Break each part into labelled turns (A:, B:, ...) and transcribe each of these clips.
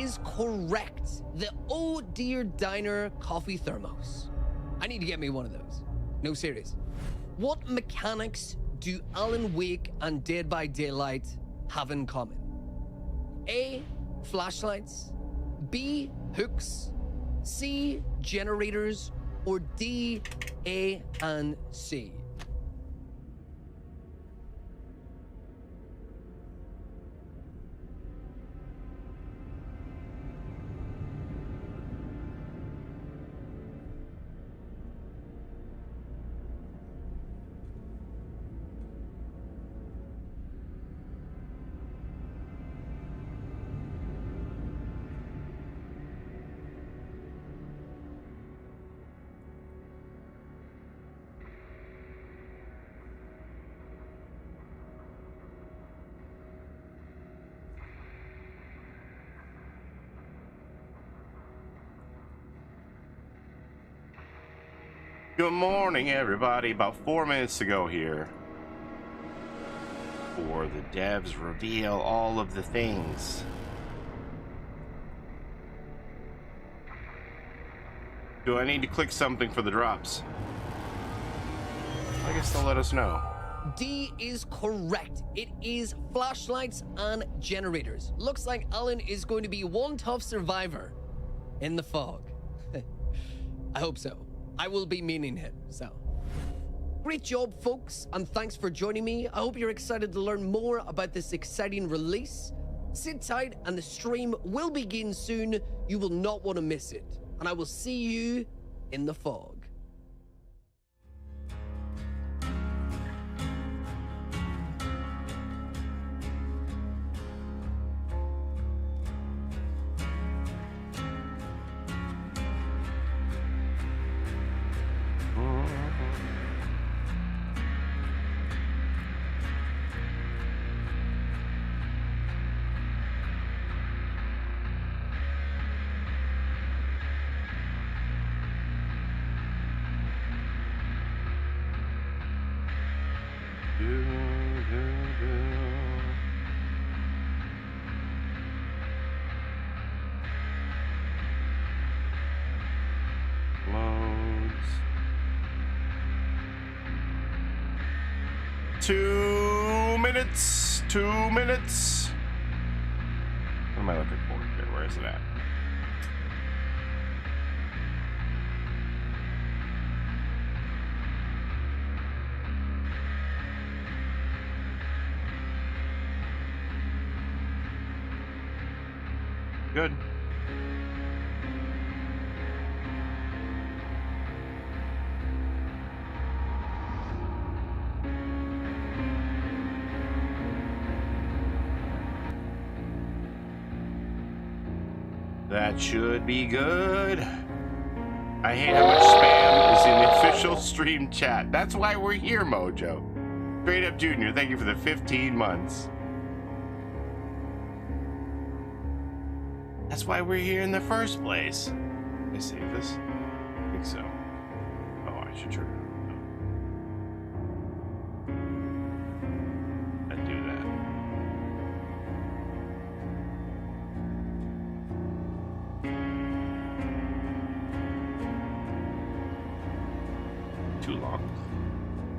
A: is correct. The Oh Dear Diner coffee thermos. I need to get me one of those. No, serious. What mechanics do Alan Wake and Dead by Daylight have in common? A, flashlights. B, hooks. C, generators. Or D, A and C.
B: Good morning, everybody. About 4 minutes to go here for the devs reveal all of the things. Do I need to click something for the drops? I guess they'll let us know.
A: D is correct. It is flashlights and generators. Looks like Alan is going to be one tough survivor in the fog. I hope so. I will be meaning him, so. Great job, folks, and thanks for joining me. I hope you're excited to learn more about this exciting release. Sit tight, and the stream will begin soon. You will not want to miss it. And I will see you in the fog.
B: Loads. 2 minutes. 2 minutes. What am I looking for here? Where is it at? Good. That should be good. I hate how much spam is in the official stream chat. That's why we're here, Mojo. Straight Up Junior, thank you for the 15 months. That's why we're here in the first place. Can I save this? I think so. Oh, I should turn it on. I'd do that. Too long.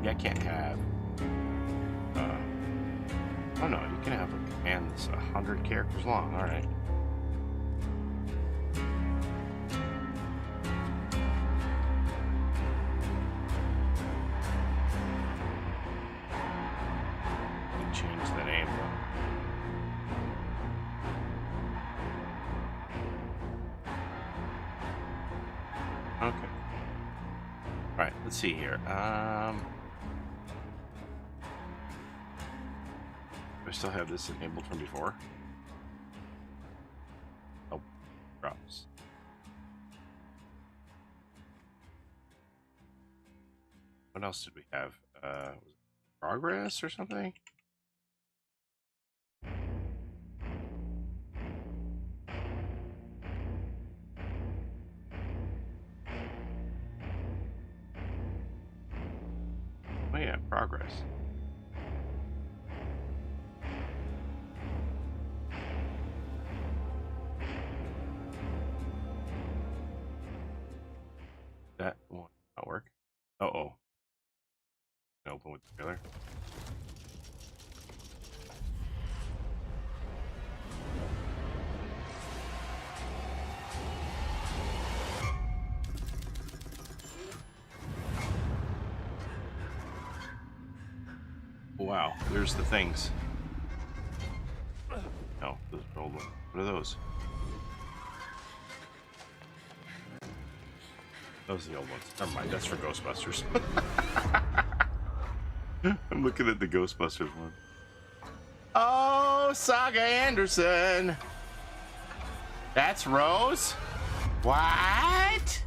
B: Yeah, I can't have. Oh no, you can have a command that's 100 characters long. All right. Change that aim though. Okay. All right, let's see here. I still have this enabled from before. Oh, drops. What else did we have? Was it progress or something? Oh yeah, progress. That'll work. Uh-oh. Open with the trailer. Wow, there's the things. No, those are old ones. What are those? Those are the old ones. Never mind, that's for Ghostbusters. I'm looking at the Ghostbusters one. Oh, Saga Anderson! That's Rose? What?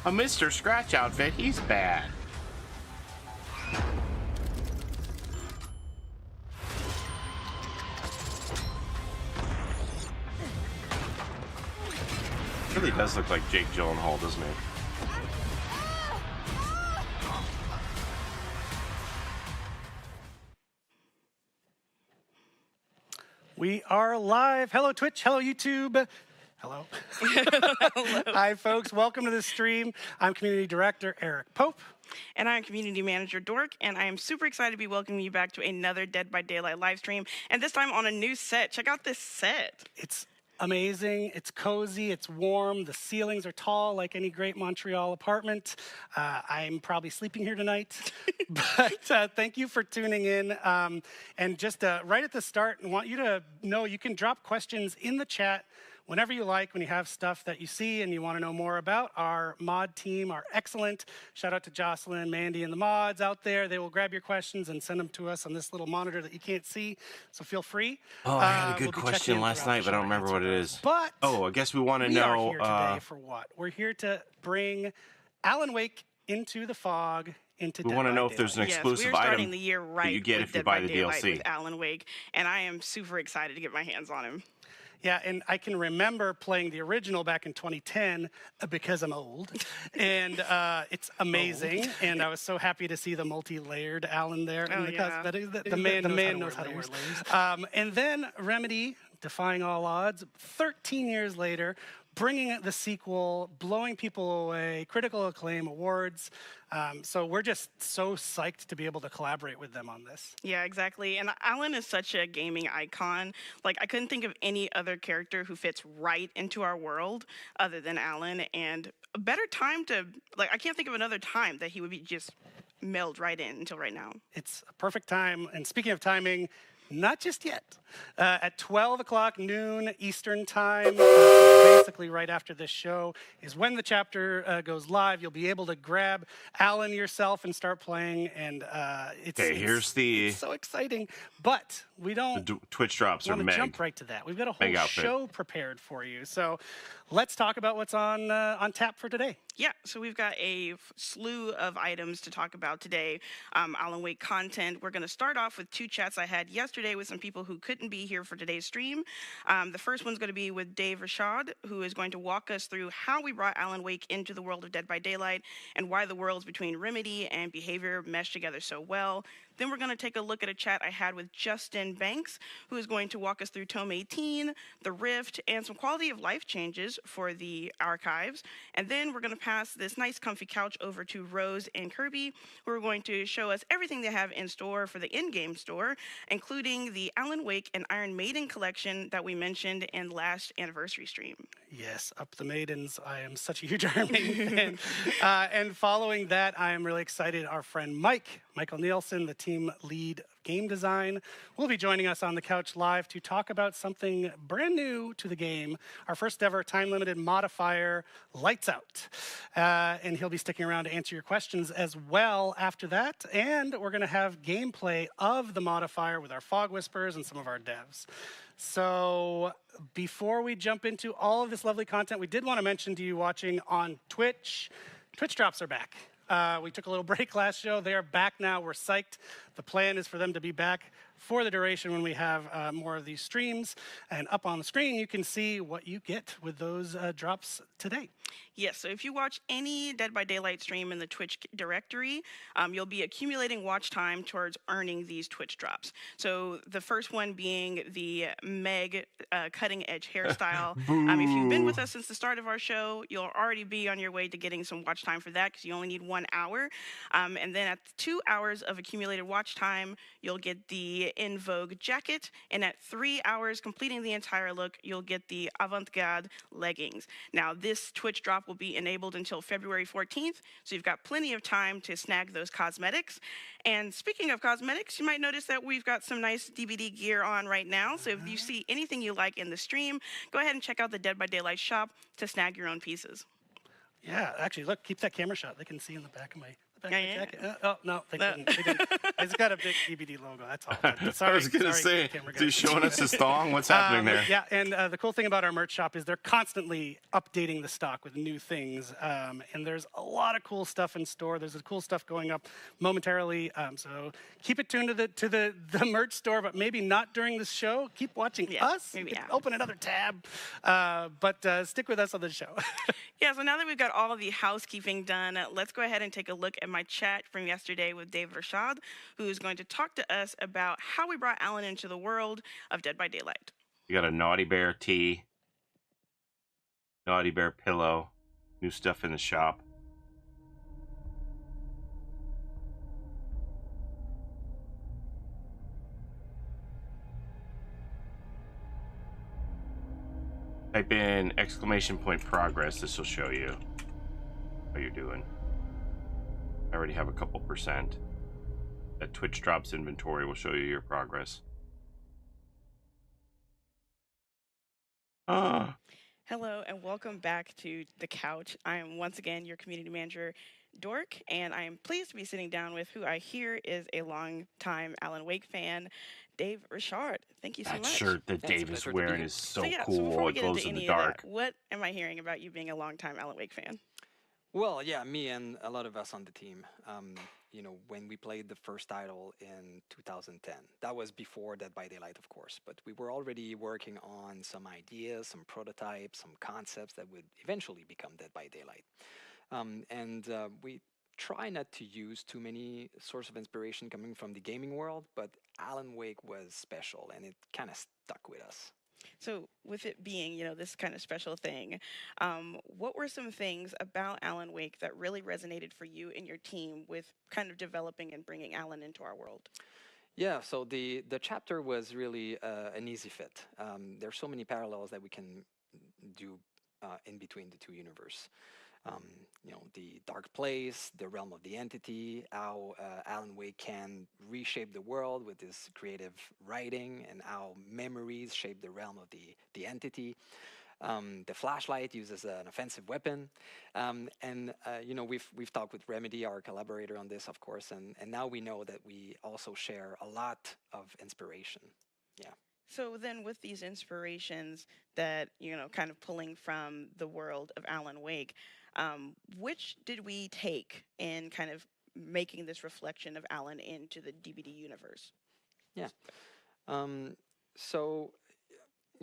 B: A Mr. Scratch outfit, he's bad. Really does look like Jake Gyllenhaal, doesn't it?
C: We are live. Hello, Twitch. Hello, YouTube. Hello. Hello. Hi, folks. Welcome to the stream. I'm Community Director Eric Pope.
D: And I'm Community Manager Dork, and I am super excited to be welcoming you back to another Dead by Daylight live stream, and this time on a new set. Check out this set.
C: It's amazing. It's cozy. It's warm. The ceilings are tall like any great Montreal apartment. I'm probably sleeping here tonight, but thank you for tuning in. And just right at the start, I want you to know you can drop questions in the chat whenever you like, when you have stuff that you see and you want to know more about. Our mod team are excellent. Shout out to Jocelyn, Mandy, and the mods out there. They will grab your questions and send them to us on this little monitor that you can't see, so feel free.
B: Oh, I had a good question last night, but I don't remember what it is.
C: But
B: oh, I guess we want to
C: we
B: know.
C: are here today for what? We're here to bring Alan Wake into the fog.
B: We want to know if there's an exclusive
D: yes, we are starting
B: item
D: the year right
B: that you get
D: with
B: if you
D: Dead
B: buy
D: by
B: the
D: Daylight
B: DLC.
D: with Alan Wake, and I am super excited to get my hands on him.
C: Yeah, and I can remember playing the original back in 2010 because I'm old, and it's amazing. And I was so happy to see the multi-layered Alan there.
D: Oh,
C: the
D: yeah.
C: The man knows how to wear layers. And then Remedy, defying all odds, 13 years later, bringing the sequel, blowing people away, critical acclaim, awards. So we're just so psyched to be able to collaborate with them on this.
D: Yeah, exactly. And Alan is such a gaming icon. Like, I couldn't think of any other character who fits right into our world other than Alan. And a better time to, like, I can't think of another time that he would be just meld right in until right now.
C: It's a perfect time. And speaking of timing, not just yet. At 12 o'clock noon Eastern time, basically right after this show, is when the chapter goes live. You'll be able to grab Alan yourself and start playing. And it's so exciting. But we don't.
B: The Twitch drops are Meg.
C: Jump right to that. We've got a whole show prepared for you. So let's talk about what's on tap for today.
D: Yeah, so we've got a slew of items to talk about today. Alan Wake content. We're going to start off with two chats I had yesterday with some people who couldn't be here for today's stream. The first one's going to be with Dave Rashad, who is going to walk us through how we brought Alan Wake into the world of Dead by Daylight and why the worlds between Remedy and Behavior mesh together so well. Then we're going to take a look at a chat I had with Justin Banks, who is going to walk us through Tome 18, the Rift, and some quality of life changes for the archives. And then we're going to pass this nice comfy couch over to Rose and Kirby, who are going to show us everything they have in store for the in-game store, including the Alan Wake and Iron Maiden collection that we mentioned in last anniversary stream.
C: Yes, up the Maidens. I am such a huge Iron Maiden fan. And following that, I am really excited. Our friend Michael Nielsen, the team lead game design, will be joining us on the couch live to talk about something brand new to the game, our first ever time-limited modifier, Lights Out. And he'll be sticking around to answer your questions as well after that. And we're going to have gameplay of the modifier with our Fog Whispers and some of our devs. So before we jump into all of this lovely content, we did want to mention to you watching on Twitch, Twitch drops are back. We took a little break last show. They are back now. We're psyched. The plan is for them to be back for the duration when we have more of these streams. And up on the screen, you can see what you get with those drops today.
D: Yes, so if you watch any Dead by Daylight stream in the Twitch directory, you'll be accumulating watch time towards earning these Twitch drops. So the first one being the Meg cutting edge hairstyle. If you've been with us since the start of our show, you'll already be on your way to getting some watch time for that because you only need 1 hour. And then at 2 hours of accumulated watch time, you'll get the In Vogue jacket. And at 3 hours, completing the entire look, you'll get the Avant-Garde leggings. Now, this Twitch drop will be enabled until February 14th, so you've got plenty of time to snag those cosmetics. And speaking of cosmetics, you might notice that we've got some nice DVD gear on right now, so if you see anything you like in the stream, go ahead and check out the Dead by Daylight shop to snag your own pieces.
C: Yeah, actually, look, keep that camera shot. They can see in the back of my jacket. Oh, no, they didn't. It's got a big DVD logo, that's all. Sorry,
B: I was going to say, is he showing us his thong? What's happening there?
C: Yeah, and the cool thing about our merch shop is they're constantly updating the stock with new things. And there's a lot of cool stuff in store. There's cool stuff going up momentarily. So keep it tuned to the merch store, but maybe not during this show. Keep watching us.
D: Maybe
C: open another tab. But stick with us on the show.
D: Yeah, so now that we've got all of the housekeeping done, let's go ahead and take a look at my chat from yesterday with Dave Rashad, who's going to talk to us about how we brought Alan into the world of Dead by Daylight.
B: You got a Naughty Bear tee, Naughty Bear pillow, new stuff in the shop. Type in !progress. This will show you how you're doing. I already have a couple percent. That Twitch drops inventory will show you your progress.
D: Hello and welcome back to The Couch. I am once again your community manager, Dork, and I am pleased to be sitting down with who I hear is a long-time Alan Wake fan, Dave Richard. Thank you so much.
B: That shirt that Dave is wearing is so cool.
D: So before we
B: it
D: get
B: glows
D: into
B: in the
D: any
B: dark.
D: of that, what am I hearing about you being a long-time Alan Wake fan?
E: Well, yeah, me and a lot of us on the team. When we played the first title in 2010, that was before Dead by Daylight, of course, but we were already working on some ideas, some prototypes, some concepts that would eventually become Dead by Daylight. We try not to use too many sources of inspiration coming from the gaming world, but Alan Wake was special, and it kind of stuck with us.
D: So with it being, this kind of special thing, what were some things about Alan Wake that really resonated for you and your team with kind of developing and bringing Alan into our world?
E: Yeah, so the chapter was really an easy fit. There's so many parallels that we can do in between the two universes. The dark place, the realm of the entity, how Alan Wake can reshape the world with his creative writing, and how memories shape the realm of the entity. The flashlight uses an offensive weapon. We've talked with Remedy, our collaborator on this, of course, and now we know that we also share a lot of inspiration. Yeah.
D: So then with these inspirations that, kind of pulling from the world of Alan Wake, which did we take in kind of making this reflection of Alan into the DVD universe?
E: Yeah.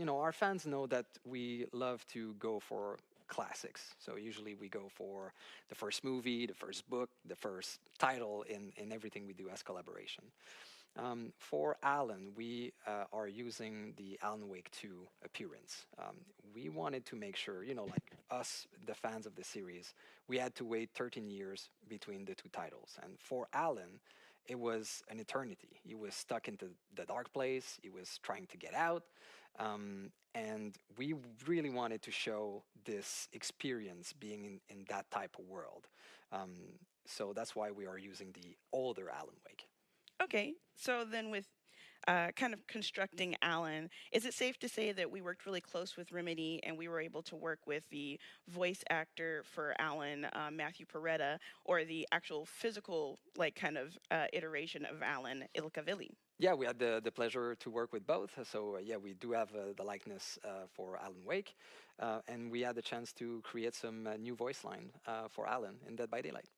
E: Our fans know that we love to go for classics. So usually we go for the first movie, the first book, the first title in everything we do as collaboration. For Alan, we are using the Alan Wake 2 appearance. We wanted to make sure, like us, the fans of the series, we had to wait 13 years between the two titles. And for Alan, it was an eternity. He was stuck into the dark place. He was trying to get out. And we really wanted to show this experience being in that type of world. So that's why we are using the older Alan Wake.
D: Okay, so then with kind of constructing Alan, is it safe to say that we worked really close with Remedy and we were able to work with the voice actor for Alan, Matthew Peretta, or the actual physical, iteration of Alan, Ilka Villi?
E: Yeah, we had the pleasure to work with both. So we do have the likeness for Alan Wake, and we had the chance to create some new voice line for Alan in Dead by Daylight.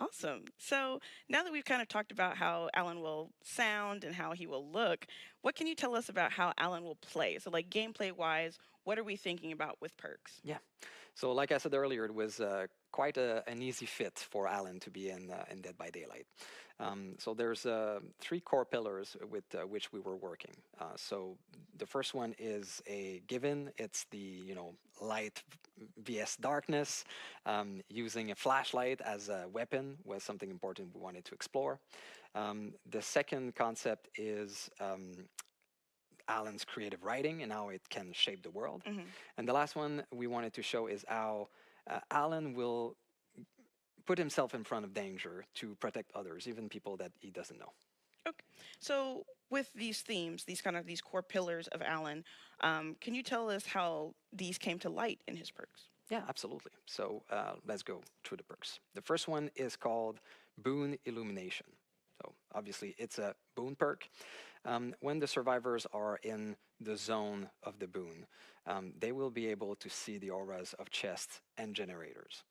D: Awesome. So now that we've kind of talked about how Alan will sound and how he will look, what can you tell us about how Alan will play? So, like gameplay wise, what are we thinking about with perks?
E: Yeah. So like I said earlier, it was quite an easy fit for Alan to be in Dead by Daylight. So there's 3 core pillars with which we were working. So the first one is a given. It's the light vs darkness. Using a flashlight as a weapon was something important we wanted to explore. The second concept is Alan's creative writing and how it can shape the world. And the last one we wanted to show is how Alan will put himself in front of danger to protect others, even people that he doesn't know.
D: Okay. So with these themes, these core pillars of Alan, can you tell us how these came to light in his perks?
E: Yeah, absolutely. So let's go through the perks. The first one is called Boon Illumination. So obviously it's a boon perk. When the survivors are in the zone of the boon, they will be able to see the auras of chests and generators.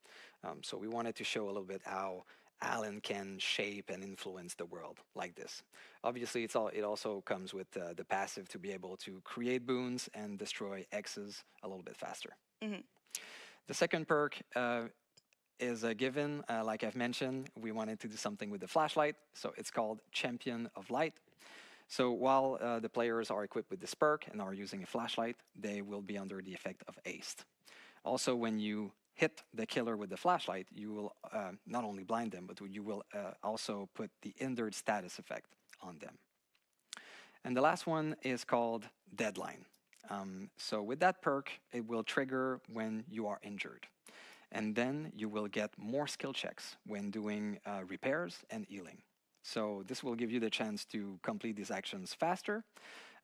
E: So we wanted to show a little bit how Alan can shape and influence the world like this. Obviously, it also comes with the passive to be able to create boons and destroy X's a little bit faster. The second perk is a given. Like I've mentioned, we wanted to do something with the flashlight, so it's called Champion of Light. So while the players are equipped with this perk and are using a flashlight, they will be under the effect of haste. Also, when you hit the killer with the flashlight, you will not only blind them, but you will also put the hindered status effect on them. And the last one is called Deadline. So with that perk, it will trigger when you are injured. And then you will get more skill checks when doing repairs and healing. So this will give you the chance to complete these actions faster,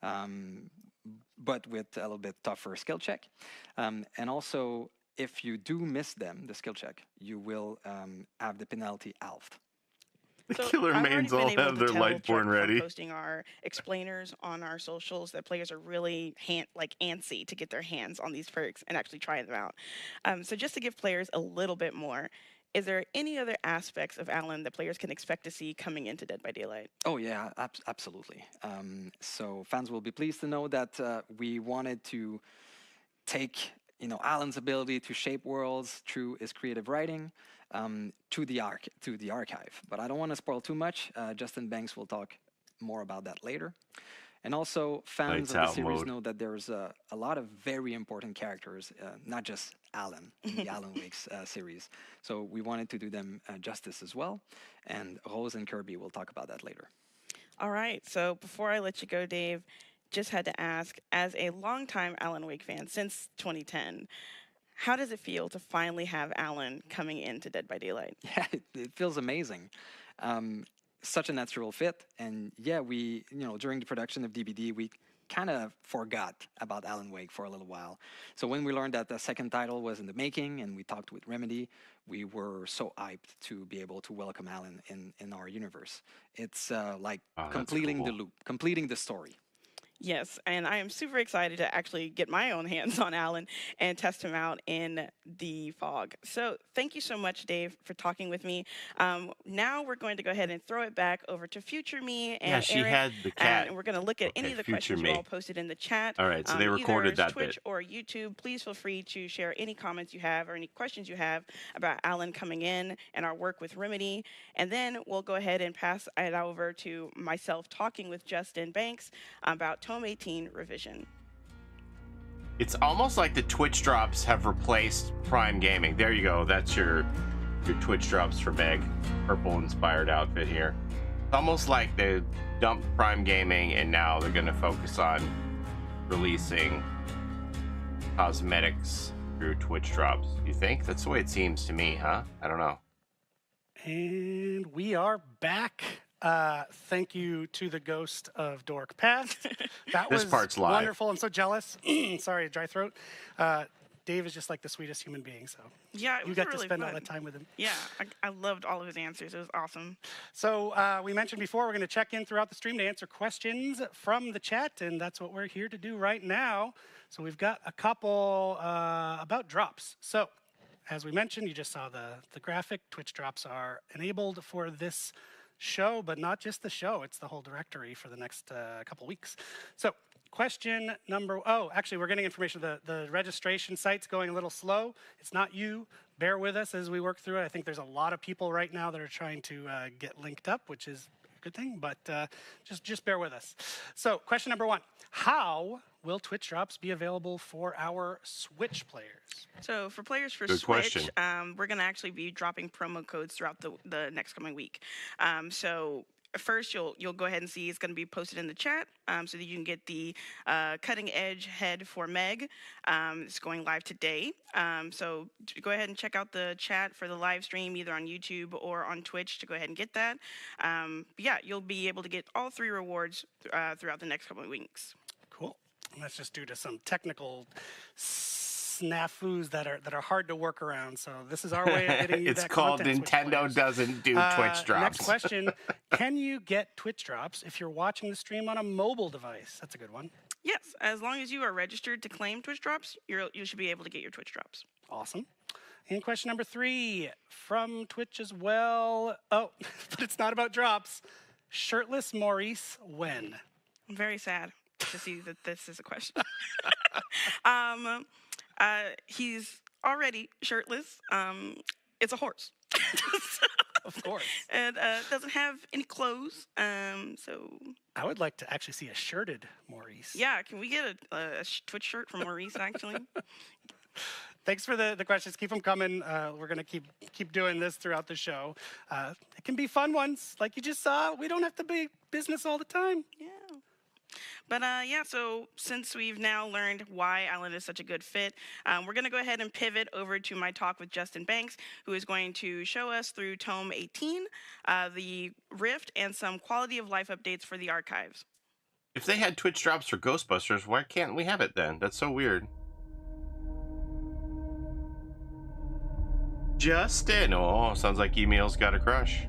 E: but with a little bit tougher skill check. And also, if you do miss them, the skill check, you will have the penalty halved.
B: The
D: So
B: killer
D: I've already
B: mains
D: been
B: all
D: able
B: have
D: to
B: their
D: tell
B: Lightborn
D: from
B: ready.
D: posting our explainers on our socials that players are really antsy to get their hands on these perks and actually try them out. So just to give players a little bit more, is there any other aspects of Alan that players can expect to see coming into Dead by Daylight?
E: Oh yeah, absolutely. So fans will be pleased to know that we wanted to take Alan's ability to shape worlds through his creative writing to the archive. But I don't want to spoil too much. Justin Banks will talk more about that later. And also, fans of the series know that there's a lot of very important characters, not just Alan in the Alan Wake series. So we wanted to do them justice as well. And Rose and Kirby will talk about that later.
D: All right. So before I let you go, Dave, just had to ask, as a longtime Alan Wake fan since 2010, how does it feel to finally have Alan coming into Dead by Daylight?
E: Yeah, it feels amazing. Such a natural fit. And yeah, we, during the production of DBD, we kind of forgot about Alan Wake for a little while. So when we learned that the second title was in the making and we talked with Remedy, we were so hyped to be able to welcome Alan in our universe. It's completing the loop, completing the story.
D: Yes, and I am super excited to actually get my own hands on Alan and test him out in the fog. So thank you so much, Dave, for talking with me. Now we're going to go ahead and throw it back over to Future Me and
B: she
D: Eric,
B: had the cat.
D: and we're going to look at any of the questions you all posted in the chat.
B: All right, so they recorded
D: either
B: that
D: Twitch
B: bit.
D: or YouTube. Please feel free to share any comments you have or any questions you have about Alan coming in and our work with Remedy. And then we'll go ahead and pass it over to myself talking with Justin Banks about Tome 18 revision.
B: It's almost like the Twitch drops have replaced Prime Gaming. There you go. That's your Twitch drops for Meg. Purple inspired outfit here. It's almost like they dumped Prime Gaming and now they're going to focus on releasing cosmetics through Twitch drops. You think? That's the way it seems to me, huh? I don't know.
C: And we are back. Thank you to the ghost of Dork Past. That
B: This
C: was
B: part's live.
C: wonderful. I'm so jealous. Sorry, dry throat. Dave is just like the sweetest human being, so
D: Yeah, it
C: you
D: was
C: got
D: really
C: to spend
D: fun.
C: all that time with him.
D: Yeah, I loved all of his answers. It was awesome.
C: So we mentioned before, we're going to check in throughout the stream to answer questions from the chat, and that's what we're here to do right now. So we've got a couple about drops. So as we mentioned, you just saw the graphic. Twitch drops are enabled for this show, but not just the show. It's the whole directory for the next couple weeks. So question number, actually we're getting information. The registration site's going a little slow. It's not you. Bear with us as we work through it. I think there's a lot of people right now that are trying to get linked up, which is a good thing, but just bear with us. So question number 1, how will Twitch drops be available for our Switch players?
D: So for players for
B: Good
D: Switch,
B: question.
D: we're going to actually be dropping promo codes throughout the next coming week. So first, you'll go ahead and see it's going to be posted in the chat, so that you can get the cutting edge head for Meg. It's going live today. So go ahead and check out the chat for the live stream, either on YouTube or on Twitch, to go ahead and get that. Yeah, you'll be able to get all 3 rewards throughout the next couple of weeks.
C: Cool. And that's just due to some technical snafus that are hard to work around. So this is our way of getting you
B: It's
C: that
B: called
C: content, Switch
B: Nintendo
C: players.
B: doesn't do Twitch drops.
C: Next question, can you get Twitch drops if you're watching the stream on a mobile device? That's a good one.
D: Yes, as long as you are registered to claim Twitch drops, you should be able to get your Twitch drops.
C: Awesome. And question number 3, from Twitch as well. Oh, but it's not about drops. Shirtless Maurice, when?
D: I'm very sad to see that this is a question. He's already shirtless. It's a horse.
C: Of course.
D: And doesn't have any clothes. So
C: I would like to actually see a shirted Maurice.
D: yeah, can we get a Twitch shirt from Maurice actually?
C: Thanks for the questions. Keep them coming. We're going to keep doing this throughout the show. It can be fun ones, like you just saw. We don't have to be business all the time.
D: Yeah. But yeah, so since we've now learned why Alan is such a good fit, we're going to go ahead and pivot over to my talk with Justin Banks, who is going to show us through Tome 18, the Rift, and some quality of life updates for the archives.
B: If they had Twitch drops for Ghostbusters, why can't we have it then? That's so weird. Justin. Oh, sounds like email's got a crush.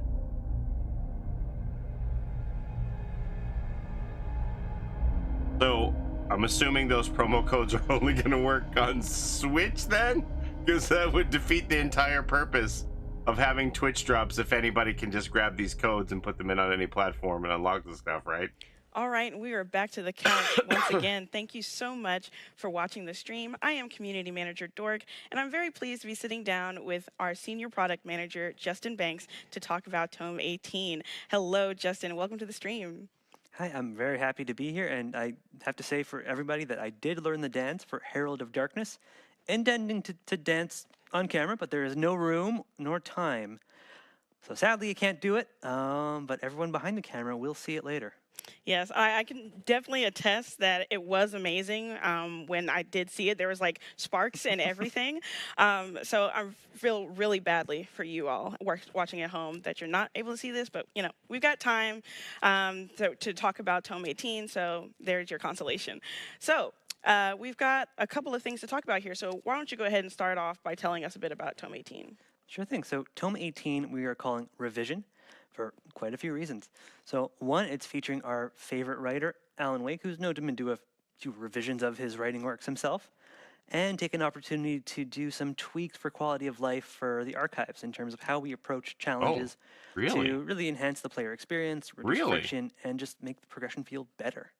B: So, I'm assuming those promo codes are only going to work on Switch then? Because that would defeat the entire purpose of having Twitch drops if anybody can just grab these codes and put them in on any platform and unlock the stuff, right?
D: All right, we are back to the couch once again. Thank you so much for watching the stream. I am Community Manager Dork, and I'm very pleased to be sitting down with our Senior Product Manager, Justin Banks, to talk about Tome 18. Hello, Justin. Welcome to the stream.
F: Hi, I'm very happy to be here, and I have to say for everybody that I did learn the dance for Herald of Darkness, intending to dance on camera, but there is no room nor time. So sadly, you can't do it, but everyone behind the camera will see it later.
D: Yes, I can definitely attest that it was amazing. When I did see it, there was like sparks and everything. So I feel really badly for you all watching at home that you're not able to see this, but you know, we've got time to talk about Tome 18, so there's your consolation. So we've got a couple of things to talk about here, so why don't you go ahead and start off by telling us a bit about Tome 18?
F: Sure thing. So Tome 18 we are calling Revision for quite a few reasons. So one, it's featuring our favorite writer, Alan Wake, who's known to do a few revisions of his writing works himself, and take an opportunity to do some tweaks for quality of life for the archives in terms of how we approach challenges to really enhance the player experience, reduce friction, and just make the progression feel better.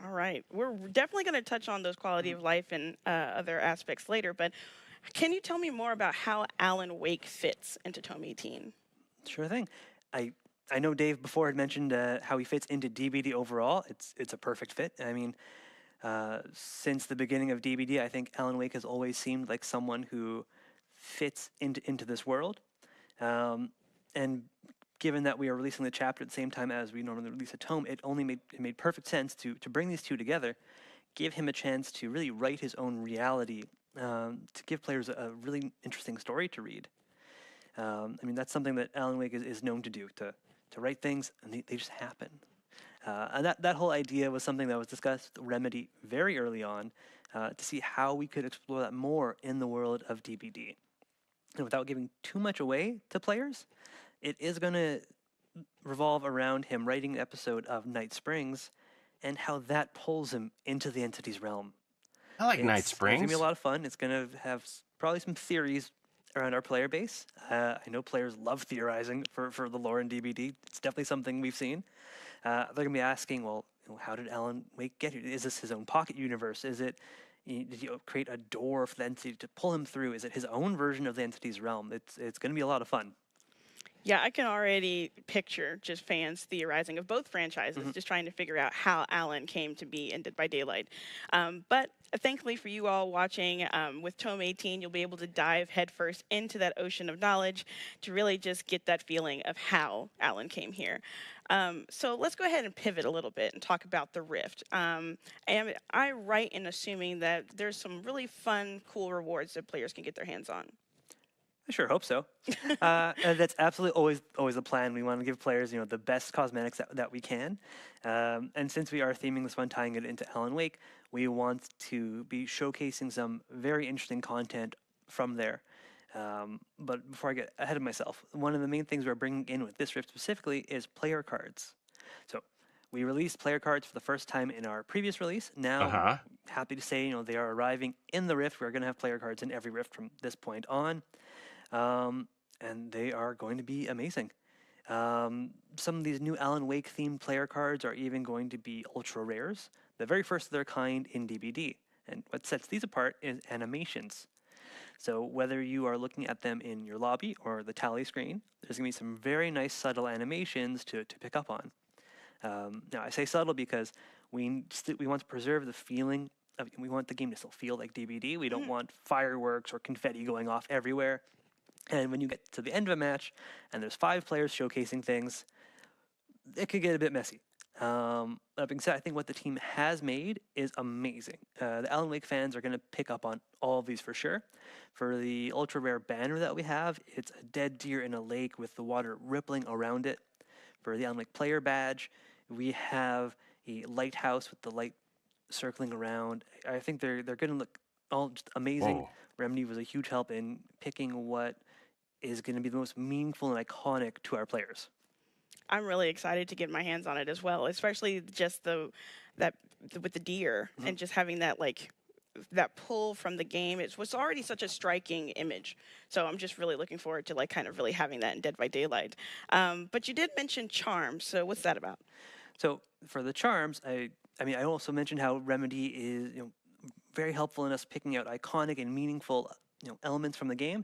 D: All right. We're definitely going to touch on those quality of life and other aspects later, but can you tell me more about how Alan Wake fits into Tome 18?
F: Sure thing. I know Dave before had mentioned how he fits into DBD overall. It's a perfect fit. I mean, since the beginning of DBD, I think Alan Wake has always seemed like someone who fits into this world. And given that we are releasing the chapter at the same time as we normally release a tome, it made perfect sense to bring these two together, give him a chance to really write his own reality, to give players a really interesting story to read. I mean, that's something that Alan Wake is known to do, to write things, and they just happen. And that whole idea was something that was discussed with Remedy very early on, to see how we could explore that more in the world of DBD. And without giving too much away to players, it is going to revolve around him writing an episode of Night Springs and how that pulls him into the entity's realm.
B: I like Night Springs.
F: It's going to be a lot of fun. It's going to have probably some theories around our player base. I know players love theorizing for the lore in DBD. It's definitely something we've seen. They're going to be asking, well, how did Alan Wake get here? Is this his own pocket universe? Did he create a door for the entity to pull him through? Is it his own version of the entity's realm? It's going to be a lot of fun.
D: Yeah, I can already picture just fans theorizing of both franchises, just trying to figure out how Alan came to be in Dead by Daylight. But thankfully for you all watching, with Tome 18, you'll be able to dive headfirst into that ocean of knowledge to really just get that feeling of how Alan came here. So let's go ahead and pivot a little bit and talk about the Rift. Am I right in assuming that there's some really fun, cool rewards that players can get their hands on?
F: I sure hope so. That's absolutely always the plan. We want to give players, the best cosmetics that we can. And since we are theming this one, tying it into Alan Wake, we want to be showcasing some very interesting content from there. But before I get ahead of myself, one of the main things we're bringing in with this Rift specifically is player cards. So we released player cards for the first time in our previous release. Now, happy to say, they are arriving in the Rift. We're going to have player cards in every Rift from this point on. And they are going to be amazing. Some of these new Alan Wake themed player cards are even going to be ultra rares, the very first of their kind in DBD. And what sets these apart is animations. So whether you are looking at them in your lobby or the tally screen, there's going to be some very nice subtle animations to pick up on. Now I say subtle because we want to preserve the feeling of, we want the game to still feel like DBD. We don't want fireworks or confetti going off everywhere. And when you get to the end of a match and there's 5 players showcasing things, it could get a bit messy. That being said, I think what the team has made is amazing. The Alan Wake fans are going to pick up on all of these for sure. For the ultra rare banner that we have, it's a dead deer in a lake with the water rippling around it. For the Alan Wake player badge, we have a lighthouse with the light circling around. I think they're going to look all just amazing.
B: Whoa.
F: Remedy was a huge help in picking what is going to be the most meaningful and iconic to our players.
D: I'm really excited to get my hands on it as well, especially just with the deer and just having that that pull from the game. It was already such a striking image, so I'm just really looking forward to kind of really having that in Dead by Daylight. But you did mention charms, so what's that about?
F: So for the charms, I also mentioned how Remedy is very helpful in us picking out iconic and meaningful elements from the game,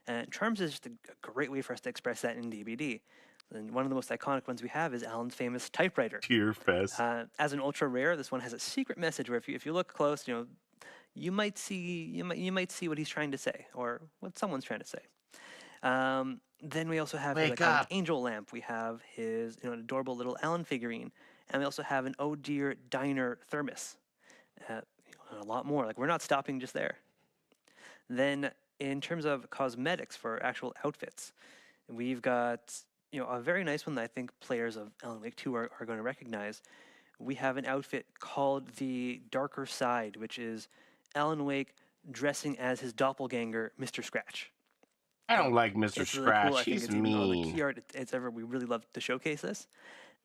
F: and charms is just a great way for us to express that in DBD. And one of the most iconic ones we have is Alan's famous typewriter.
B: Tear fest.
F: As an ultra rare, this one has a secret message where if you look close, you might see what he's trying to say or what someone's trying to say. Then we also have his angel lamp. We have his adorable little Alan figurine, and we also have an Oh Dear Diner thermos. A lot more. We're not stopping just there. Then in terms of cosmetics for actual outfits, we've got a very nice one that I think players of Alan Wake 2 are going to recognize. We have an outfit called the Darker Side, which is Alan Wake dressing as his doppelganger, Mr. Scratch.
B: I don't like Mr.
F: It's really
B: Scratch.
F: cool. I think
B: He's
F: it's even on the
B: mean.
F: key art it's ever. We really love to showcase this.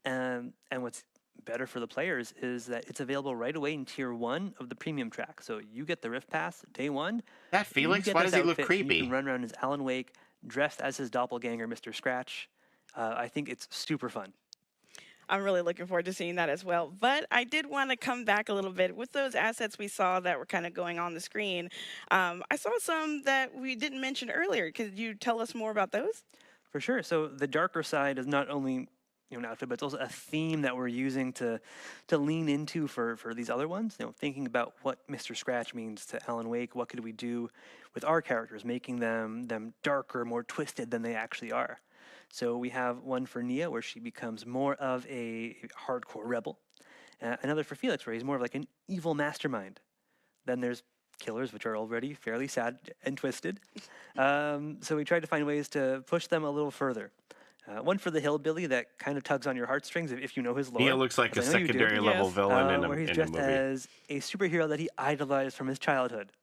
F: And what's better for the players is that it's available right away in Tier 1 of the Premium track. So you get the Rift Pass day 1.
B: That Felix, why does he look creepy?
F: You can run around as Alan Wake, dressed as his doppelganger, Mr. Scratch. I think it's super fun.
D: I'm really looking forward to seeing that as well. But I did want to come back a little bit with those assets we saw that were kind of going on the screen. I saw some that we didn't mention earlier. Could you tell us more about those?
F: For sure. So the Darker Side is not only an outfit, but it's also a theme that we're using to lean into for these other ones. Thinking about what Mr. Scratch means to Alan Wake, what could we do with our characters, making them darker, more twisted than they actually are. So we have one for Nia, where she becomes more of a hardcore rebel. Another for Felix, where he's more of like an evil mastermind. Then there's killers, which are already fairly sad and twisted. So we tried to find ways to push them a little further. One for the hillbilly that kind of tugs on your heartstrings if you know his lore.
B: He looks like a secondary level villain in a
F: where he's
B: in a
F: dressed
B: movie.
F: as a superhero that he idolized from his childhood.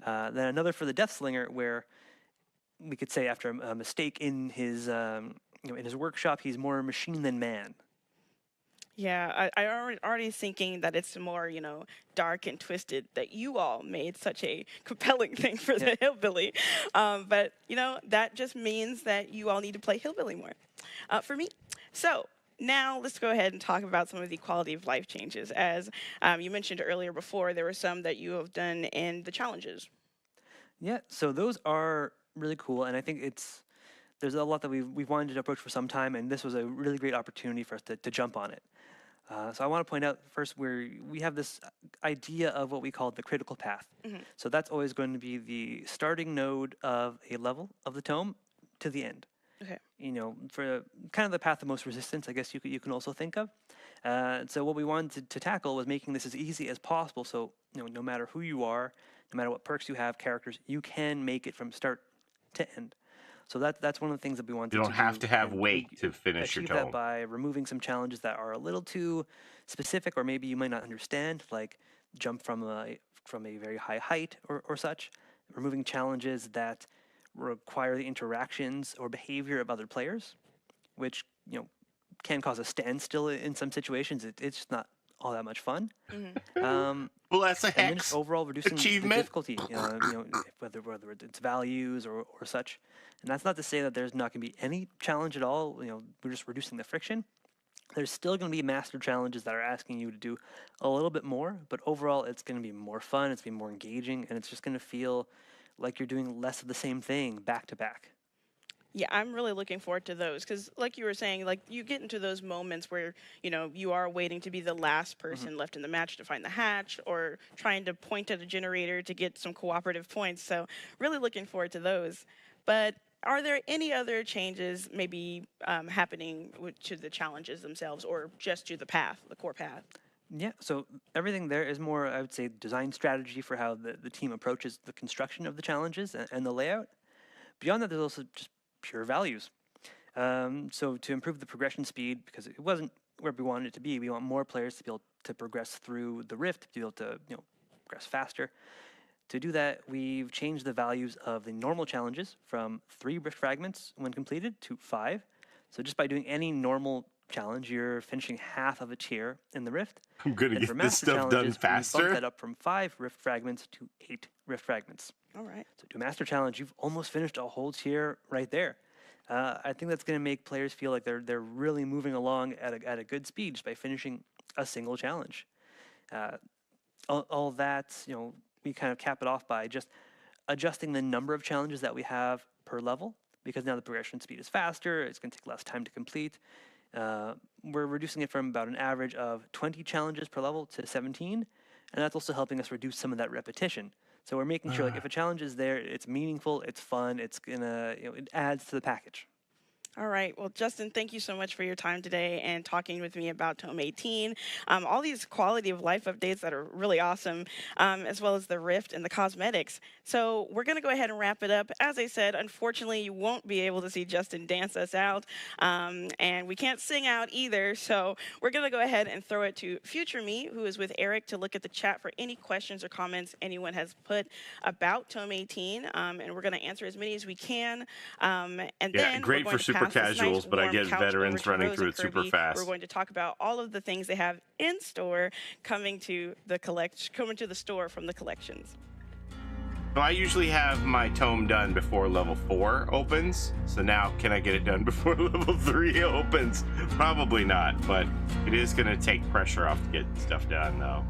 F: Then another for the Death Slinger, where we could say after a mistake in his in his workshop, he's more machine than man.
D: Yeah, I already thinking that it's more, dark and twisted that you all made such a compelling thing for
F: Yeah.
D: the hillbilly. But, that just means that you all need to play hillbilly more for me. So now let's go ahead and talk about some of the quality of life changes. As you mentioned earlier before, there were some that you have done in the challenges.
F: Yeah, so those are really cool, and I think there's a lot that we've wanted to approach for some time, and this was a really great opportunity for us to jump on it. So I want to point out first we have this idea of what we call the critical path. So that's always going to be the starting node of a level of the tome to the end.
D: Okay.
F: For kind of the path of most resistance, I guess you can also think of. So what we wanted to tackle was making this as easy as possible. So no matter who you are, no matter what perks you have, characters, you can make it from start to end. So that's one of the things that we wanted to do.
B: You don't have to have
F: and
B: weight
F: we
B: to finish your
F: achieve that
B: tome.
F: by removing some challenges that are a little too specific, or maybe you might not understand, like jump from a very high height or such. Removing challenges that require the interactions or behavior of other players, which can cause a standstill in some situations. It's just not all that much fun.
B: Well, that's a
F: And then
B: hex
F: just overall reducing the
B: achievement.
F: difficulty, whether it's values or such. And that's not to say that there's not going to be any challenge at all. We're just reducing the friction. There's still going to be master challenges that are asking you to do a little bit more, but overall it's going to be more fun, it's going to be more engaging, and it's just going to feel like you're doing less of the same thing back to back.
D: Yeah, I'm really looking forward to those because, like you were saying, like you get into those moments where you are waiting to be the last person left in the match to find the hatch, or trying to point at a generator to get some cooperative points. So, really looking forward to those. But are there any other changes maybe happening to the challenges themselves, or just to the path, the core path?
F: Yeah, so everything there is more, I would say, design strategy for how the team approaches the construction of the challenges and the layout. Beyond that, there's also just pure values. So to improve the progression speed, because it wasn't where we wanted it to be, we want more players to be able to progress through the rift, to be able to progress faster. To do that, we've changed the values of the normal challenges from 3 rift fragments when completed to 5. So just by doing any normal challenge, you're finishing half of a tier in the rift.
B: I'm gonna
F: And for
B: get this
F: master
B: stuff done
F: challenges, we bumped
B: faster.
F: that up from 5 rift fragments to 8 rift fragments.
D: All right.
F: So to a master challenge, you've almost finished a whole tier right there. I think that's going to make players feel like they're really moving along at a good speed just by finishing a single challenge. All that, we kind of cap it off by just adjusting the number of challenges that we have per level, because now the progression speed is faster, it's going to take less time to complete. We're reducing it from about an average of 20 challenges per level to 17, and that's also helping us reduce some of that repetition. So we're making sure, like, if a challenge is there, it's meaningful, it's fun, it's gonna, it adds to the package.
D: All right. Well, Justin, thank you so much for your time today and talking with me about Tome 18. All these quality of life updates that are really awesome, as well as the Rift and the cosmetics. So we're going to go ahead and wrap it up. As I said, unfortunately, you won't be able to see Justin dance us out, and we can't sing out either. So we're going to go ahead and throw it to future me, who is with Eric, to look at the chat for any questions or comments anyone has put about Tome 18, and we're going to answer as many as we can. And then
B: great
D: we're
B: for
D: going to
B: super
D: pass this
B: casuals,
D: nice
B: but I
D: warm
B: get
D: couch
B: veterans
D: over to
B: running
D: Rose
B: through
D: and
B: it super
D: Kirby.
B: fast.
D: We're going to talk about all of the things they have in store coming to the store from the collections.
B: So I usually have my tome done before level 4 opens. So now, can I get it done before level 3 opens? Probably not, but it is going to take pressure off to get stuff done, though.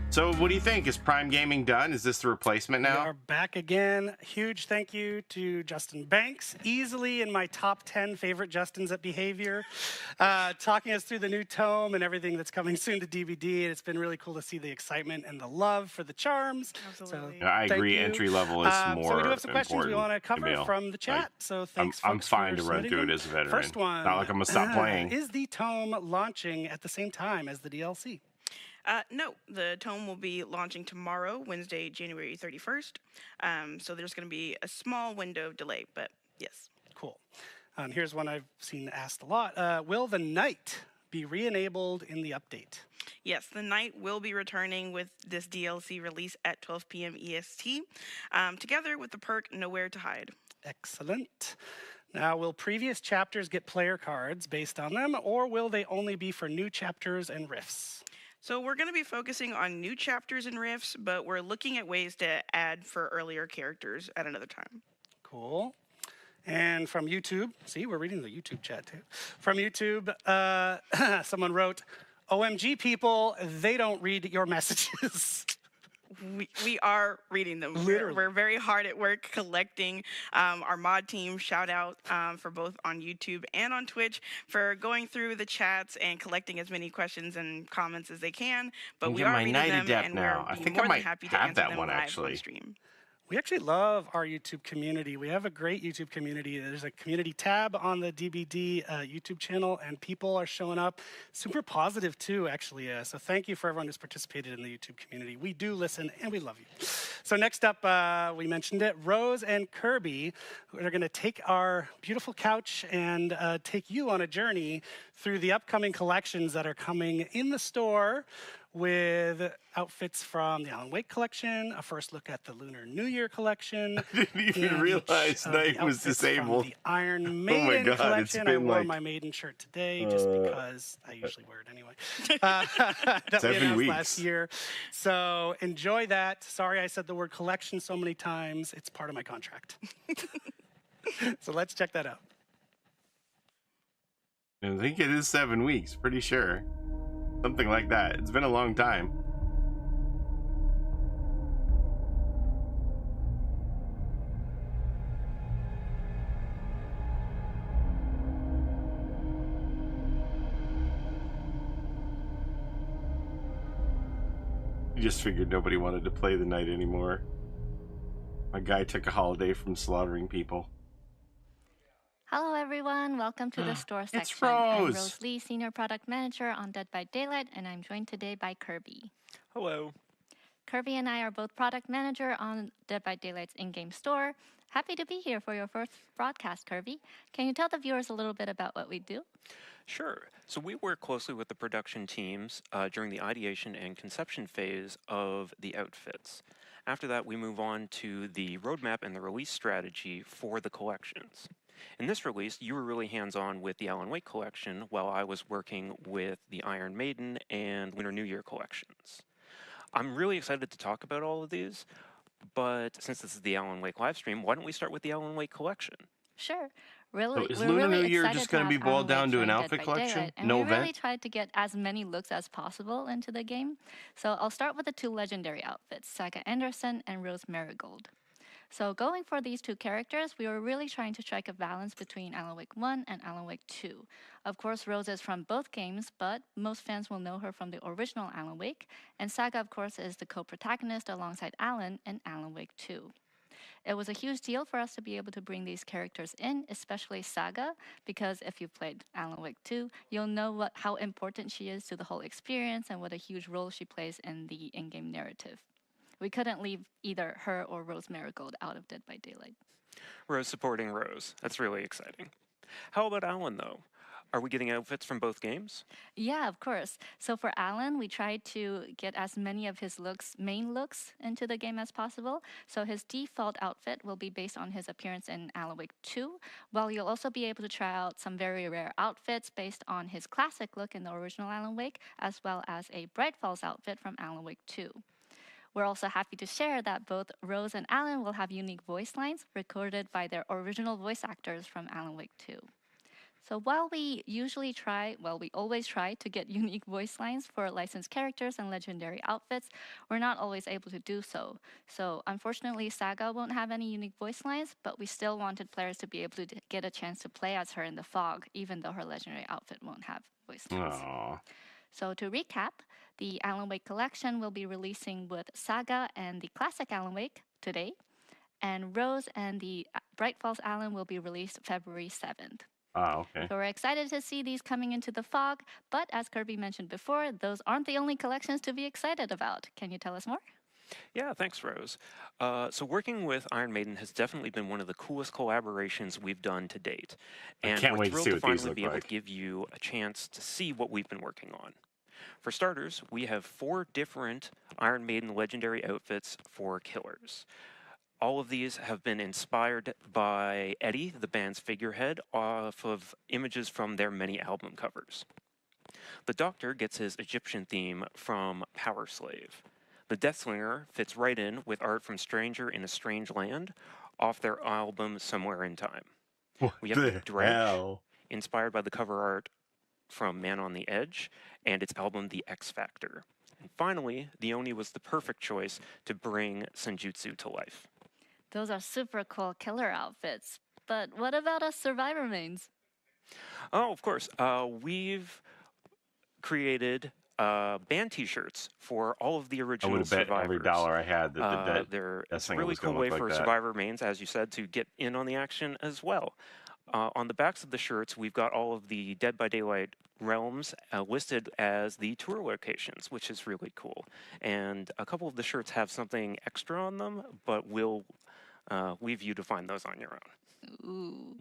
B: So what do you think? Is Prime Gaming done? Is this the replacement
C: We
B: now?
C: are back again. Huge thank you to Justin Banks, easily in my top 10 favorite Justins at Behavior, talking us through the new tome and everything that's coming soon to DVD. And it's been really cool to see the excitement and the love for the charms.
D: Absolutely.
C: So,
B: I
C: thank
B: agree.
C: you.
B: Entry level is more
C: So we do have some questions we want to cover
B: Emil.
C: from the chat. So thanks,
B: I'm
C: folks,
B: fine
C: for
B: to run
C: submitting
B: through it
C: them.
B: as a veteran.
C: First one.
B: Not like I'm gonna stop playing.
C: Is the tome launching at the same time as the DLC?
D: No, the tome will be launching tomorrow, Wednesday, January 31st. So there's going to be a small window of delay, but yes.
C: Cool. Here's one I've seen asked a lot. Will the Knight be re-enabled in the update?
D: Yes, the Knight will be returning with this DLC release at 12 p.m. EST, together with the perk Nowhere to Hide.
C: Excellent. Now, will previous chapters get player cards based on them, or will they only be for new chapters and rifts?
D: So we're going to be focusing on new chapters and rifts, but we're looking at ways to add for earlier characters at another time.
C: Cool. And from YouTube, see, we're reading the YouTube chat too. From YouTube, someone wrote, OMG people, they don't read your messages.
D: We are reading them. We're very hard at work collecting. Our mod team, shout out for both on YouTube and on Twitch for going through the chats and collecting as many questions and comments as they can. But we are reading them, and
B: now.
D: we're
B: I think
D: more
B: I
D: than
B: might
D: happy to
B: have
D: answer
B: that
D: them
B: one
D: live
B: actually.
D: on stream.
C: We actually love our YouTube community. We have a great YouTube community. There's a community tab on the DBD YouTube channel, and people are showing up. Super positive, too, actually. So thank you for everyone who's participated in the YouTube community. We do listen, and we love you. So next up, we mentioned it, Rose and Kirby are going to take our beautiful couch and take you on a journey through the upcoming collections that are coming in the store, with outfits from the Alan Wake collection, a first look at the Lunar New Year collection.
B: I didn't even realize Knight was disabled.
C: The Iron Maiden
B: God,
C: collection. I wore
B: like,
C: my Maiden shirt today just because I usually wear it anyway. That
B: 7
C: we announced
B: weeks.
C: last year. So enjoy that. Sorry I said the word collection so many times. It's part of my contract. So let's check that out.
B: I think it is 7 weeks, pretty sure. Something like that. It's been a long time. You just figured nobody wanted to play the night anymore. My guy took a holiday from slaughtering people.
G: Hello everyone, welcome to the store section.
B: It's Rose.
G: I'm Rose Lee, Senior Product Manager on Dead by Daylight, and I'm joined today by Kirby.
H: Hello.
G: Kirby and I are both Product Manager on Dead by Daylight's in-game store. Happy to be here for your first broadcast, Kirby. Can you tell the viewers a little bit about what we do?
H: Sure. So we work closely with the production teams during the ideation and conception phase of the outfits. After that, we move on to the roadmap and the release strategy for the collections. In this release, you were really hands-on with the Alan Wake collection, while I was working with the Iron Maiden and Lunar New Year collections. I'm really excited to talk about all of these, but since this is the Alan Wake livestream, why don't we start with the Alan Wake collection?
G: Sure. Really,
B: So is
G: we're
B: Lunar
G: really
B: New Year
G: excited
B: just going to be
G: have
B: boiled
G: Alan
B: down
G: Wake
B: to an
G: join
B: outfit
G: Dead by
B: collection?
G: Daylight, and
B: No
G: we
B: event?
G: really tried to get as many looks as possible into the game. So I'll start with the two legendary outfits, Saga Anderson and Rose Marigold. So going for these two characters, we were really trying to strike a balance between Alan Wake 1 and Alan Wake 2. Of course, Rose is from both games, but most fans will know her from the original Alan Wake, and Saga, of course, is the co-protagonist alongside Alan in Alan Wake 2. It was a huge deal for us to be able to bring these characters in, especially Saga, because if you've played Alan Wake 2, you'll know how important she is to the whole experience and what a huge role she plays in the in-game narrative. We couldn't leave either her or Rose Marigold out of Dead by Daylight.
H: Rose supporting Rose. That's really exciting. How about Alan, though? Are we getting outfits from both games?
G: Yeah, of course. So for Alan, we tried to get as many of his main looks into the game as possible. So his default outfit will be based on his appearance in Alan Wake 2, while you'll also be able to try out some very rare outfits based on his classic look in the original Alan Wake, as well as a Bright Falls outfit from Alan Wake 2. We're also happy to share that both Rose and Alan will have unique voice lines recorded by their original voice actors from Alan Wake 2. So while we always try to get unique voice lines for licensed characters and legendary outfits, we're not always able to do so. So unfortunately, Saga won't have any unique voice lines, but we still wanted players to be able to get a chance to play as her in the fog, even though her legendary outfit won't have voice lines.
B: Aww.
G: So to recap, the Alan Wake collection will be releasing with Saga and the classic Alan Wake today, and Rose and the Bright Falls Alan will be released February 7th.
B: Okay.
G: So we're excited to see these coming into the fog, but as Kirby mentioned before, those aren't the only collections to be excited about. Can you tell us more?
H: Yeah, thanks, Rose. So working with Iron Maiden has definitely been one of the coolest collaborations we've done to date. And
B: can't
H: we're
B: wait to
H: thrilled
B: see
H: to
B: what these
H: finally
B: look
H: be able
B: like.
H: to give you a chance to see what we've been working on. For starters, we have 4 different Iron Maiden legendary outfits for killers. All of these have been inspired by Eddie, the band's figurehead, off of images from their many album covers. The Doctor gets his Egyptian theme from Power Slave. The Deathslinger fits right in with art from Stranger in a Strange Land off their album Somewhere in Time. We have the Dredge, inspired by the cover art from Man on the Edge and its album The X Factor. And finally, the Oni was the perfect choice to bring Senjutsu to life.
G: Those are super cool killer outfits. But what about us Survivor mains?
H: Oh, of course. We've created band T-shirts for all of the
B: I
H: original
B: would have bet
H: Survivors.
B: every dollar I had that
H: It's a
B: thing
H: really
B: was gonna
H: cool way
B: look
H: for
B: like that.
H: Survivor mains, as you said, to get in on the action as well. On the backs of the shirts, we've got all of the Dead by Daylight realms listed as the tour locations, which is really cool. And a couple of the shirts have something extra on them, but we'll leave you to find those on your own.
G: Ooh.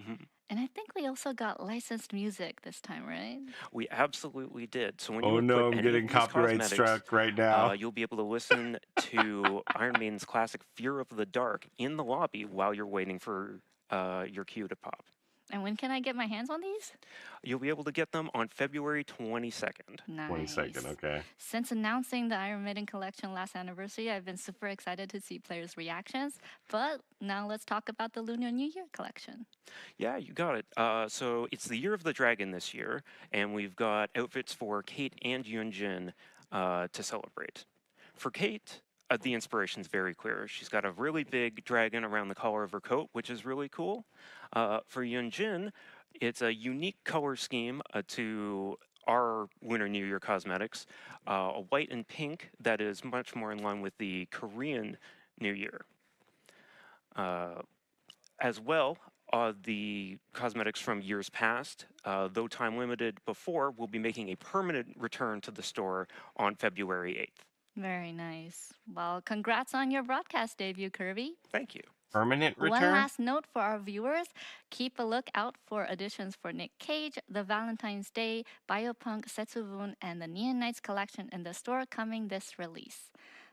G: And I think we also got licensed music this time, right?
H: We absolutely did. So when
B: Oh
H: you
B: no,
H: input
B: I'm
H: any
B: getting
H: of these
B: copyright
H: cosmetics,
B: struck right now.
H: you'll be able to listen to Iron Maiden's classic Fear of the Dark in the lobby while you're waiting for your cue to pop.
G: And when can I get my hands on these?
H: You'll be able to get them on February 22nd.
G: Nice.
B: 22nd, okay.
G: Since announcing the Iron Maiden collection last anniversary, I've been super excited to see players' reactions. But now let's talk about the Lunar New Year collection.
H: Yeah, you got it. So it's the Year of the Dragon this year, and we've got outfits for Kate and Yunjin to celebrate. For Kate, the inspiration's very clear. She's got a really big dragon around the collar of her coat, which is really cool. For Yunjin, it's a unique color scheme to our Lunar New Year cosmetics, a white and pink that is much more in line with the Korean New Year. As well, the cosmetics from years past, though time limited before, will be making a permanent return to the store on February 8th.
G: Very nice. Well, congrats on your broadcast debut, Kirby.
H: Thank you.
B: Permanent return?
G: One last note for our viewers. Keep a lookout for editions for Nick Cage, the Valentine's Day, Biopunk, Setsuvun, and the Neon Knights collection in the store coming this release.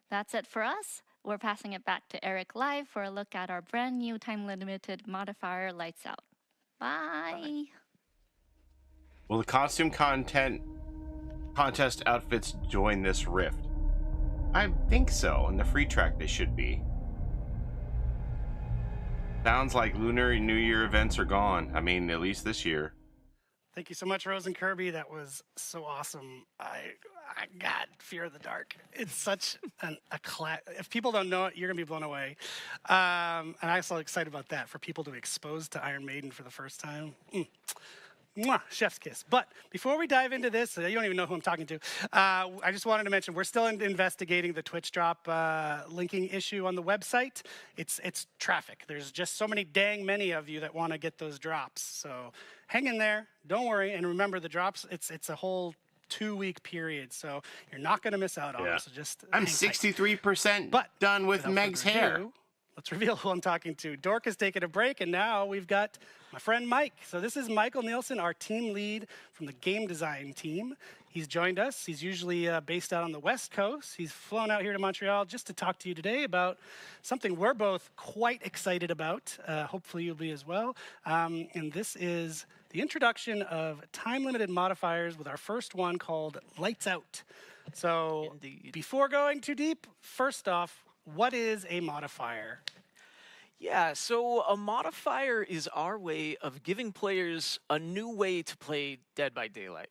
G: That's it for us. We're passing it back to Eric live for a look at our brand new time-limited modifier, Lights Out. Bye.
B: Will the costume contest outfits join this rift? I think so. In the free track, they should be. Sounds like Lunar New Year events are gone. I mean, at least this year.
C: Thank you so much, Rose and Kirby. That was so awesome. God, Fear of the Dark. It's such a class. If people don't know it, you're going to be blown away. And I'm so excited about that, for people to be exposed to Iron Maiden for the first time. Mwah, chef's kiss. But before we dive into this, you don't even know who I'm talking to. I just wanted to mention we're still investigating the Twitch drop linking issue on the website. It's traffic. There's just so many of you that want to get those drops. So hang in there. Don't worry. And remember, the drops, it's a whole 2-week period. So you're not going to miss out on it. So just
B: I'm
C: hang tight.
B: 63% done with Meg's hair.
C: Let's reveal who I'm talking to. Dork has taken a break, and now we've got my friend Mike. So this is Michael Nielsen, our team lead from the game design team. He's joined us. He's usually based out on the West Coast. He's flown out here to Montreal just to talk to you today about something we're both quite excited about. Hopefully you'll be as well. And this is the introduction of time-limited modifiers with our first one called Lights Out. So before going too deep, first off, what is a modifier?
I: Yeah, so a modifier is our way of giving players a new way to play Dead by Daylight,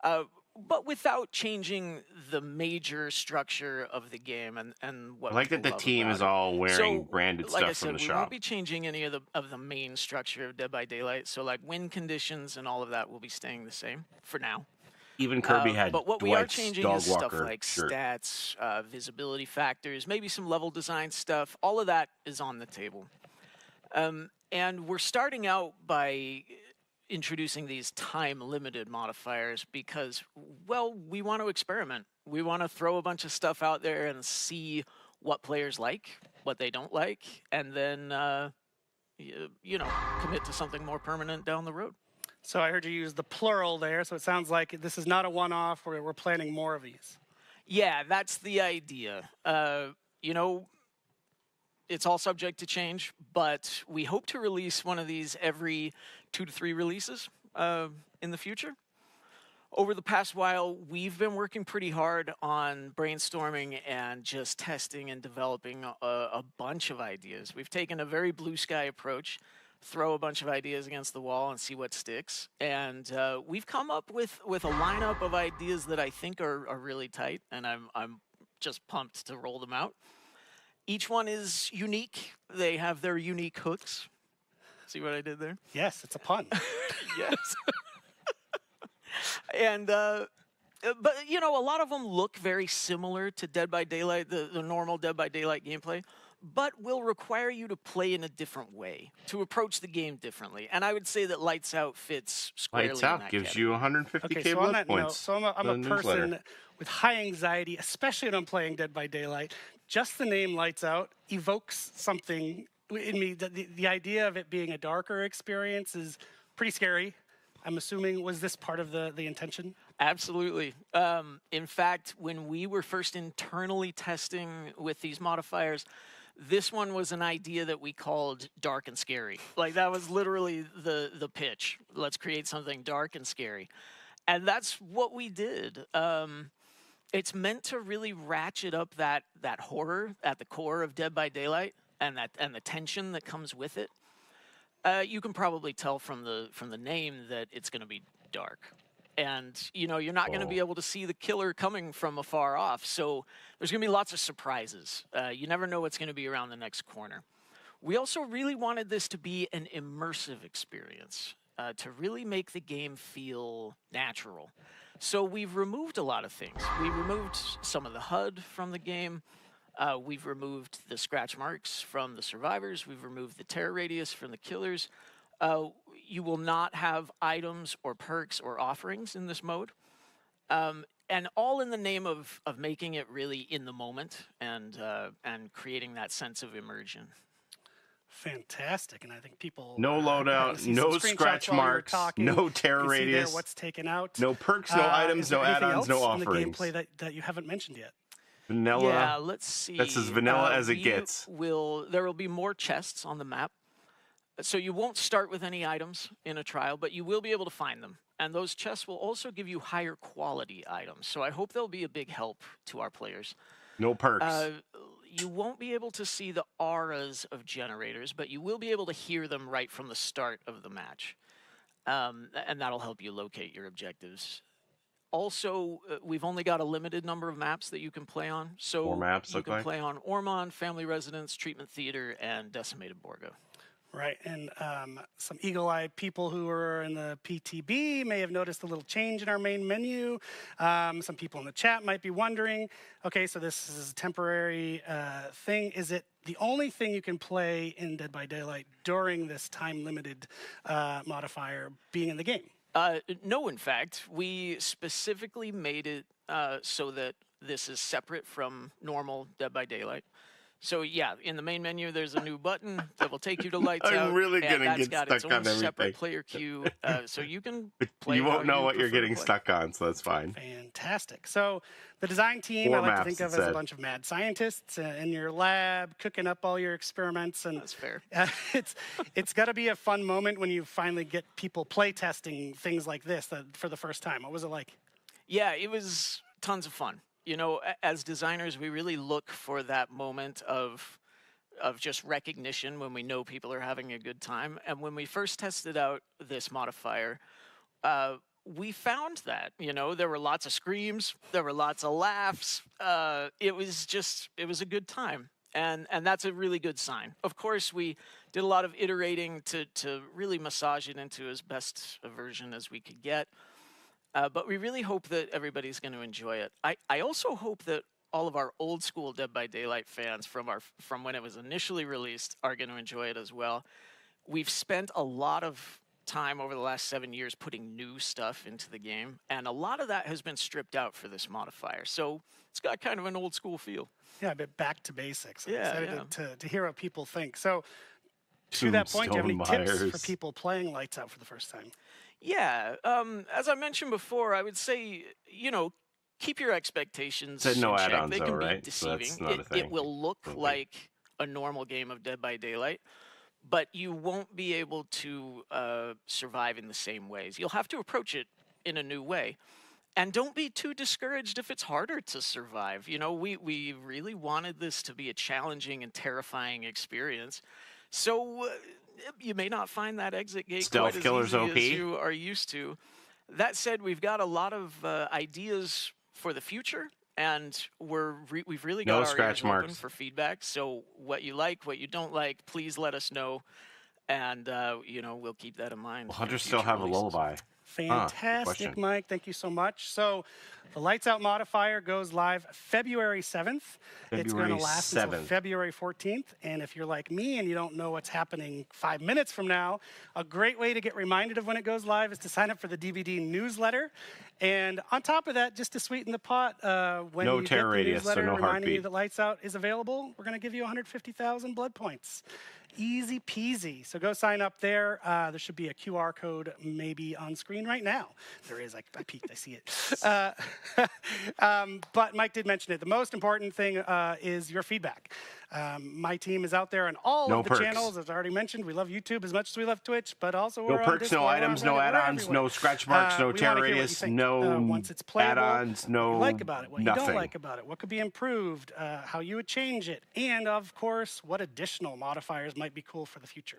I: but without changing the major structure of the game and what
B: I like that the team is all wearing branded
I: like
B: stuff
I: I said,
B: from the
I: we
B: shop.
I: won't be changing any of the main structure of Dead by Daylight, so like win conditions and all of that will be staying the same for now.
B: Even Kirby had
I: but what we are
B: Dwight's
I: changing
B: dog
I: is stuff
B: walker
I: like
B: shirt.
I: stats, visibility factors, maybe some level design stuff. All of that is on the table. And we're starting out by introducing these time-limited modifiers because, well, we want to experiment. We want to throw a bunch of stuff out there and see what players like, what they don't like, and then, you know, commit to something more permanent down the road.
C: So I heard you use the plural there, so it sounds like this is not a one-off, we're planning more of these.
I: Yeah, that's the idea. You know, it's all subject to change, but we hope to release one of these every 2 to 3 releases in the future. Over the past while, we've been working pretty hard on brainstorming and just testing and developing a bunch of ideas. We've taken a very blue sky approach, throw a bunch of ideas against the wall and see what sticks. And we've come up with a lineup of ideas that I think are really tight, and I'm just pumped to roll them out. Each one is unique. They have their unique hooks. See what I did there?
C: Yes, it's a pun.
I: Yes. And, but, you know, a lot of them look very similar to Dead by Daylight, the normal Dead by Daylight gameplay, but will require you to play in a different way, to approach the game differently. And I would say that Lights Out fits squarely
B: Lights
I: in
B: Out
I: that
B: gives
I: category.
B: you 150k
C: Okay, so on
B: blood
C: that note,
B: points.
C: so I'm a person with high anxiety, especially when I'm playing Dead by Daylight. Just the name Lights Out evokes something in me. The idea of it being a darker experience is pretty scary. I'm assuming, was this part of the intention?
I: Absolutely. In fact, when we were first internally testing with these modifiers, this one was an idea that we called dark and scary. Like, that was literally the pitch. Let's create something dark and scary. And that's what we did. It's meant to really ratchet up that horror at the core of Dead by Daylight and the tension that comes with it. You can probably tell from the name that it's going to be dark. And, you know, you're not going to be able to see the killer coming from afar off. So there's going to be lots of surprises. You never know what's going to be around the next corner. We also really wanted this to be an immersive experience, to really make the game feel natural. So we've removed a lot of things. We removed some of the HUD from the game. We've removed the scratch marks from the survivors. We've removed the terror radius from the killers. You will not have items or perks or offerings in this mode. And all in the name of making it really in the moment and creating that sense of immersion.
C: Fantastic, and I think people...
B: No loadout, no scratch marks, no terror radius.
C: What's taken out.
B: No perks, no items, no add-ons, no offerings.
C: In the gameplay that you haven't mentioned yet?
B: Vanilla.
I: Yeah, let's see.
B: That's as vanilla as it gets.
I: There will be more chests on the map. So you won't start with any items in a trial, but you will be able to find them. And those chests will also give you higher quality items. So I hope they'll be a big help to our players.
B: No perks.
I: You won't be able to see the auras of generators, but you will be able to hear them right from the start of the match. And that'll help you locate your objectives. Also, we've only got a limited number of maps that you can play on. So
B: 4 maps,
I: you can play on Ormond, Family Residence, Treatment Theater, and Decimated Borgo.
C: Right, and some eagle-eyed people who are in the PTB may have noticed a little change in our main menu. Some people in the chat might be wondering, okay, so this is a temporary thing. Is it the only thing you can play in Dead by Daylight during this time-limited modifier being in the game?
I: No, in fact, we specifically made it so that this is separate from normal Dead by Daylight. So yeah, in the main menu, there's a new button that will take you to Lights Out.
B: I'm really
I: and
B: gonna
I: that's
B: get
I: got
B: stuck
I: its
B: on
I: own
B: everything.
I: separate player queue, so you can play.
B: You won't
I: how
B: know what you're
I: prefer to
B: getting
I: play.
B: stuck on, so that's fine.
C: Fantastic. So the design team,
B: 4
C: I like to
B: maps,
C: think
B: it
C: of as a
B: said.
C: bunch of mad scientists in your lab, cooking up all your experiments. And
I: That's fair.
C: It's got to be a fun moment when you finally get people play testing things like this for the first time. What was it like?
I: Yeah, it was tons of fun. You know, as designers, we really look for that moment of just recognition when we know people are having a good time. And when we first tested out this modifier, we found that, you know, there were lots of screams, there were lots of laughs. It was a good time. And that's a really good sign. Of course, we did a lot of iterating to really massage it into as best a version as we could get. But we really hope that everybody's going to enjoy it. I also hope that all of our old school Dead by Daylight fans from when it was initially released are going to enjoy it as well. We've spent a lot of time over the last 7 years putting new stuff into the game, and a lot of that has been stripped out for this modifier. So it's got kind of an old school feel.
C: Yeah, a bit back to basics. I'm
I: Yeah,
C: excited to hear what people think. So to that point, do you have any tips for people playing Lights Out for the first time?
I: Yeah, as I mentioned before, I would say, you know, keep your expectations
B: Said no
I: in check.
B: add-ons
I: They
B: though,
I: can be
B: right? So
I: deceiving.
B: that's not a thing.
I: It will look
B: Okay.
I: like a normal game of Dead by Daylight, but you won't be able to survive in the same ways. You'll have to approach it in a new way. And don't be too discouraged if it's harder to survive. You know, we really wanted this to be a challenging and terrifying experience. So you may not find that exit gate
B: Stealth
I: quite
B: killer's
I: as easy
B: OP.
I: as you are used to. That said, we've got a lot of ideas for the future, and we've really got
B: No
I: our
B: scratch
I: ears open
B: marks.
I: for feedback. So what you like, what you don't like, please let us know, and you know, we'll keep that in mind.
B: Will
I: for
B: Hunter still
I: future
B: have
I: releases.
B: a lullaby?
C: Fantastic,
B: question.
C: Mike. Thank you so much. So the Lights Out modifier goes live February 7th. It's going to
B: February
C: last until
B: 7th.
C: February 14th. And if you're like me and you don't know what's happening 5 minutes from now, a great way to get reminded of when it goes live is to sign up for the DVD newsletter. And on top of that, just to sweeten the pot, when
B: No
C: you
B: tear
C: get the
B: radius, so
C: newsletter
B: no
C: reminding you
B: heartbeat.
C: that Lights Out is available, we're going to give you 150,000 blood points. Easy peasy. So go sign up there. There should be a QR code maybe on screen right now. There is. I peeked. I see it. But Mike did mention it. The most important thing is your feedback. My team is out there on all
B: No
C: of the
B: perks.
C: channels. As I already mentioned, we love YouTube as much as we love Twitch, but also
B: No
C: we're on
B: perks,
C: Discord,
B: no
C: we're on
B: items, no
C: Reddit, we're
B: add-ons,
C: everywhere.
B: no scratch marks, no
C: We
B: tear
C: wanna hear what you
B: radius,
C: think,
B: no
C: once it's playable,
B: add-ons, no
C: what you like about it, what you
B: nothing.
C: don't like about it, what could be improved, how you would change it, and of course, what additional modifiers might be cool for the future.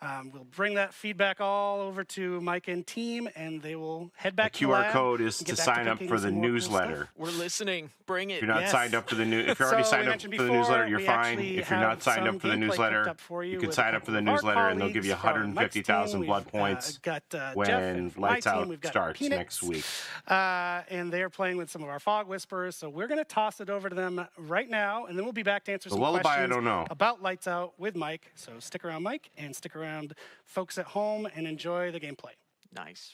C: We'll bring that feedback all over to Mike and team, and they will head back to the
B: QR
C: lab
B: code is
C: and
B: to
C: get back
B: sign up
C: thinking
B: for
C: of
B: the
C: some more cool stuff.
B: newsletter.
I: We're listening. Bring it.
B: If you're not
C: Yes.
B: signed up for the new, if you're already
C: So we
B: signed up
C: mentioned
B: for the newsletter,
C: before,
B: you're
C: we
B: fine.
C: actually
B: If you're not
C: have
B: signed
C: some
B: up for the
C: gameplay cooked
B: newsletter,
C: up for you
B: you can
C: with
B: sign
C: a
B: up for the
C: couple of our
B: newsletter and they'll give you
C: colleagues from Mike's
B: 150,000
C: team.
B: blood
C: We've,
B: points
C: got Jeff,
B: when
C: and from my
B: Lights
C: team,
B: Out
C: we've got
B: starts
C: Peanuts,
B: next week.
C: and they're playing with some of our fog whisperers. So we're going to toss it over to them right now, and then we'll be back to answer
B: The
C: some
B: lullaby, I
C: questions
B: don't know.
C: about Lights Out with Mike. So stick around, Mike, and stick around, folks at home, and enjoy the gameplay.
I: Nice.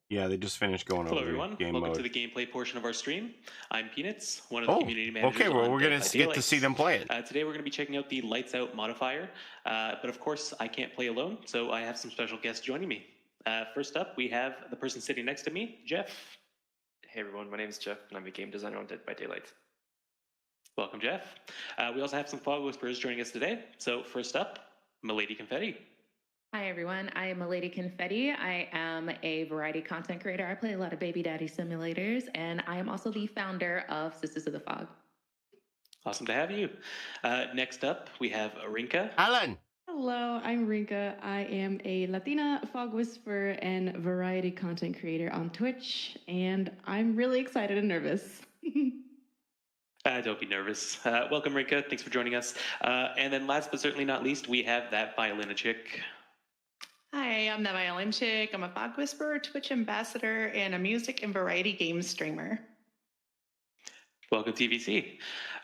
B: Yeah, they just finished going
J: Hello
B: over
J: everyone,
B: the game
J: welcome
B: mode.
J: to the gameplay portion of our stream. I'm Peanuts, one of the community managers.
B: okay, well,
J: on
B: we're
J: Dead
B: going
J: by
B: to get to
J: Daylight.
B: see them play it.
J: Today we're going to be checking out the Lights Out modifier, but of course I can't play alone, so I have some special guests joining me. First up, we have the person sitting next to me, Jeff.
K: Hey everyone, my name is Jeff, and I'm a game designer on Dead by Daylight.
J: Welcome, Jeff. We also have some Fog Whisperers joining us today. So first up, Milady Confetti.
L: Hi everyone, I am Milady Confetti. I am a variety content creator. I play a lot of baby daddy simulators, and I am also the founder of Sisters of the Fog.
J: Awesome to have you. Next up, we have Rinka.
B: Alan!
M: Hello, I'm Rinka. I am a Latina fog whisperer and variety content creator on Twitch, and I'm really excited and nervous.
J: Don't be nervous. Welcome, Rinka. Thanks for joining us. And then last but certainly not least, we have that violin chick.
N: Hi, I'm the Violin Chick. I'm a fog whisperer, Twitch ambassador, and a music and variety game streamer.
J: Welcome, TVC.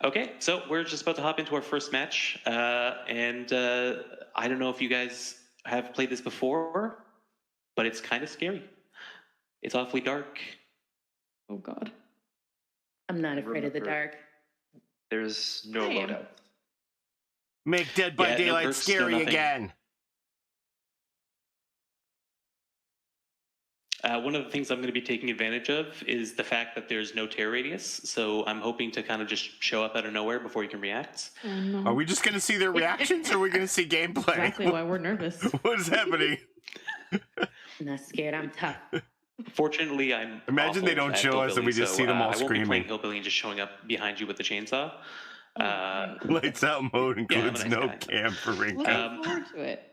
J: Okay, so we're just about to hop into our first match. And I don't know if you guys have played this before, but it's kind of scary. It's awfully dark.
M: Oh, God.
L: I'm not afraid of the dark.
K: There's no
N: I am.
K: loadout.
B: Make Dead by
J: Yeah, no
B: Daylight
J: perks, no
B: scary
J: nothing.
B: again.
J: One of the things I'm going to be taking advantage of is the fact that there's no tear radius. So I'm hoping to kind of just show up out of nowhere before you can react.
M: Oh, no.
B: Are we just going to see their reactions or are we going to see gameplay?
M: Exactly why we're nervous.
B: What is happening?
L: I'm not scared, I'm tough.
J: Fortunately, I'm
B: Imagine they
J: awful
B: don't
J: at
B: show us and we
J: Hillbilly,
B: just
J: so,
B: see them all
J: I won't be
B: screaming.
J: playing Hillbilly and just showing up behind you with the chainsaw.
B: Lights Out mode
J: Yeah, I'm a
B: includes
J: nice
B: no
J: guy.
B: cam for
M: Looking
B: Rinka.
M: forward to it.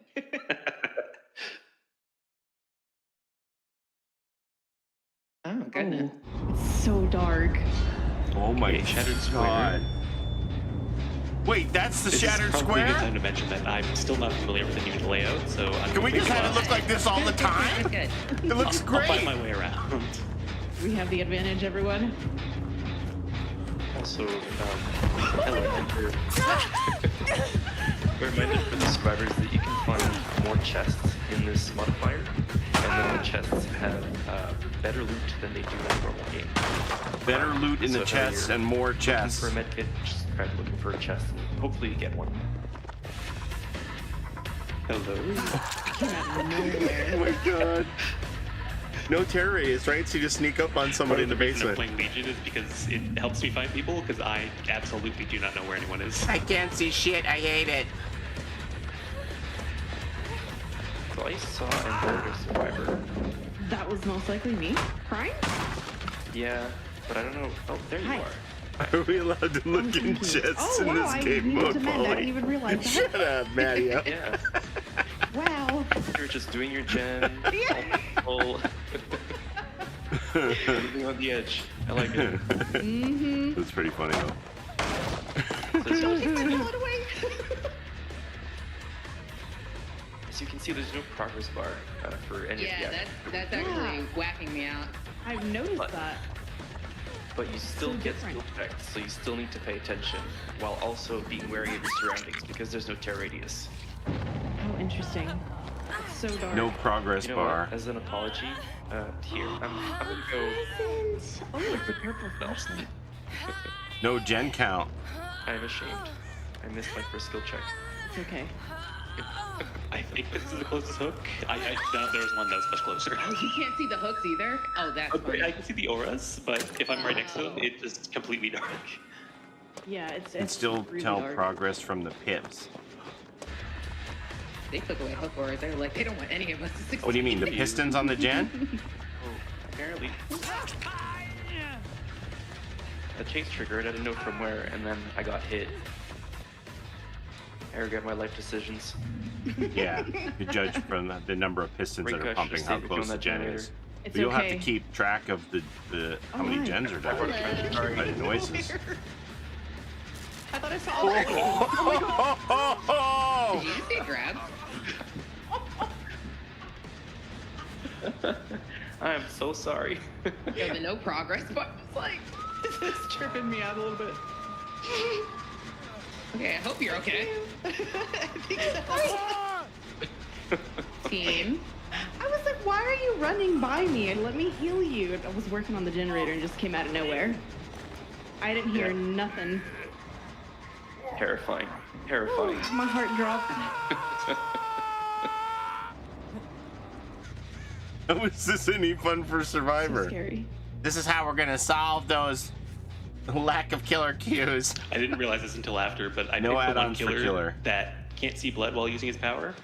L: Oh, goodness.
M: It's so dark.
B: Oh my
J: Okay, Shattered Square.
B: god. Wait, that's the
J: This
B: Shattered
J: is probably a good
B: Square?
J: time to mention that I'm still not familiar with the new layout, so I'm
B: Can we just have it look like this all the time?
L: Good.
B: It looks
J: I'll
B: great.
J: find my way around.
M: We have the advantage, everyone.
K: Also, hello, we're reminded for the survivors that you can find more chests in this modifier, and then the chests have better loot than they do in a normal game.
B: Better loot in
K: So
B: the
K: if
B: chests
K: you're
B: and more
K: looking
B: chests.
K: for a medkit, just try looking for a chest, and hopefully you get one.
J: Hello.
B: Oh my god. No terror radius, right? So you just sneak up on somebody in the
J: reason I'm
B: basement.
J: playing Legion is because it helps me find people, because I absolutely do not know where anyone is.
B: I can't see shit. I hate it.
K: So I saw Inverter Survivor.
M: That was most likely me. Crying?
K: Yeah, but I don't know. Oh, there you
M: Hi.
K: are.
B: Are we allowed to look in chests in this
M: I
B: game
M: needed
B: mode,
M: to mend. I didn't
B: Paulie?
M: even realize that.
B: Shut up, Maddie.
K: Yeah,
M: Wow.
K: you're just doing your gen. all living on the edge. I like it.
M: Mm-hmm.
B: That's pretty funny, though.
K: As you can see, there's no progress bar for any of the
L: Yeah,
K: actions.
L: that's actually whacking me out.
M: I've noticed that.
K: But you still
M: So
K: get
M: different.
K: skill checks, so you still need to pay attention while also being wary of your surroundings because there's no tear radius.
M: Oh, interesting. It's so dark.
B: No progress
K: You know
B: bar.
K: what? As an apology, here I'm gonna go.
M: Oh, it's a purple flashlight.
B: No gen count.
K: I'm ashamed. I missed my first skill check.
M: It's okay.
J: I think this is the closest hook. I thought there was one that was much closer.
L: Oh, you can't see the hooks either? Oh, that's
J: Okay,
L: funny.
J: I can see the auras, but if I'm right next to them, it's just completely dark.
M: Yeah, it's
B: And still
M: really
B: tell
M: dark.
B: progress from the pips.
L: They took away hook auras. They were like, they don't want any of us to succeed.
B: What do you mean, the pistons on the gen?
K: Oh, apparently. A chase triggered, I didn't know from where, and then I got hit. I regret my life decisions.
B: Yeah, you judge from the number of pistons that are
K: Ricochet
B: pumping
K: just
B: how
K: saved me
B: close
K: from
B: the
K: that
B: gen
K: generator.
B: is.
M: It's
B: But you'll have to
M: okay.
B: keep track of the how many
M: my.
B: gens are down by the noises.
L: I thought I saw
B: Oh!
L: Did you see grab?
K: I am so sorry.
L: Yo, the no progress button was like,
N: This is tripping me out a little bit.
L: okay, I hope you're okay.
N: I think so.
L: Team.
M: I was like, why are you running by me and let me heal you? I was working on the generator and just came out of nowhere. I didn't hear
K: Yeah.
M: nothing.
K: Terrifying. Terrifying.
M: My heart dropped.
B: How is this any fun for
M: So
B: Survivor?
M: scary.
B: This is how we're gonna solve those lack of killer cues.
J: I didn't realize this until after, but I
B: No
J: picked the one
B: add-ons for killer.
J: that can't see blood while using his power.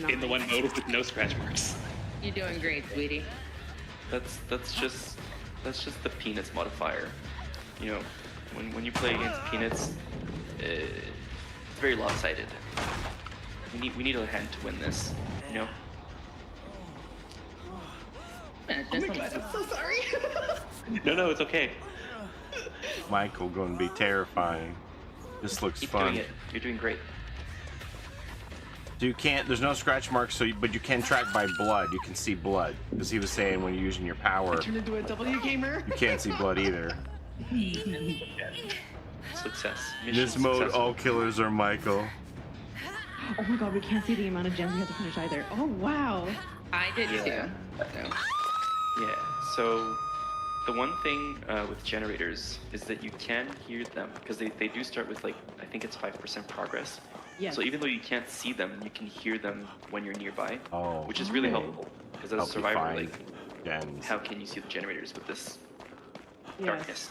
J: In the one mode with no scratch marks.
L: You're doing great, sweetie.
K: That's just the peanuts modifier. You know, when you play against peanuts, it's very lopsided. We need a hand to win this. You know.
L: Oh my God, I'm so sorry.
J: No, it's okay.
B: Michael going to be terrifying. This looks
K: Keep
B: fun.
K: doing it. You're doing great.
B: So you can't. There's no scratch marks. But you can track by blood. You can see blood because he was saying when you're using your power,
N: Turn into a W gamer.
B: you can't see blood either.
K: Success.
B: In
K: Mission
B: this mode,
K: successful.
B: all killers are Michael.
M: Oh my god, we can't see the amount of gems we have to finish either. Oh wow.
L: I did
K: Yeah.
L: too. So.
K: Yeah, so the one thing with generators is that you can hear them because they do start with, like, I think it's 5% progress.
M: Yes.
K: So even though you can't see them, you can hear them when you're nearby,
B: Oh,
K: which is really
M: Oh.
K: helpful. Because as a
B: help you
K: survivor,
B: find
K: like,
B: gens.
K: how can you see the generators with this
M: Yes.
K: darkness?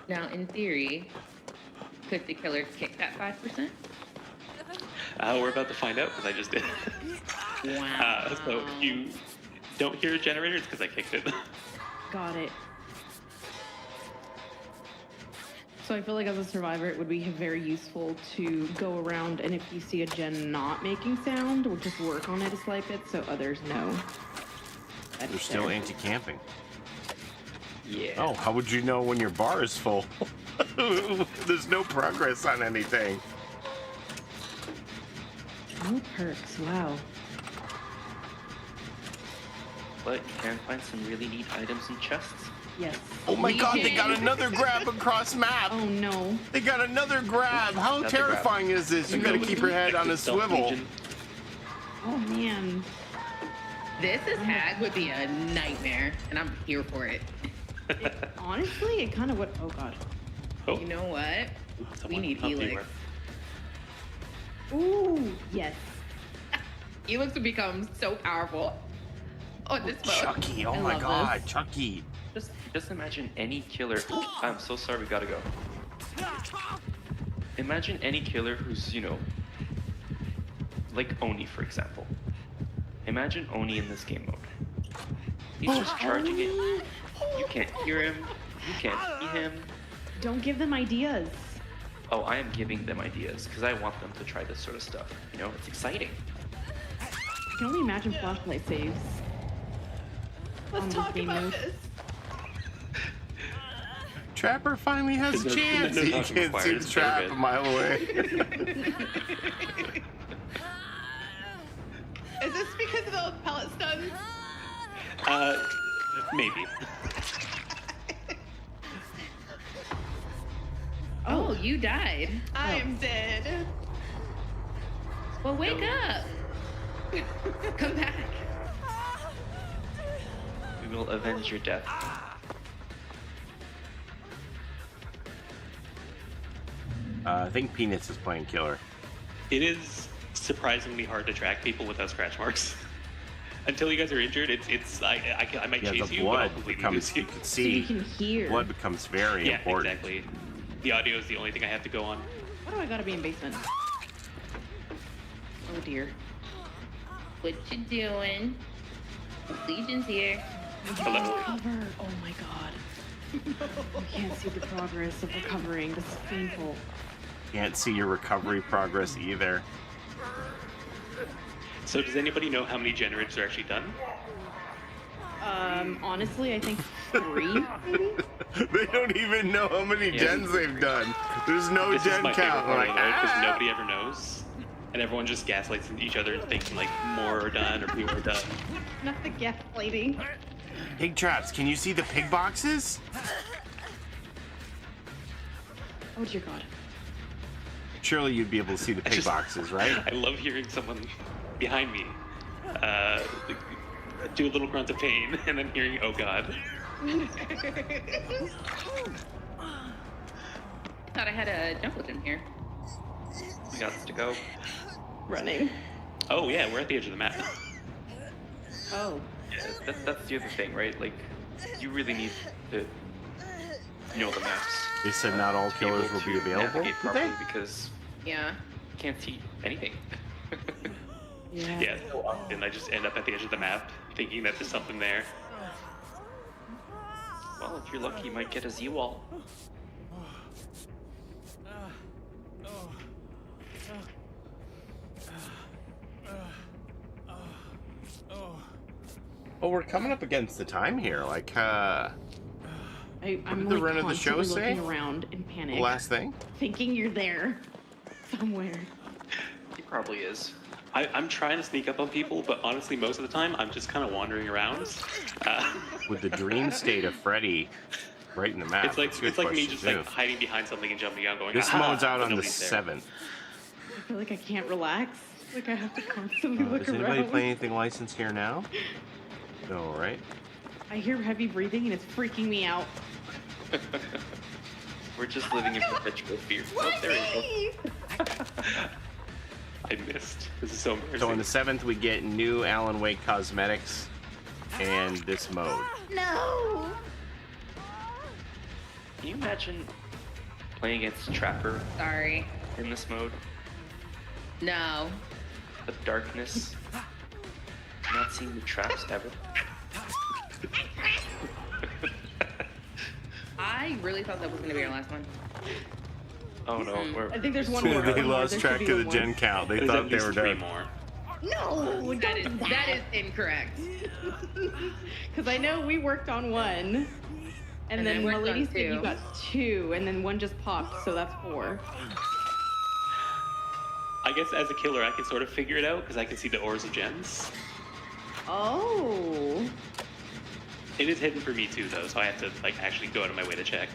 L: Now, in theory, could the killers kick that 5%?
J: We're about to find out because I just did.
L: Wow.
J: So if you don't hear a generator, it's because I kicked it.
M: Got it. So I feel like as a survivor, it would be very useful to go around and if you see a gen not making sound, we'll just work on it a slight bit so others know. that
B: They're
M: it's
B: still
M: there.
B: anti-camping.
K: Yeah.
B: Oh, how would you know when your bar is full? There's no progress on anything.
M: No perks, wow.
K: But you can find some really neat items in chests.
M: Yes.
B: Oh my
L: You
B: god, they
L: can.
B: got another grab across map.
M: Oh no.
B: They got another grab. How
K: Another
B: terrifying is this? You gotta keep your head on a
J: Stealth
B: swivel.
J: Legion.
M: Oh man.
L: This as hag would be a nightmare, and I'm here for it.
M: Honestly, it kind of would. Oh god.
J: Oh,
L: You know what? We
J: someone
L: need
J: help you
L: Helix.
M: Ooh, yes.
L: Helix would become so powerful. on this mode.
B: Chucky, oh
M: I
B: my
M: love
B: god,
M: this.
B: Chucky.
K: Just imagine any killer. I'm so sorry, we gotta go. Imagine any killer who's, you know, like Oni, for example. Imagine Oni in this game mode. He's just charging it. You can't hear him. You can't see him.
M: Don't give them ideas.
K: Oh, I am giving them ideas because I want them to try this sort of stuff. You know, it's exciting.
M: I can only imagine flashlight saves.
N: Let's talk about this.
B: Trapper finally has a chance.
K: no
B: He
K: talking
B: can't see
K: required,
B: the
K: it's
B: trap
K: very
B: a mile away.
N: Is this because of those pellet stuns?
J: Maybe.
L: Oh, you died.
N: I am dead.
L: Well, wake up. Come back.
K: We will avenge your death.
B: I think Peanuts is playing killer.
J: It is surprisingly hard to track people without scratch marks. Until you guys are injured, I might
B: Yeah,
J: chase
B: the
J: you, but I'll
B: blood
J: completely
B: becomes,
J: lose
B: you
J: you.
B: can
M: So you
B: see,
M: can hear.
B: blood becomes very
J: Yeah,
B: important.
J: exactly. The audio is the only thing I have to go on.
M: Why do I gotta be in basement? Oh dear.
L: What you doing? Legion's here.
J: Hello.
M: Cover. Oh my god. I can't see the progress of recovering. This is painful.
B: Can't see your recovery progress either.
J: So does anybody know how many generators are actually done?
M: Honestly, I think 3, maybe?
B: They don't even know how many gens they've done. There's no
J: This is
B: gen
J: my
B: count.
J: favorite part
B: Like,
J: of the mode because nobody ever knows. And everyone just gaslights each other and thinking like more are done or fewer are done.
M: Not the gaslighting.
B: Pig traps, can you see the pig boxes?
M: Oh dear god.
B: Surely you'd be able to see the pig boxes, right?
J: I love hearing someone behind me do a little grunt of pain and then hearing, oh god.
L: Thought I had a jump in here.
K: We got to go.
M: Running.
J: Oh yeah, we're at the edge of the map.
M: Oh.
K: Yeah, that's the other thing, right? Like, you really need to know the maps.
B: They said not all
K: to be able
B: killers will be
K: to
B: available,
K: navigate
B: did
K: properly
B: they?
K: because
L: Yeah.
K: you can't see anything.
M: Yeah.
J: Yeah, so often I just end up at the edge of the map thinking that there's something there.
K: Well, if you're lucky, you might get a Z-wall.
B: Well, we're coming up against the time here. Like,
M: I'm
B: did the
M: like
B: run of the show
M: constantly
B: say?
M: looking around in panic.
B: the last thing?
M: Thinking you're there. Somewhere.
K: He probably is.
J: I'm trying to sneak up on people, but honestly, most of the time, I'm just kind of wandering around.
B: With the dream state of Freddy right in the map.
J: It's like
B: That's a good
J: me
B: question,
J: just
B: too.
J: like hiding behind something and jumping out, going.
B: This
J: "Ah,"
B: mode's out
J: but
B: on the
J: nobody's there.
B: 7th.
M: I feel like I can't relax. Like I have to constantly look
B: Does anybody
M: around.
B: play anything licensed here now? No, right?
M: I hear heavy breathing and it's freaking me out.
K: We're just living in perpetual fear. Oh, there you go.
J: I missed. This is so embarrassing.
B: So on the 7th, we get new Alan Wake cosmetics and this mode.
L: No.
K: Can you imagine playing against Trapper
L: Sorry.
K: in this mode?
L: No.
K: The darkness. Not seeing the traps ever.
L: I really thought that was going to be our last one.
K: Oh no, we're,
M: I think there's one more.
B: They
M: One more.
B: lost
M: There
B: track
M: should be
B: of the
M: one
B: gen
M: more.
B: count. They
J: There's
B: thought
J: at
B: they
J: least
B: were
J: 3
B: done.
J: more.
L: No, that is incorrect.
M: Because I know we worked on one. And then
L: worked
M: Milady
L: on
M: said you
L: 2.
M: got 2, and then one just popped, so that's 4.
J: I guess as a killer, I can sort of figure it out because I can see the ores of gens.
M: Oh.
J: It is hidden for me too, though, so I have to like actually go out of my way to check.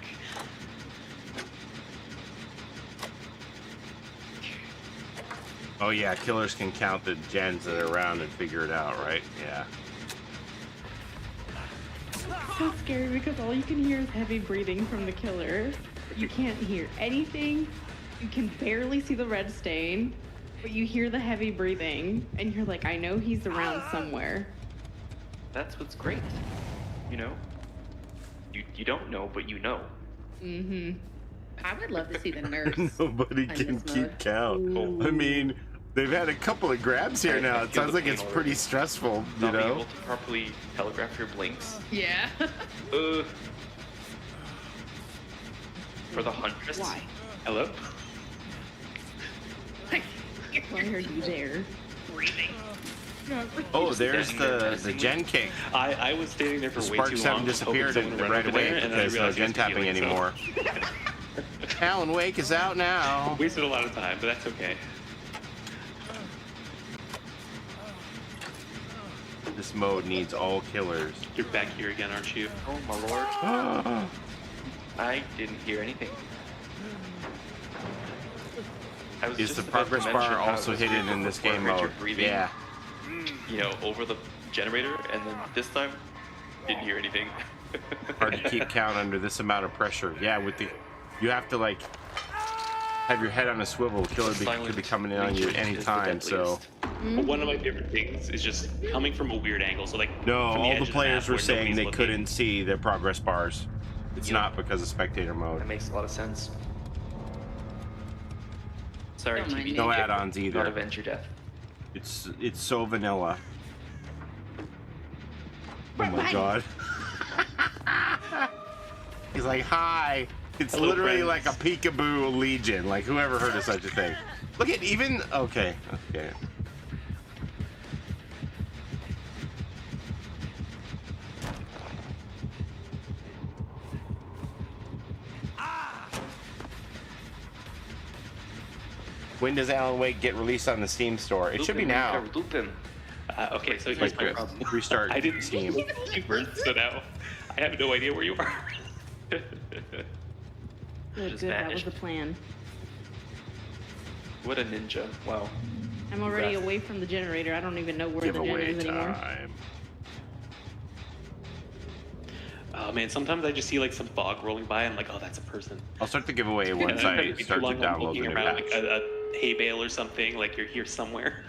B: Oh yeah, killers can count the gens that are around and figure it out, right? Yeah.
M: So scary because all you can hear is heavy breathing from the killer. You can't hear anything. You can barely see the red stain, but you hear the heavy breathing, and you're like, I know he's around somewhere.
K: That's what's great. You know, you don't know, but you know.
L: Mm-hmm. I would love to see the nurse.
B: Nobody
L: in
B: can
L: this
B: keep
L: mode.
B: count. I mean, they've had a couple of grabs here now. It sounds like it's pretty stressful, you
K: Not being
B: know?
K: able to properly telegraph your blinks.
L: Yeah.
K: For the 100th.
M: Why?
K: Hello?
M: Well, I heard you there.
L: Breathing.
B: Oh, there's the gen kick.
J: I was standing there for
B: The
J: way
B: sparks
J: too long.
B: haven't
J: just hoping
B: disappeared
J: someone would run
B: right
J: over
B: away
J: there, and then I
B: because no
J: realized
B: gen
J: he was
B: tapping
J: healing, so-
B: anymore. Alan Wake is out now.
J: Wasted a lot of time, but that's okay.
B: This mode needs all killers.
J: You're back here again, aren't you?
K: Oh my lord. I didn't hear anything. I was
B: Is
K: just
B: the
K: about to
B: progress
K: mention
B: bar
K: how
B: also
K: it was
B: hidden
K: weird
B: in this
K: before
B: game
K: Richard
B: mode?
K: breathing,
B: Yeah.
K: You know, over the generator, and then this time, didn't hear anything.
B: Hard to keep count under this amount of pressure. Yeah, with the, you have to like have your head on a swivel. Killer could be coming in on you at any time. So
J: But one of my favorite things is just coming from a weird angle. So like,
B: no,
J: from
B: all
J: edge
B: the
J: of the
B: players
J: map
B: were
J: where
B: saying
J: nobody's
B: they
J: looking.
B: couldn't see their progress bars. It's not because of spectator mode.
K: That makes a lot of sense. Sorry,
L: Don't mind
K: TV.
L: me.
B: No add-ons
K: Not
B: either.
K: avenge your death.
B: It's so vanilla. Oh my god. He's like, hi. It's
J: Hello,
B: literally
J: friends.
B: like a peekaboo legion. Like, whoever heard of such a thing? Look at even. Okay. Okay. When does Alan Wake get released on the Steam store? It should be now.
K: Lupin.
J: Okay, so here's
B: Like
J: my problem.
B: restart
J: I didn't
B: Steam.
J: see you first, so now I have no idea where you are.
M: Good,
K: Just
M: good. That was
K: vanished.
M: the plan.
K: What a ninja. Wow.
M: I'm already
K: Congrats.
M: away from the generator. I don't even know where the gen
B: Giveaway
M: is anymore.
B: time.
J: Oh man, sometimes I just see like some fog rolling by, and I'm like, oh, that's a person.
B: I'll start the giveaway
J: And
B: once
J: then
B: I
J: too
B: start to
J: long, I'm
B: download the
J: looking
B: new
J: around
B: patch.
J: like a hay bale or something, like you're here somewhere.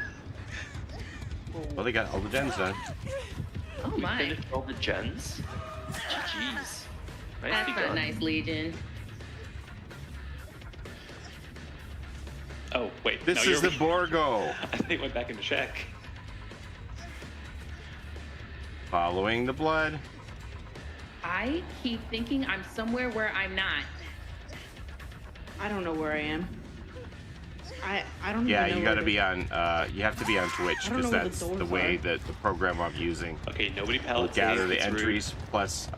B: Well, they got all the gens done.
L: Oh
K: We
L: my.
K: finished all the gens. Jeez.
L: That's
K: Nicely
L: not
K: done.
L: nice, Legion.
J: Oh wait,
B: This
J: no,
B: is
J: you're-
B: the Borgo.
J: I think went back into check.
B: Following the blood.
L: I keep thinking I'm somewhere where I'm not.
M: I don't know where I am. I don't
B: Yeah,
M: even know
B: you
M: where
B: got to
M: the-
B: be on. You have to be on Twitch
M: I don't
B: because
M: know where the
B: that's the
M: doors
B: way
M: are.
B: that the program I'm using
J: Okay, nobody
B: will
J: pallets.
B: gather the entries. Plus,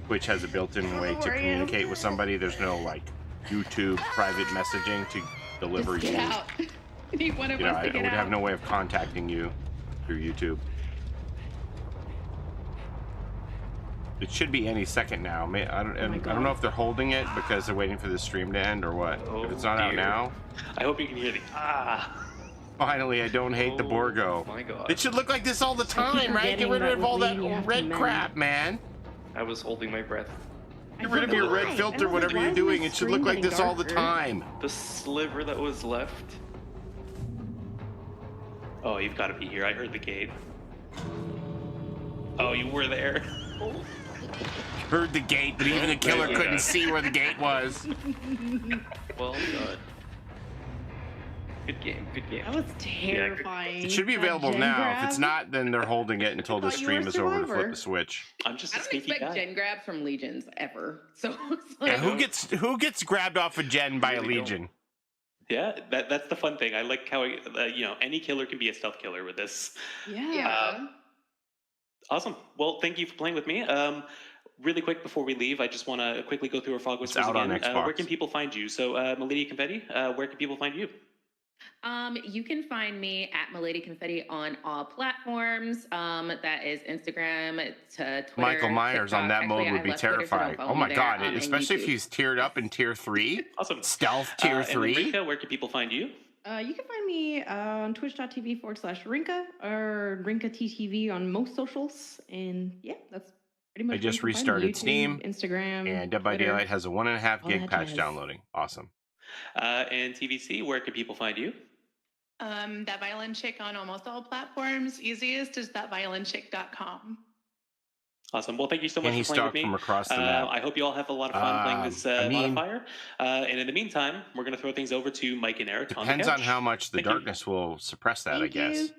B: Twitch has a built-in way to
L: where I am.
B: communicate with somebody. There's no like YouTube private messaging to deliver
L: Just
B: you.
L: get out. I need one of
B: You know,
L: us
B: I
L: to get
B: would
L: out.
B: have no way of contacting you through YouTube. It should be any second now. I don't know if they're holding it because they're waiting for the stream to end or what.
J: Oh,
B: if it's not out
J: dear.
B: now,
J: I hope you can hear the
B: finally, I don't hate the Borgo.
K: Oh my god.
B: It should look like this all the time, right? Get
M: forgetting
B: rid
M: that
B: of all
M: with
B: that
M: Legion you have to
B: red
M: mend.
B: crap, man.
K: I was holding my breath.
B: Get rid of your red
M: Why?
B: filter,
M: I was like,
B: whatever
M: why
B: you're
M: is
B: doing.
M: my
B: It should
M: screen
B: look like
M: getting
B: this all the
M: darker?
B: time.
K: The sliver that was left.
J: Oh, you've got to be here. I heard the gate. Oh, you were there.
B: Heard the gate, but even the killer
J: Right,
B: couldn't
J: yeah.
B: see where the gate was.
K: Well done. Good game, good game.
M: That was terrifying.
B: It should be
M: That
B: available
M: gen
B: now.
M: grab.
B: If it's not, then they're holding it until the
M: thought you were
B: stream
M: a
B: is over to flip
M: survivor.
B: the switch.
J: I'm just
L: I
J: a
L: don't
J: sneaky
L: expect
J: guy.
L: gen grabs from Legions ever. So it's
B: Yeah,
L: like,
B: who gets grabbed off a gen by a
K: Really don't.
B: legion?
J: Yeah, that's the fun thing. I like how you know, any killer can be a stealth killer with this.
L: yeah.
J: Awesome. Well, thank you for playing with me. Really quick before we leave, I just want to quickly go through our Fog Whispers
B: out on
J: again.
B: Xbox.
J: Where can people find you? So, Milady Confetti, where can people find you?
L: You can find me at Milady Confetti on all platforms. That is Instagram to Twitter.
B: Michael Myers on
L: TikTok.
B: that
L: Actually,
B: mode
L: I
B: would be
L: left Twitter, so don't
B: terrifying.
L: follow
B: Oh
L: me
B: my
L: there,
B: god,
L: and
B: especially if
L: YouTube.
B: he's tiered up in tier 3.
J: Awesome.
B: Stealth tier
J: And then
B: 3.
J: Rika, where can people find you?
M: You can find me on twitch.tv/Rinka or RinkaTTV on most socials. And yeah, that's pretty much
B: I
M: where
B: just
M: you can find me.
B: restarted
M: YouTube,
B: Steam,
M: Instagram,
B: And Dead by
M: Twitter.
B: Daylight has a 1.5
M: all
B: gig
M: that
B: patch
M: jazz.
B: downloading. Awesome.
J: And TVC, where can people find you?
N: That Violin Chick on almost all platforms. Easiest is thatviolinchick.com.
J: Awesome. Well, thank you so much
B: And
J: for
B: he
J: playing with
B: stalked
J: me.
B: from across the map.
J: I hope you all have a lot of fun playing this
B: I mean,
J: modifier. And in the meantime, we're going to throw things over to Mike and Eric on the
B: depends
J: couch.
B: on how much the darkness will suppress that, I guess.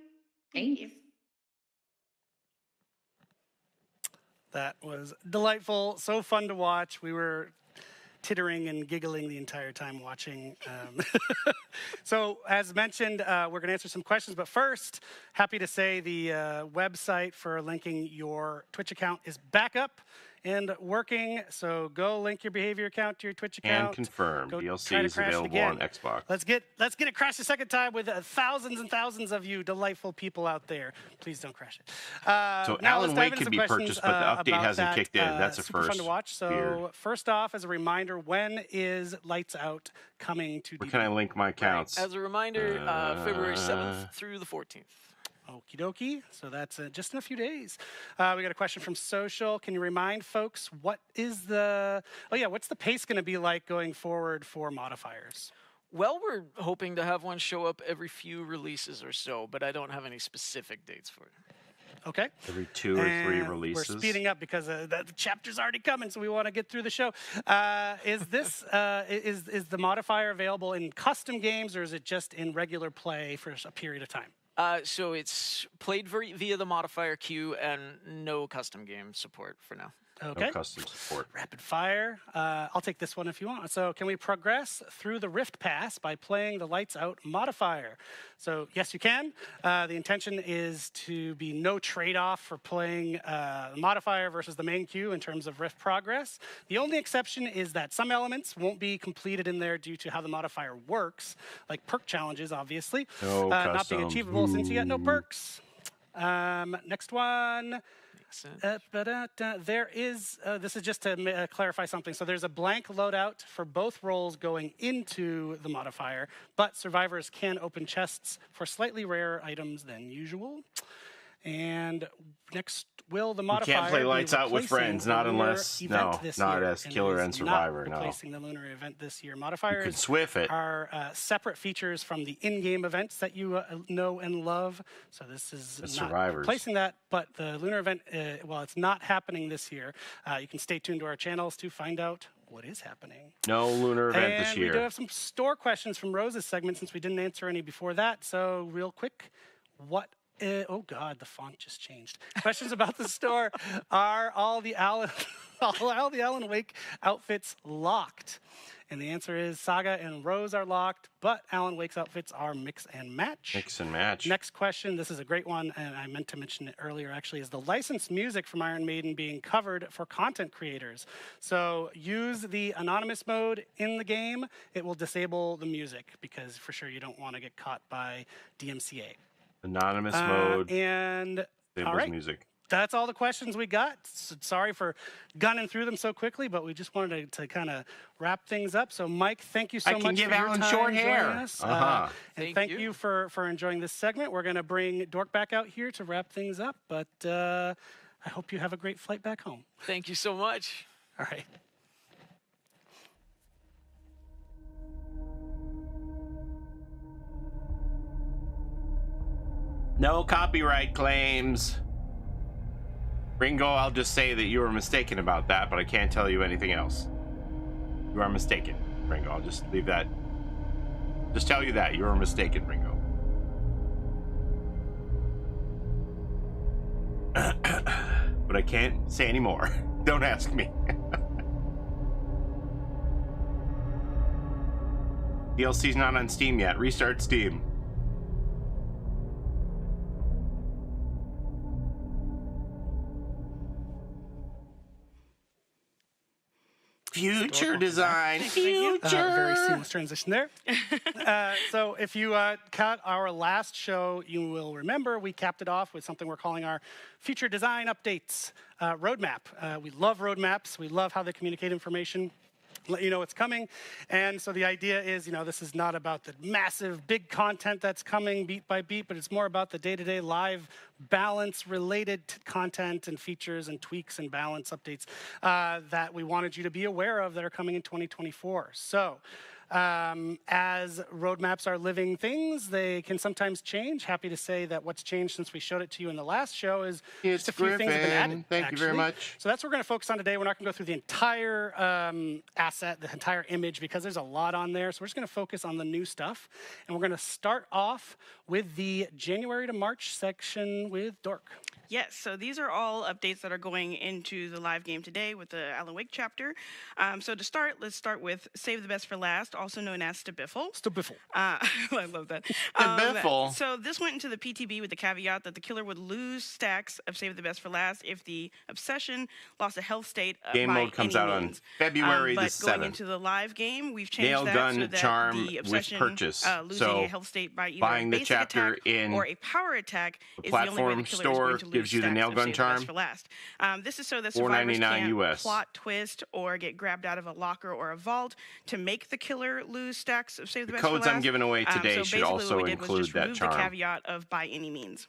N: Thank you.
C: That was delightful. So fun to watch. We were tittering and giggling the entire time watching. So as mentioned, we're going to answer some questions. But first, happy to say the website for linking your Twitch account is back up and working. So go link your behavior account to your Twitch account.
B: And confirm.
C: Go
B: DLC
C: try to
B: is
C: crash it
B: available on
C: again.
B: Xbox.
C: Let's get it crashed a second time with thousands and thousands of you delightful people out there. Please don't crash it.
B: So
C: now
B: Alan
C: let's dive
B: Wake
C: into
B: can
C: some
B: be
C: questions,
B: purchased, but the update
C: about
B: hasn't
C: that.
B: kicked in. That's a
C: super
B: first.
C: fun to watch. So
B: Weird.
C: first off, as a reminder, when is Lights Out coming to
B: Where
C: DVD?
B: can I link my accounts?
I: As a reminder, February 7th through the 14th.
C: Okie dokie. So that's just in a few days. We got a question from Social. Can you remind folks what's the pace going to be like going forward for modifiers?
I: Well, we're hoping to have one show up every few releases or so, but I don't have any specific dates for it.
C: Okay.
B: Every 2 or 3 releases.
C: We're speeding up because the chapter's already coming, so we want to get through the show. Is the modifier available in custom games, or is it just in regular play for a period of time?
I: So it's played via the modifier queue and no custom game support for now.
C: Okay.
B: No custom support.
C: Rapid fire. I'll take this one if you want. So can we progress through the Rift Pass by playing the Lights Out modifier? So yes, you can. The intention is to be no trade-off for playing the modifier versus the main queue in terms of Rift progress. The only exception is that some elements won't be completed in there due to how the modifier works, like perk challenges, obviously.
B: No
C: not being
B: custom.
C: achievable since you got no perks. Next one. There is, this is just to clarify something. So there's a blank loadout for both roles going into the modifier, but survivors can open chests for slightly rarer items than usual. And next, will the modifier
B: You can't play Lights Out with
C: replacing
B: friends,
C: the
B: not
C: lunar
B: unless,
C: event this
B: not
C: year?
B: as
C: And
B: Killer
C: it
B: and
C: is
B: Survivor,
C: not
B: no.
C: replacing the lunar event this year.
B: You
C: Modifiers
B: could Swift it.
C: are separate features from the in-game events that you know and love. So this is
B: The
C: not
B: Survivors.
C: replacing that, but the lunar event, while it's not happening this year, you can stay tuned to our channels to find out what is happening.
B: No lunar event this
C: And we do
B: year.
C: have some store questions from Rose's segment since we didn't answer any before that. So real quick, oh God, the font just changed. Questions about the store. Are all the Alan Wake outfits locked? And the answer is Saga and Rose are locked, but Alan Wake's outfits are mix and match.
B: Mix and match.
C: Next question, this is a great one, and I meant to mention it earlier actually, is the licensed music from Iron Maiden being covered for content creators? So use the anonymous mode in the game. It will disable the music because for sure you don't want to get caught by DMCA.
B: Anonymous mode.
C: And all right,
B: music.
C: that's all the questions we got. Sorry for gunning through them so quickly, but we just wanted to kind of wrap things up. So, Mike, thank you so
B: I can
C: much
B: give
C: for your
B: Alan
C: time
B: short
C: joining
B: hair.
C: us.
B: Uh-huh.
C: And thank you for enjoying this segment. We're going to bring Dork back out here to wrap things up, but I hope you have a great flight back home.
I: Thank you so much.
C: All right.
B: No copyright claims. Ringo, I'll just say that you were mistaken about that, but I can't tell you anything else. You are mistaken, Ringo. I'll just leave that. Just tell you that. You are mistaken, Ringo. But I can't say any more. Don't ask me. DLC's not on Steam yet. Restart Steam. Future design. Future.
C: Very seamless transition there. So if you caught our last show, you will remember we capped it off with something we're calling our future design updates roadmap. We love roadmaps. We love how they communicate information, let you know what's coming. And so the idea is, this is not about the massive big content that's coming beat by beat, but it's more about the day-to-day live balance related content and features and tweaks and balance updates that we wanted you to be aware of that are coming in 2024. So As roadmaps are living things, they can sometimes change. Happy to say that what's changed since we showed it to you in the last show is
B: It's
C: just a few things have been added.
B: Thank you very
C: actually.
B: much.
C: So that's what we're going to focus on today. We're not going to go through the entire asset, the entire image, because there's a lot on there. So we're just going to focus on the new stuff. And we're going to start off with the January to March section with Dork.
D: Yes, so these are all updates that are going into the live game today with the Alan Wake chapter. So to start, let's start with Save the Best for Last, also known as Stabiffle.
C: Stabiffle.
D: I love that.
B: Stabiffle.
D: So this went into the PTB with the caveat that the killer would lose stacks of Save the Best for Last if the obsession lost a health state
B: Game
D: by
B: mode comes
D: any
B: out
D: means.
B: on February the
D: But
B: 7th.
D: going into the live game, we've changed
B: Nail
D: that
B: gun
D: so that
B: charm
D: the
B: with
D: obsession
B: purchase.
D: losing
B: So
D: a health state by either
B: buying
D: a
B: the
D: basic
B: chapter
D: attack
B: in
D: or a power attack
B: the
D: is the only way
B: platform
D: the killer's
B: store
D: going to lose
B: gives you the
D: stacks
B: nail
D: of
B: gun
D: Save the
B: charm.
D: Best for Last. This is so that survivors
B: $4.99
D: can't
B: US.
D: plot, twist, or get grabbed out of a locker or a vault to make the killer lose stacks of Save the
B: The
D: Best for
B: codes
D: Last.
B: I'm giving away today
D: So
B: should
D: basically
B: also
D: what we did was
B: include
D: just
B: that
D: remove
B: charm.
D: the caveat of by any means.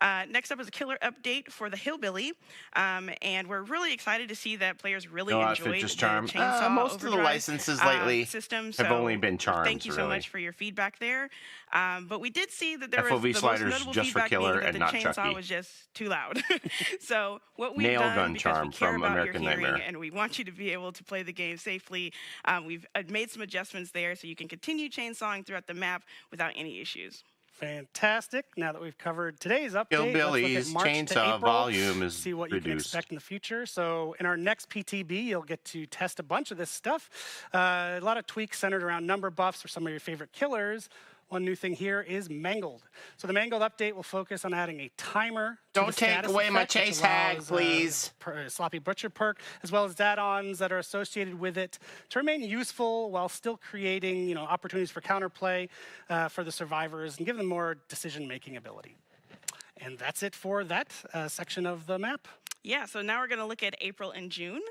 D: Next up is a killer update for the Hillbilly, and we're really excited to see that players really
B: No outfit,
D: enjoyed
B: just
D: the
B: charm.
D: chainsaw
B: Most of the
D: overdrive,
B: licenses lately
D: system.
B: have
D: So
B: only been charms,
D: thank you so
B: really.
D: much for your feedback there. But we did see that there was
B: FOV
D: the most
B: sliders
D: notable
B: just for
D: feedback being
B: killer
D: that
B: and
D: the
B: not
D: chainsaw
B: Chucky.
D: was just too loud. So what we've
B: Nail
D: done,
B: gun
D: because
B: charm
D: we care
B: from
D: about
B: American
D: your hearing
B: Nightmare.
D: and we want you to be able to play the game safely, we've made some adjustments there so you can continue chainsawing throughout the map without any issues.
C: Fantastic. Now that we've covered today's update, let's look
B: Hillbilly's
C: at March to
B: chainsaw
C: April,
B: volume is
C: see what you can
B: reduced.
C: expect in the future. So in our next PTB, you'll get to test a bunch of this stuff. A lot of tweaks centered around number buffs for some of your favorite killers. One new thing here is Mangled. So the Mangled update will focus on adding a timer to
B: Don't
C: the
B: take
C: status
B: away my
C: effect, which
B: chase hag,
C: allows,
B: please.
C: Sloppy Butcher perk, as well as add-ons that are associated with it to remain useful while still creating, opportunities for counterplay for the survivors and give them more decision-making ability. And that's it for that section of the map.
D: Yeah, so now we're going to look at April and June.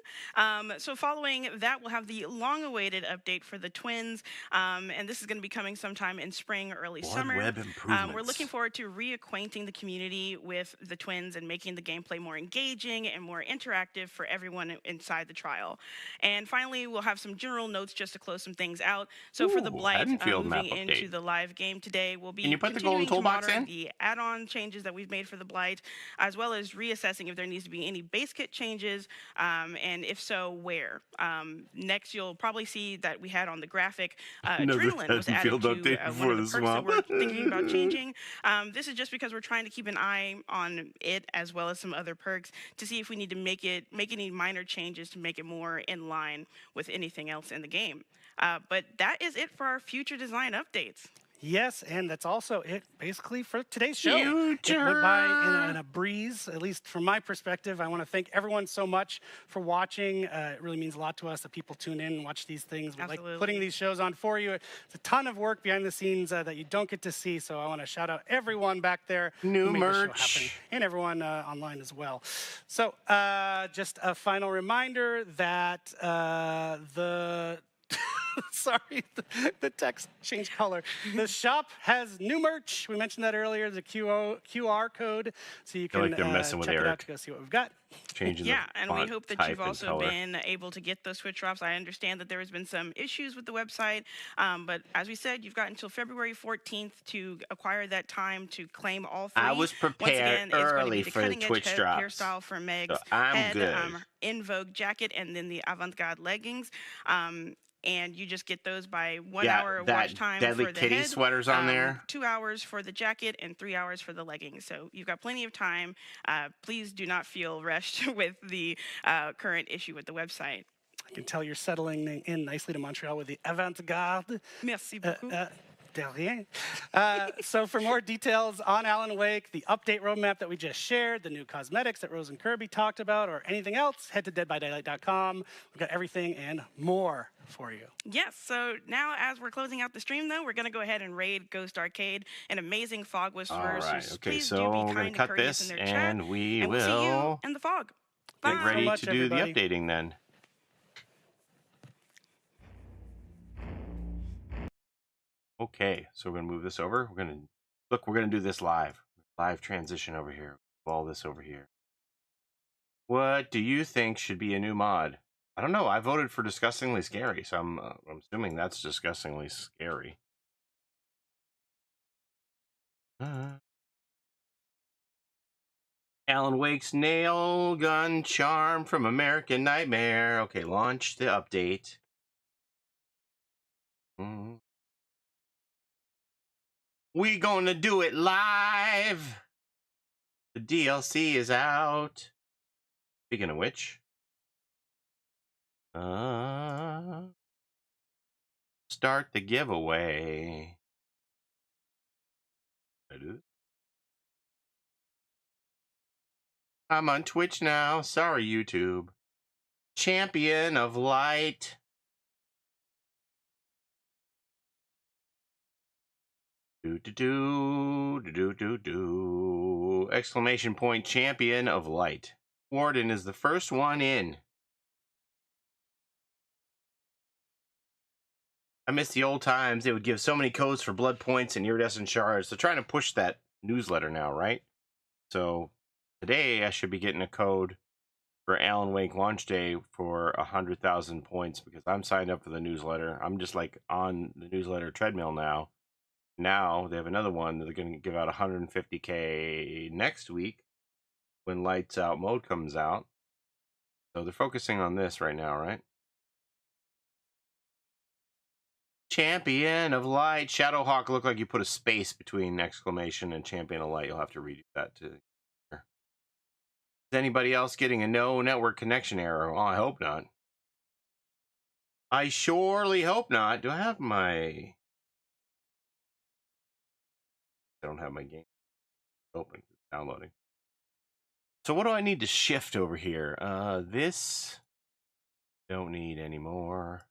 D: So following that, we'll have the long-awaited update for the twins, and this is going to be coming sometime in spring or early summer.
B: web improvements.
D: We're looking forward to reacquainting the community with the twins and making the gameplay more engaging and more interactive for everyone inside the trial. And finally, we'll have some general notes just to close some things out. So for the Blight,
B: Haddonfield map
D: moving into
B: update.
D: the live game today, we'll be
B: Can you put the golden
D: continuing to
B: toolbox
D: monitor
B: in?
D: the add-on changes that we've made for the Blight, as well as reassessing if there needs to be any base kit changes, and if so, where. Next, you'll probably see that we had on the graphic, Adrenaline was added
B: Haddonfield
D: to
B: update
D: one
B: before
D: of the
B: the
D: perks that
B: swamp.
D: we're thinking about changing. This is just because we're trying to keep an eye on it as well as some other perks to see if we need to make any minor changes to make it more in line with anything else in the game. But that is it for our future design updates.
C: Yes, and that's also it basically for today's show. It
B: Future.
C: went by in a breeze, at least from my perspective. I want to thank everyone so much for watching. It really means a lot to us that people tune in and watch these things. We
D: Absolutely.
C: like putting these shows on for you. It's a ton of work behind the scenes that you don't get to see, so I want to shout out everyone back there
B: New
C: who made this show
B: merch.
C: happen, and everyone online as well. So just a final reminder that the sorry, the text changed color. The shop has new merch. We mentioned that earlier, the QR code, so you
B: feel
C: can
B: like they're messing with
C: check it out
B: Eric.
C: to go see what we've got.
B: Changing
D: Yeah,
B: the
D: and we
B: font
D: hope that
B: type
D: you've
B: and
D: also
B: color.
D: been able to get those Switch drops. I understand that there has been some issues with the website, but as we said, you've got until February 14th to acquire that time to claim all three.
B: I was
D: Once
B: prepared
D: again, it's going to
B: early
D: be the
B: for the
D: cutting-edge
B: Twitch drops.
D: hairstyle for Meg's
B: So I'm
D: head,
B: good.
D: In Vogue jacket, and then the avant-garde leggings. And you just get those by 1
B: Yeah,
D: hour
B: that
D: watch time
B: Deadly
D: for the
B: Kitty
D: head,
B: sweater's on there.
D: 2 hours for the jacket, and 3 hours for the leggings. So you've got plenty of time. Please do not feel rushed with the current issue with the website.
C: I can tell you're settling in nicely to Montreal with the avant-garde.
D: Merci beaucoup.
C: De rien. So for more details on Alan Wake, the update roadmap that we just shared, the new cosmetics that Rose and Kirby talked about, or anything else, head to deadbydaylight.com. We've got everything and more for you.
D: Yes, so now as we're closing out the stream, though, we're going to go ahead and raid Ghost Arcade, an amazing Fog Whisperer.
B: All right,
D: So
B: okay,
D: please
B: so
D: do be
B: we're
D: kind
B: going
D: and
B: to cut
D: courteous
B: this,
D: in their chat,
B: and we
D: and we'll see you
B: will
D: in the fog.
B: get
D: Bye.
B: ready
C: so much,
B: to do the
C: everybody.
B: updating then. Okay, so we're going to move this over. We're going to do this live. Live transition over here. All this over here. What do you think should be a new mod? I don't know. I voted for disgustingly scary, so I'm assuming that's disgustingly scary. Alan Wake's nail gun charm from American Nightmare. Okay, launch the update. We gonna do it live. The DLC is out. Speaking of which, start the giveaway. I'm on Twitch now. Sorry, YouTube. Champion of Light. Do. Exclamation point, Champion of Light. Warden is the first one in. I miss the old times. They would give so many codes for blood points and iridescent shards. They're trying to push that newsletter now, right? So today I should be getting a code for Alan Wake launch day for 100,000 points because I'm signed up for the newsletter. I'm just like on the newsletter treadmill now. Now they have another one that they're going to give out 150K next week when Lights Out mode comes out. So they're focusing on this right now, right? Champion of Light. Shadowhawk looked like you put a space between exclamation and Champion of Light. You'll have to redo that too. Is anybody else getting a no network connection error? Well, I hope not. I surely hope not. Do I have my... I don't have my game open. It's downloading. So what do I need to shift over here? This don't need anymore.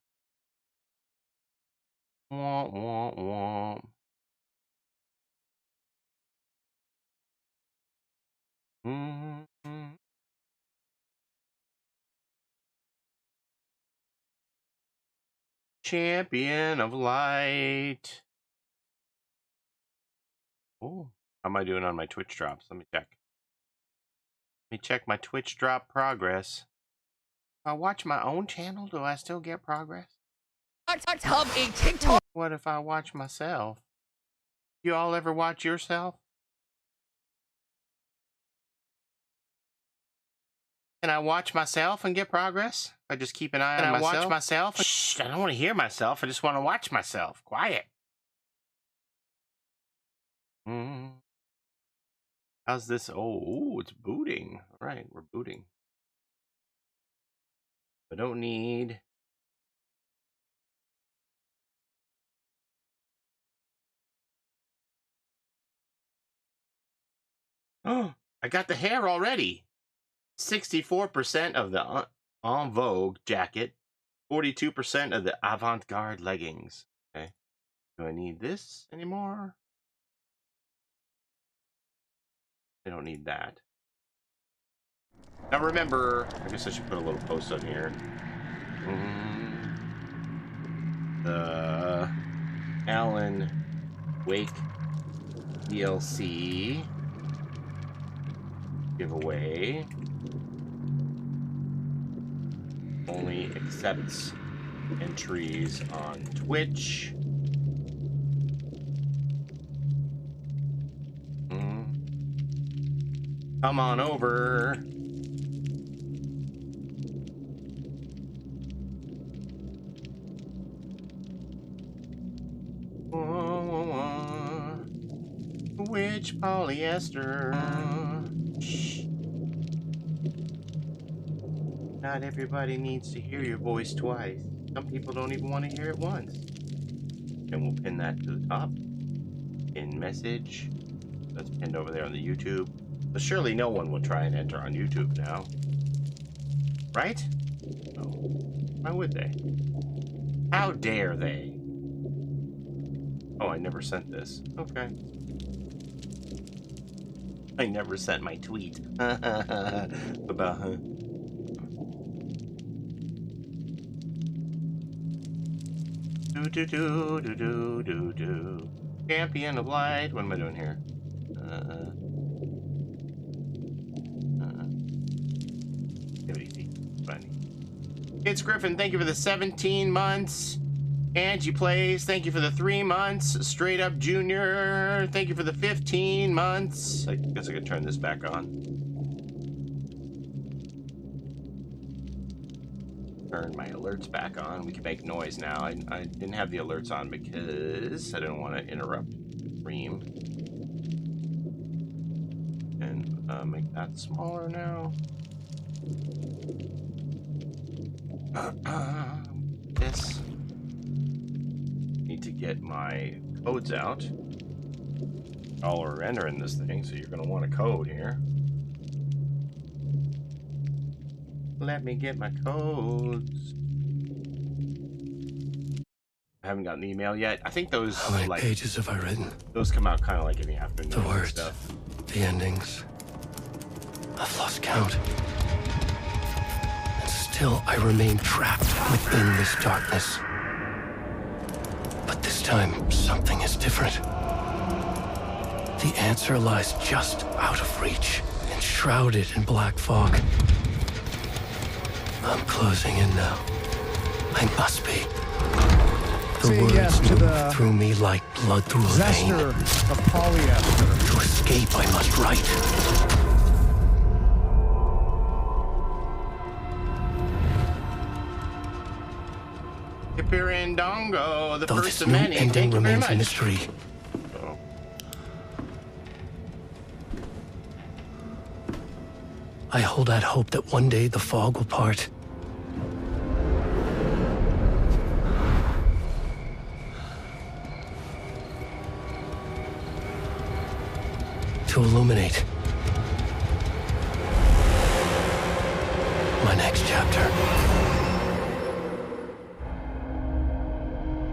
B: Womp, womp, womp. Champion of Light. Oh, how am I doing on my Twitch drops? Let me check. Let me check my Twitch drop progress. If I watch my own channel, do I still get progress?
A: Hub a TikTok.
B: What if I watch myself? You all ever watch yourself? Can I watch myself and get progress? I just keep an eye on myself. Can I watch myself? Shh, I don't want to hear myself. I just want to watch myself. Quiet. How's this? Oh, it's booting. All right, we're booting. I don't need... Oh, I got the hair already. 64% of the En Vogue jacket. 42% of the avant-garde leggings. Okay. Do I need this anymore? I don't need that. Now remember, I guess I should put a little post on here. The Alan Wake DLC giveaway only accepts entries on Twitch. Come on over. Which Paulie Esther? Shh. Not everybody needs to hear your voice twice. Some people don't even want to hear it once. And we'll pin that to the top. Pin message. That's pinned over there on the YouTube. But surely no one will try and enter on YouTube now. Right? No. Why would they? How dare they? Oh, I never sent this. Okay. I never sent my tweet. About her. Do. Champion of Light. What am I doing here? Give it easy. Funny. It's Griffin, thank you for the 17 months. Angie Plays, thank you for the 3 months. Straight Up Junior, thank you for the 15 months. I guess I could turn this back on. Turn my alerts back on. We can make noise now. I didn't have the alerts on because I didn't want to interrupt the stream. And make that smaller now. This. Need to get my codes out. All are entering this thing, so you're going to want a code here. Let me get my codes. I haven't gotten the email yet. I think those
O: How many pages have I written?
B: Those come out kind of like in the afternoon.
O: The words,
B: and stuff.
O: the endings. I've lost count. And still I remain trapped within this darkness. But this time, something is different. The answer lies just out of reach, enshrouded in black fog. I'm closing in now. I must be. The
P: Say
O: words
P: yes to
O: move
P: the
O: through me like blood through a vein.
P: Zester of Paulie Esther.
O: To escape, I must write.
B: Kipirindongo, the
O: Though
B: first
O: this
B: of
O: new
B: many.
O: ending
B: Thank you very
O: remains a
B: much.
O: mystery.
B: Oh.
O: I hold out hope that one day the fog will part. To illuminate my next chapter.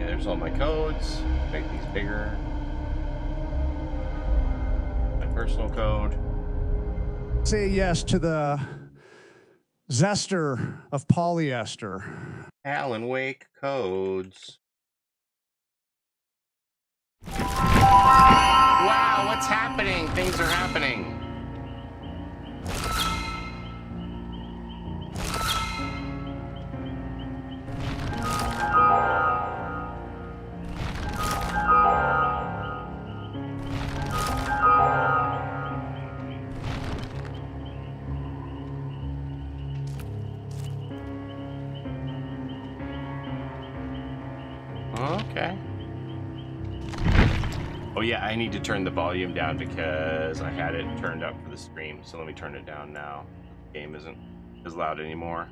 B: Yeah, there's all my codes. Make these bigger. My personal code.
P: Say yes to the Zester of Paulie Esther.
B: Alan Wake codes. Wow, what's happening? Things are happening. Okay. Oh yeah, I need to turn the volume down because I had it turned up for the stream. So let me turn it down now. The game isn't as loud anymore.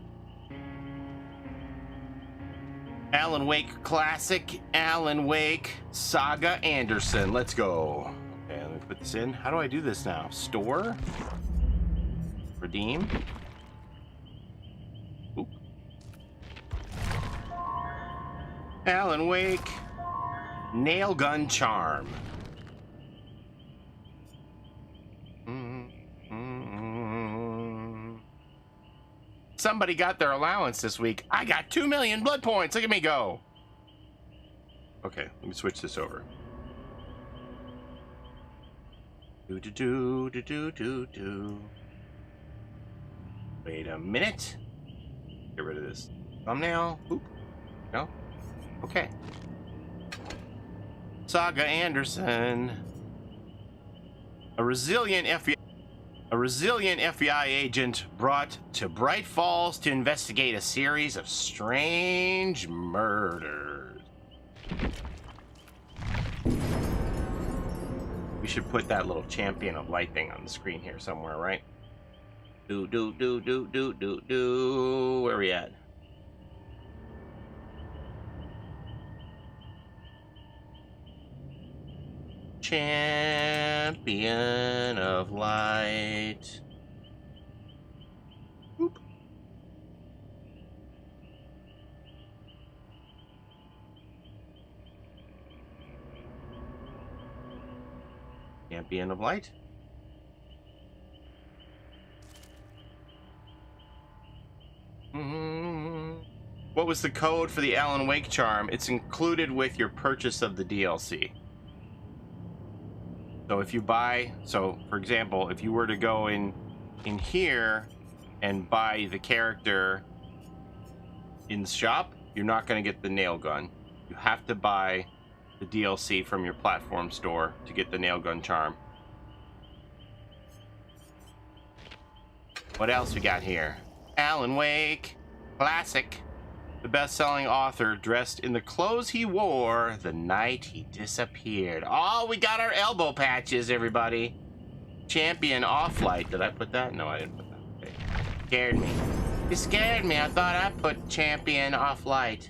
B: Alan Wake Classic, Alan Wake, Saga Anderson. Let's go. Okay, let me put this in. How do I do this now? Store? Redeem? Oop. Alan Wake, Nail Gun Charm. Somebody got their allowance this week. I got 2 million blood points. Look at me go. Okay, let me switch this over. Do. Wait a minute. Get rid of this thumbnail. Oop. No. Okay. Saga Anderson. A resilient FBI agent brought to Bright Falls to investigate a series of strange murders. We should put that little champion of light thing on the screen here somewhere, right? Do. Where are we at? Champion of light. Boop. Champion of light. What was the code for the Alan Wake charm? It's included with your purchase of the DLC. So if you buy, for example, if you were to go in here and buy the character in the shop, you're not going to get the nail gun. You have to buy the DLC from your platform store to get the nail gun charm. What else we got here? Alan Wake, classic. The best-selling author dressed in the clothes he wore the night he disappeared. Oh, we got our elbow patches, everybody. Champion Off-Light. Did I put that? No, I didn't put that. Okay. Scared me. You scared me. I thought I put Champion Off-Light.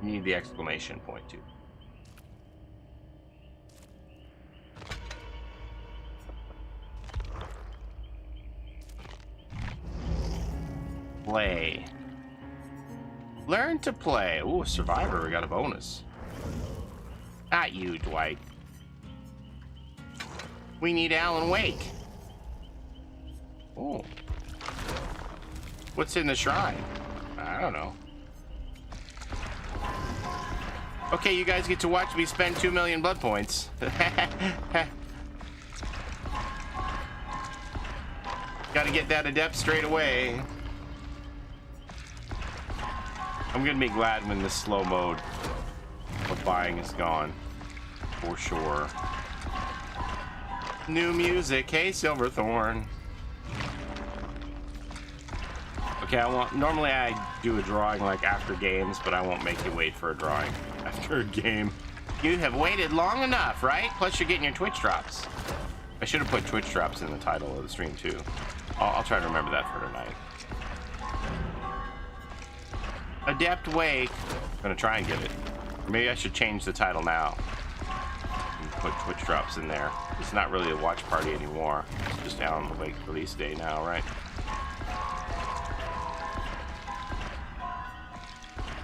B: You need the exclamation point, too. Play. Learn to play. Ooh, Survivor. We got a bonus. Not you, Dwight. We need Alan Wake. Oh. What's in the shrine? I don't know. Okay, you guys get to watch me spend 2 million blood points. Gotta get that adept straight away. I'm gonna be glad when this slow mode of buying is gone. For sure. New music. Hey, Silverthorn. Okay, normally I do a drawing like after games, but I won't make you wait for a drawing after a game. You have waited long enough, right? Plus you're getting your Twitch drops. I should have put Twitch drops in the title of the stream too. I'll try to remember that for tonight. Adept Wake. I'm gonna try and get it. Or maybe I should change the title now. And put Twitch drops in there. It's not really a watch party anymore. It's just Alan Wake release day now, right?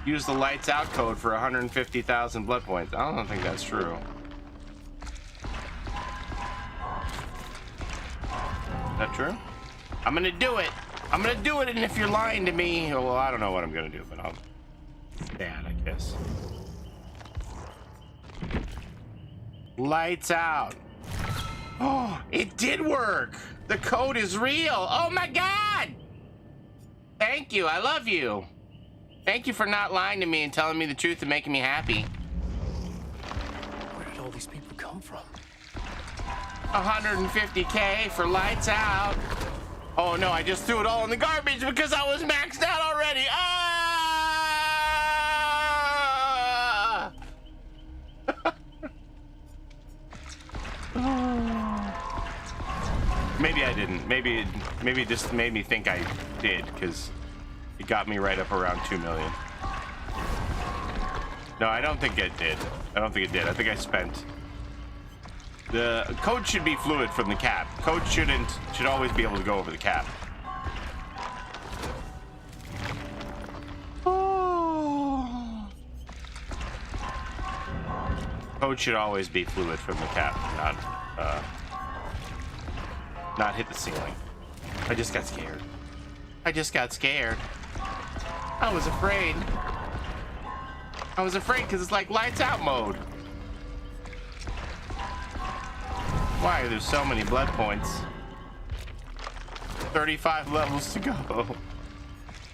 B: Use the lights out code for 150,000 blood points. I don't think that's true. Is that true? I'm gonna do it. I'm gonna do it, and if you're lying to me, well, I don't know what I'm gonna do, but I'll stand, I guess. Lights out. Oh, it did work. The code is real. Oh my God. Thank you. I love you. Thank you for not lying to me and telling me the truth and making me happy.
O: Where did all these people come from?
B: 150K for lights out. Oh no, I just threw it all in the garbage because I was maxed out already. Ah! Maybe I didn't. Maybe it just made me think I did because it got me right up around 2 million. No, I don't think it did. I think I spent. The code should be fluid from the cap. Code should always be able to go over the cap. Oh. Code should always be fluid from the cap, not hit the ceiling. I just got scared. I was afraid. Because it's like lights out mode. Why are there so many blood points? 35 levels to go.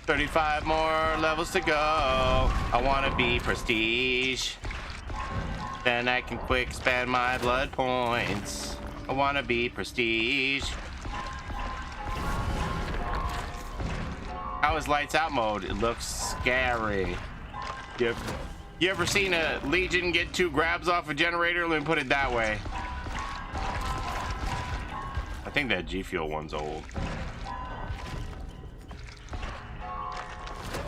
B: 35 more levels to go. I want to be prestige. Then I can quick spend my blood points. I want to be prestige. How is lights out mode? It looks scary. You ever seen a Legion get 2 grabs off a generator? Let me put it that way. I think that G Fuel one's old.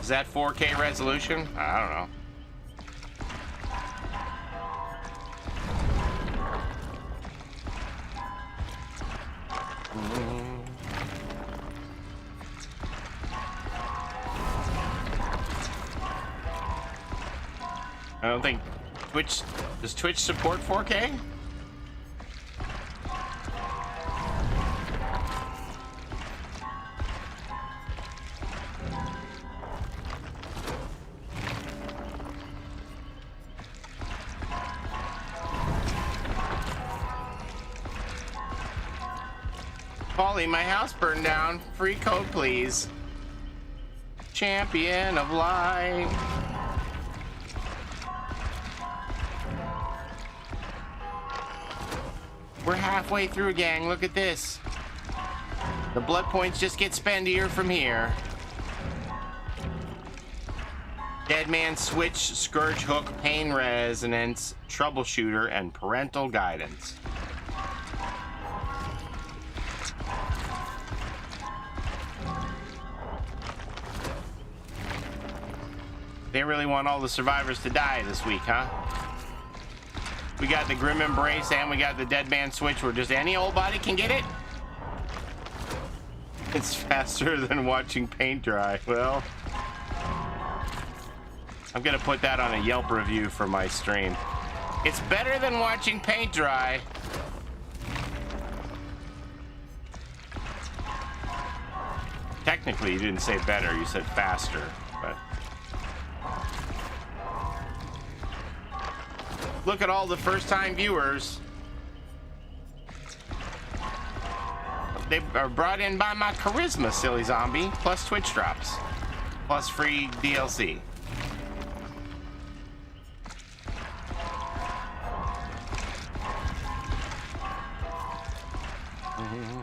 B: Is that 4K resolution? I don't know. I don't think does Twitch support 4K? Paulie, my house burned down. Free code, please. champion of light. We're halfway through, gang. Look at this. The blood points just get spendier from here. Dead Man Switch, Scourge Hook, Pain Resonance, Troubleshooter, and Parental Guidance. They really want all the survivors to die this week, huh? We got the Grim Embrace and we got the Dead Man Switch where just any old body can get it. It's faster than watching paint dry. Well, I'm gonna put that on a Yelp review for my stream. It's better than watching paint dry. Technically, you didn't say better, you said faster, but... Look at all the first-time viewers. They are brought in by my charisma, silly zombie, plus Twitch drops, plus free DLC. Mm-hmm.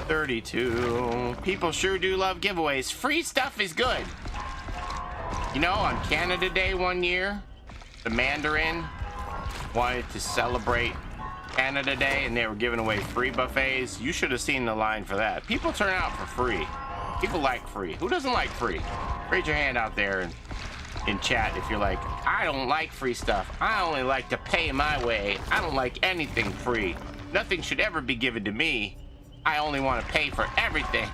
B: 32. People sure do love giveaways. Free stuff is good. You know, on Canada Day one year, the Mandarin wanted to celebrate Canada Day and they were giving away free buffets. You should have seen the line for that. People turn out for free. People like free. Who doesn't like free? Raise your hand out there in chat if you're like, I don't like free stuff. I only like to pay my way. I don't like anything free. Nothing should ever be given to me. I only want to pay for everything.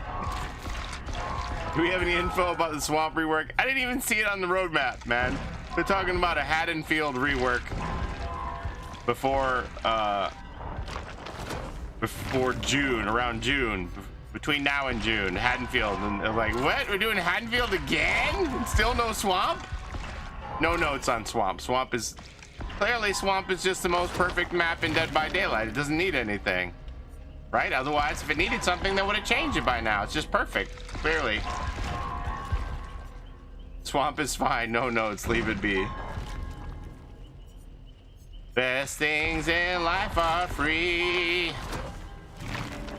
B: Do we have any info about the swamp rework? I didn't even see it on the roadmap, man. They're talking about a Haddonfield rework before June, around June, between now and June, Haddonfield. And they're like, what? We're doing Haddonfield again? Still no swamp? No notes on swamp. Swamp is just the most perfect map in Dead by Daylight. It doesn't need anything, right? Otherwise, if it needed something, they would have changed it by now. It's just perfect, clearly. Swamp is fine, no notes, leave it be. Best things in life are free.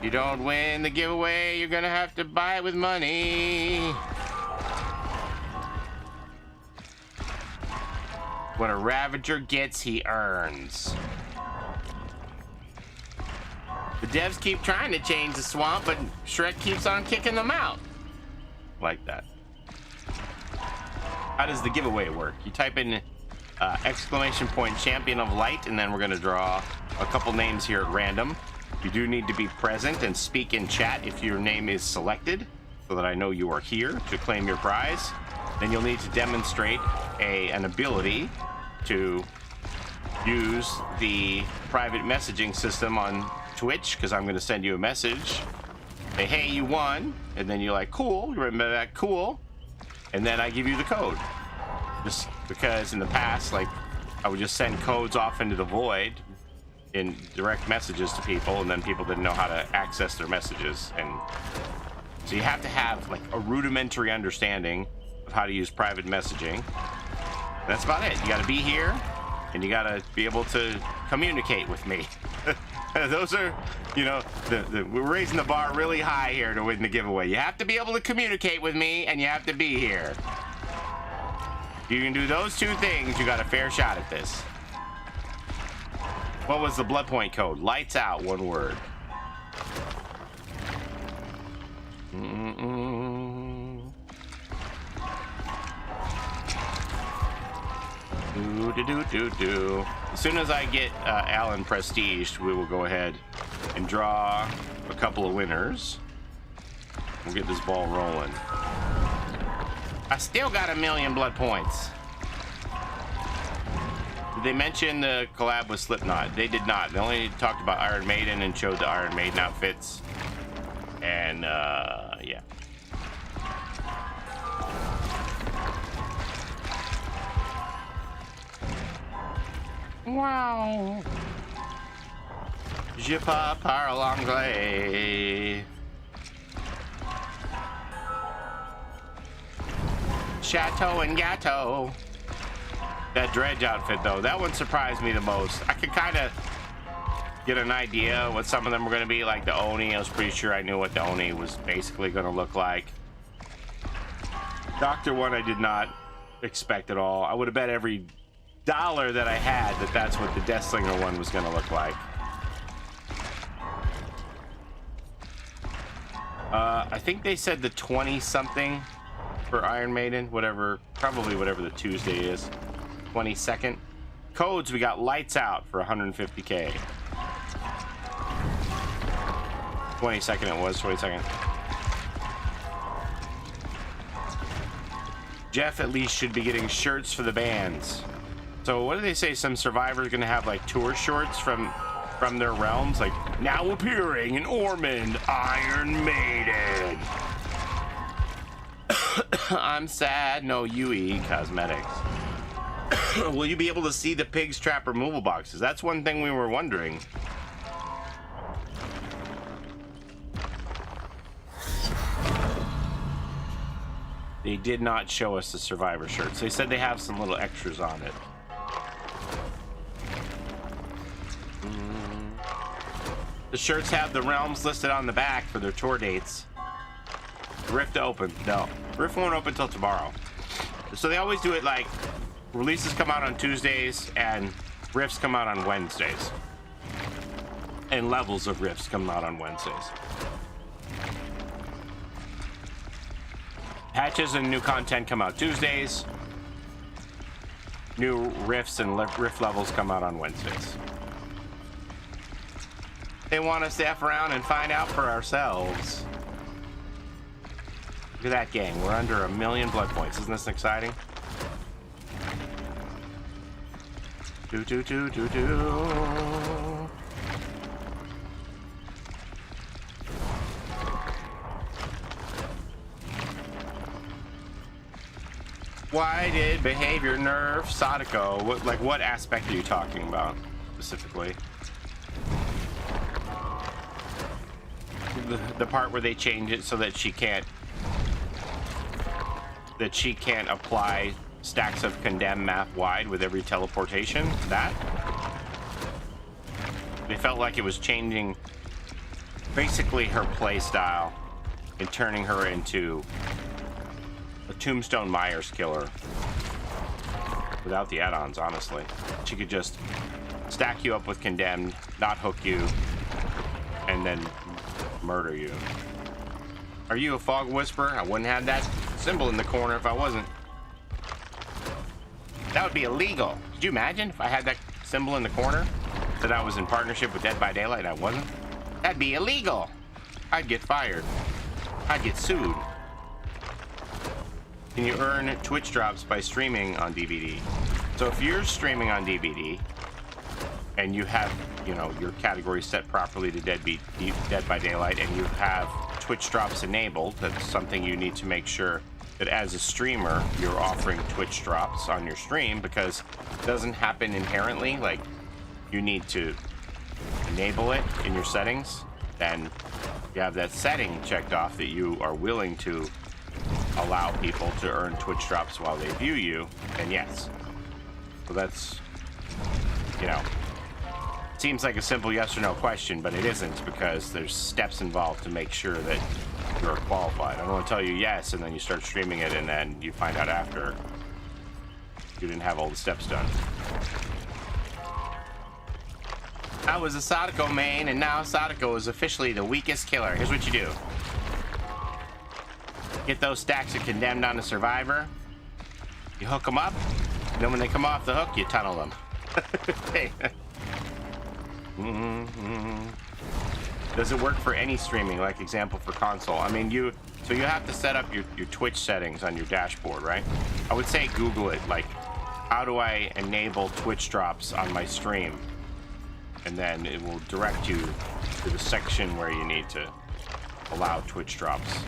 B: You don't win the giveaway, you're gonna have to buy it with money. What a Ravager gets, he earns. The devs keep trying to change the swamp, but Shrek keeps on kicking them out. Like that. How does the giveaway work? You type in !champion of light, and then we're gonna draw a couple names here at random. You do need to be present and speak in chat if your name is selected, so that I know you are here to claim your prize. Then you'll need to demonstrate an ability to use the private messaging system on Twitch, because I'm gonna send you a message. Say, hey, you won, and then you're like, cool, you remember that, cool. And then I give you the code. Just because in the past, like, I would just send codes off into the void in direct messages to people, and then people didn't know how to access their messages. And so you have to have like a rudimentary understanding of how to use private messaging. That's about it. You gotta be here, and you gotta be able to communicate with me. Those are, you know, we're raising the bar really high here to win the giveaway. You have to be able to communicate with me, and you have to be here. If you can do those two things, you got a fair shot at this. What was the blood point code? Lights out, one word. Do. As soon as I get Alan prestiged, we will go ahead and draw a couple of winners. We'll get this ball rolling. I still got 1,000,000 blood points. Did they mention the collab with Slipknot? They did not. They only talked about Iron Maiden and showed the Iron Maiden outfits. And yeah. Wow. Je parle anglais. Chateau and Gatto. That dredge outfit, though, that one surprised me the most. I could kind of get an idea what some of them were going to be, like the Oni. I was pretty sure I knew what the Oni was basically going to look like. Doctor one, I did not expect at all. I would have bet every dollar that I had that that's what the Deathslinger one was going to look like. I think they said the 20-something for Iron Maiden, whatever, probably whatever the Tuesday is. 22nd. Codes, we got Lights Out for 150K. 22nd it was, 22nd. Jeff at least should be getting shirts for the bands. So what do they say? Some survivors are gonna have like tour shorts from their realms, like now appearing in Ormond, Iron Maiden. I'm sad, no UE Cosmetics. Will you be able to see the Pig's Trap removal boxes? That's one thing we were wondering. They did not show us the Survivor shirts. They said they have some little extras on it. The shirts have the realms listed on the back for their tour dates. Rift to open. No, Rift won't open until tomorrow. So they always do it like releases come out on Tuesdays and Rifts come out on Wednesdays. And levels of Rifts come out on Wednesdays. Patches and new content come out Tuesdays. New Rifts and Rift levels come out on Wednesdays. They want us to F around and find out for ourselves. Look at that, gang. We're under 1 million blood points. Isn't this exciting? Do do do do do. Why did behavior nerf Sadako? What aspect are you talking about specifically? The part where they change it so that she can't apply stacks of condemn map wide with every teleportation. That they felt like it was changing basically her play style and turning her into a Tombstone Myers killer without the add-ons. Honestly, she could just stack you up with condemned, not hook you, and then murder you. Are you a fog whisperer? I wouldn't have that symbol in the corner if I wasn't. That would be illegal. Could you imagine if I had that symbol in the corner that I was in partnership with Dead by Daylight and I wasn't? That'd be illegal. I'd get fired. I'd get sued. Can you earn Twitch drops by streaming on DVD? So if you're streaming on DVD and you have, you know, your category set properly to Dead by Daylight and you have Twitch drops enabled, that's something you need to make sure that as a streamer you're offering Twitch drops on your stream, because it doesn't happen inherently. Like, you need to enable it in your settings. Then you have that setting checked off that you are willing to allow people to earn Twitch drops while they view you, and yes. So that's, you know, seems like a simple yes or no question, but it isn't, because there's steps involved to make sure that you're qualified. I don't want to tell you yes and then you start streaming it and then you find out after you didn't have all the steps done. I was a Sadako main and now Sadako is officially the weakest killer. Here's what you do. Get those stacks of condemned on a survivor. You hook them up, and then when they come off the hook, you tunnel them. Hey. Does it work for any streaming, like example for console? I mean, so you have to set up your Twitch settings on your dashboard, right? I would say Google it, like, how do I enable Twitch drops on my stream? And then it will direct you to the section where you need to allow Twitch drops.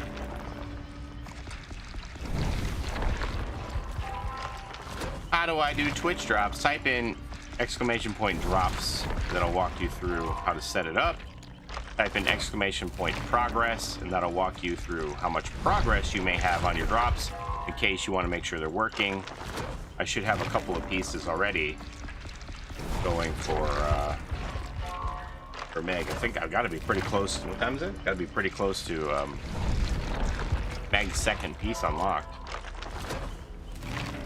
B: How do I do Twitch drops? Type in !drops. That'll walk you through how to set it up. Type in !progress, and that'll walk you through how much progress you may have on your drops in case you want to make sure they're working. I should have a couple of pieces already going for Meg. I think I've got to be pretty close. What time is it? Got to be pretty close to Meg's second piece unlocked.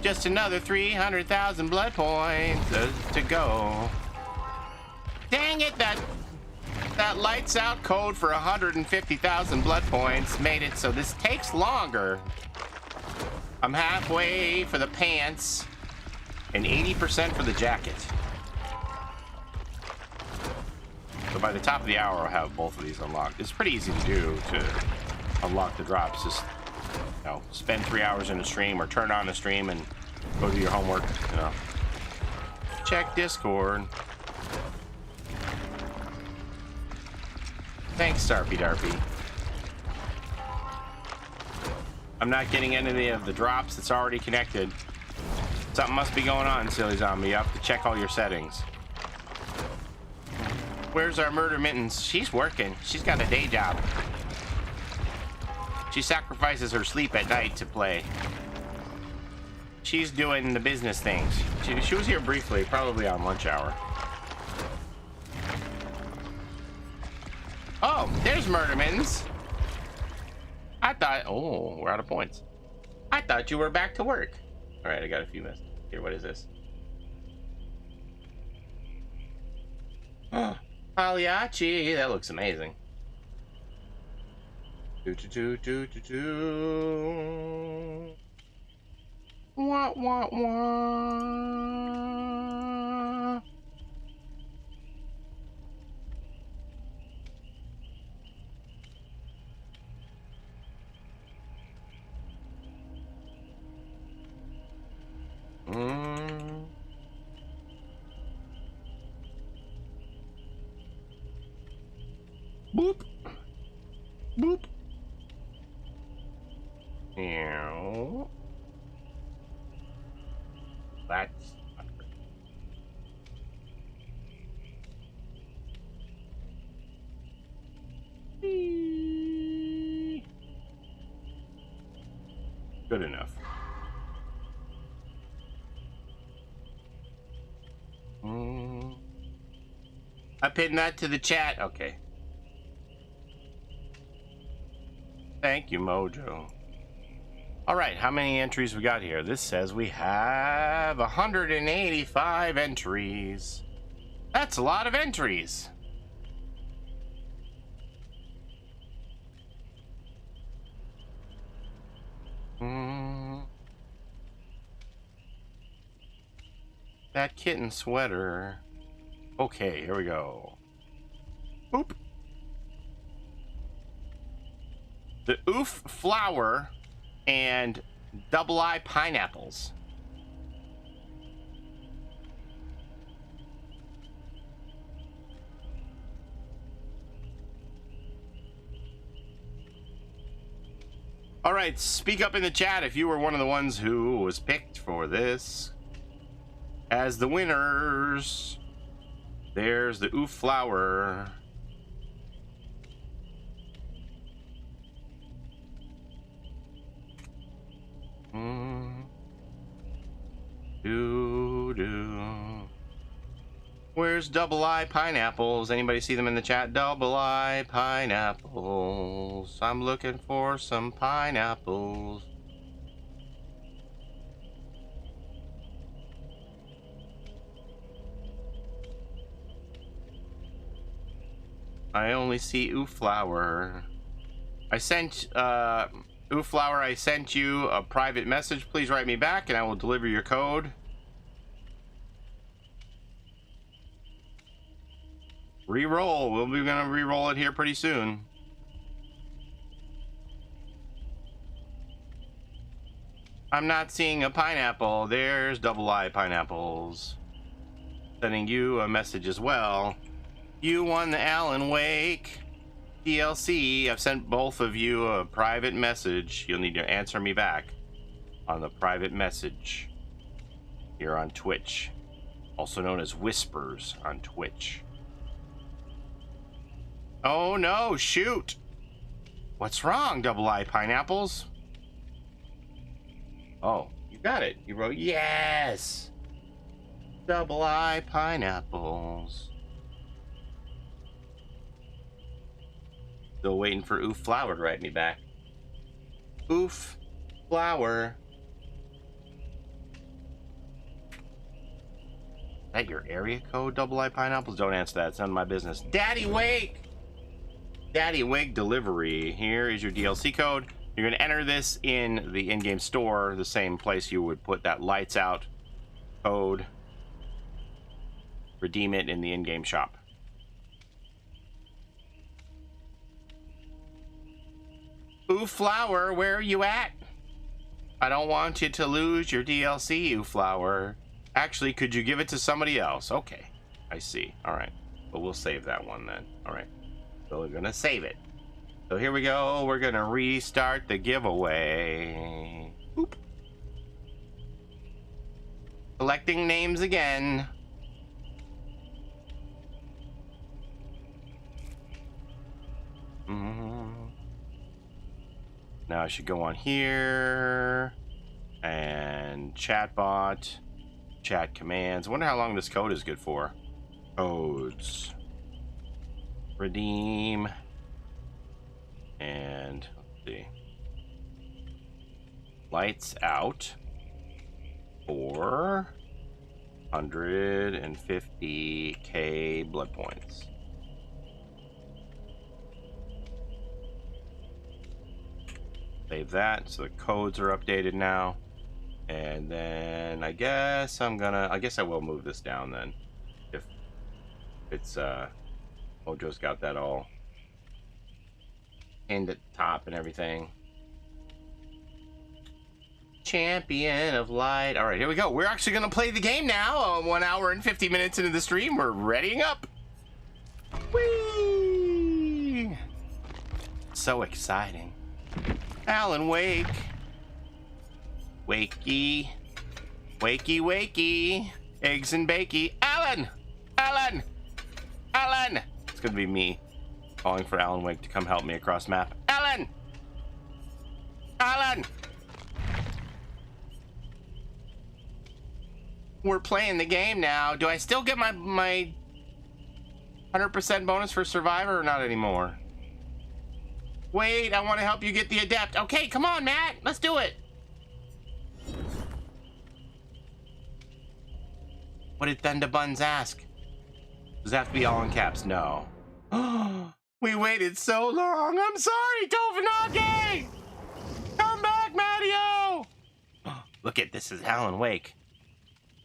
B: Just another 300,000 blood points to go. Dang it, that lights out code for 150,000 blood points made it so this takes longer. I'm halfway for the pants and 80% for the jacket. So by the top of the hour, I'll have both of these unlocked. It's pretty easy to do to unlock the drops. Just, you know, spend 3 hours in a stream or turn on a stream and go do your homework, you know. Check Discord. Thanks, Starpy Darpy. I'm not getting any of the drops. It's already connected. Something must be going on, Silly Zombie. You have to check all your settings. Where's our Murder Mittens? She's working. She's got a day job. She sacrifices her sleep at night to play. She's doing the business things. She was here briefly, probably on lunch hour. Oh, there's Murder Mittens. I thought, oh, we're out of points. I thought you were back to work. All right, I got a few minutes. Here, what is this? Oh, Pagliacci, that looks amazing. Wah, wah, wah. Boop. Boop. Ew. That's not great. Good enough. I pinned that to the chat. Okay. Thank you, Mojo. All right, how many entries we got here? This says we have 185 entries. That's a lot of entries. That kitten sweater. Okay, here we go. Boop. The oof flower and double eye pineapples. All right, speak up in the chat if you were one of the ones who was picked for this as the winners. There's the oof flower. Where's double eye pineapples? Anybody see them in the chat? Double eye pineapples. I'm looking for some pineapples. I only see oof flower. I sent oof flower, I sent you a private message. Please write me back and I will deliver your code. Reroll. We'll be gonna re-roll it here pretty soon. I'm not seeing a pineapple. There's double eye pineapples. Sending you a message as well. You won the Alan Wake DLC. I've sent both of you a private message. You'll need to answer me back on the private message here on Twitch, also known as Whispers on Twitch. Oh no, shoot. What's wrong, double eye pineapples? Oh, you got it. You wrote yes. Double I pineapples. Still waiting for Oof Flower to write me back. Oof Flower. Is that your area code, Double I Pineapples? Don't answer that. It's none of my business. Daddy Wake! Daddy Wake Delivery. Here is your DLC code. You're going to enter this in the in-game store, the same place you would put that lights out code. Redeem it in the in-game shop. Ooh, Flower, where are you at? I don't want you to lose your DLC, Ooh, Flower. Actually, could you give it to somebody else? Okay, I see. All right, but we'll save that one then. All right, so we're gonna save it. So here we go. We're gonna restart the giveaway. Boop. Collecting names again. Now I should go on here and chatbot, chat commands. I wonder how long this code is good for. Codes. Redeem. And let's see. Lights out for 150k blood points. Save that, so the codes are updated now. And then I guess I will move this down then. If it's Mojo's got that all pinned at the top and everything. Champion of Light. All right, here we go. We're actually gonna play the game now. 1 hour and 50 minutes into the stream. We're readying up. Whee! So exciting. Alan Wake. Wakey. Wakey, wakey. Eggs and bakey. Alan! Alan! Alan! It's gonna be me calling for Alan Wake to come help me across map. Alan! Alan! We're playing the game now. Do I still get my 100% bonus for Survivor or not anymore? Wait, I want to help you get the Adept. Okay, come on, Matt. Let's do it. What did Thunder Buns ask? Does that have to be all in caps? No. We waited so long. I'm sorry, Tofanage! Come back, Mattio! Look at this is Alan Wake.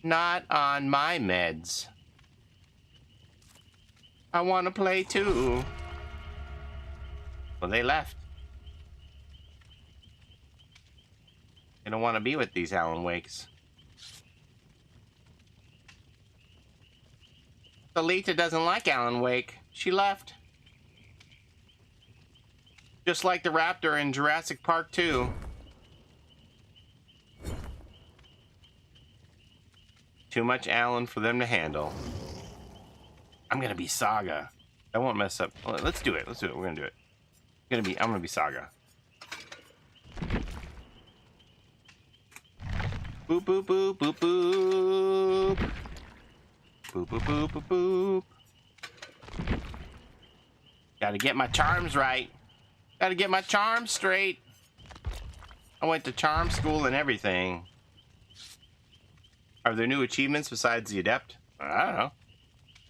B: Not on my meds. I want to play too. Well, they left. They don't want to be with these Alan Wakes. Alita doesn't like Alan Wake. She left. Just like the raptor in Jurassic Park 2. Too much Alan for them to handle. I'm gonna be Saga. I won't mess up. Let's do it. Let's do it. We're gonna do it. I'm gonna be Saga. Boop boop boop boop boop. Boop boop boop boop boop. Gotta get my charms right. Gotta get my charms straight. I went to charm school and everything. Are there new achievements besides the Adept? I don't know.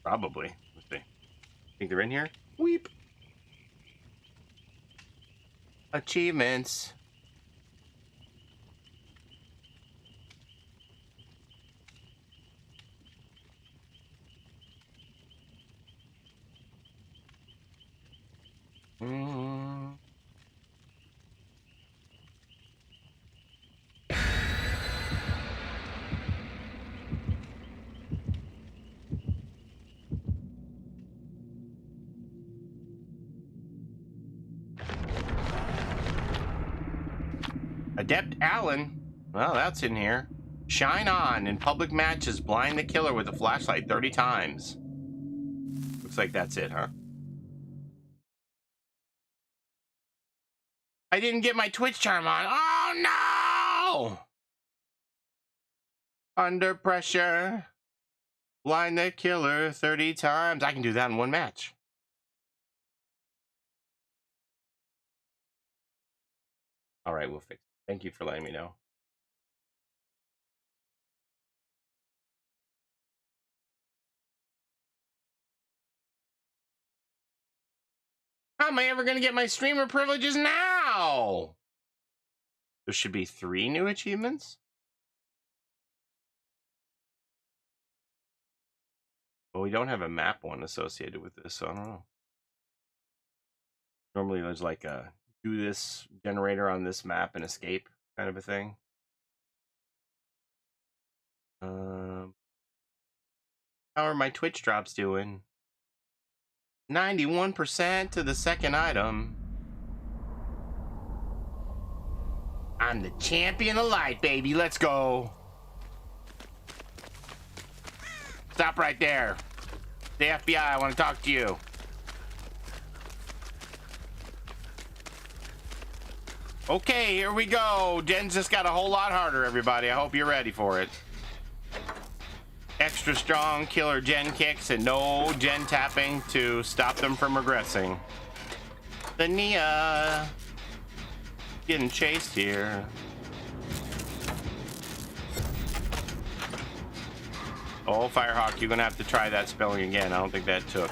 B: Probably. Let's see. Think they're in here? Weep. Achievements. Adept Alan. Well, that's in here. Shine on. In public matches, blind the killer with a flashlight 30 times. Looks like that's it, huh? I didn't get my Twitch charm on. Oh, no! Under pressure. Blind the killer 30 times. I can do that in one match. All right, we'll fix it. Thank you for letting me know. How am I ever going to get my streamer privileges now? There should be 3 new achievements. Well, we don't have a map one associated with this, so I don't know. Normally there's like a do this generator on this map and escape kind of a thing. How are my Twitch drops doing? 91% to the second item. I'm the champion of light, baby. Let's go. Stop right there. The FBI, I want to talk to you. Okay, here we go. Gen's just got a whole lot harder, everybody. I hope you're ready for it. Extra strong killer gen kicks and no gen tapping to stop them from regressing. The Nia getting chased here. Oh, Firehawk, you're gonna have to try that spelling again. I don't think that took.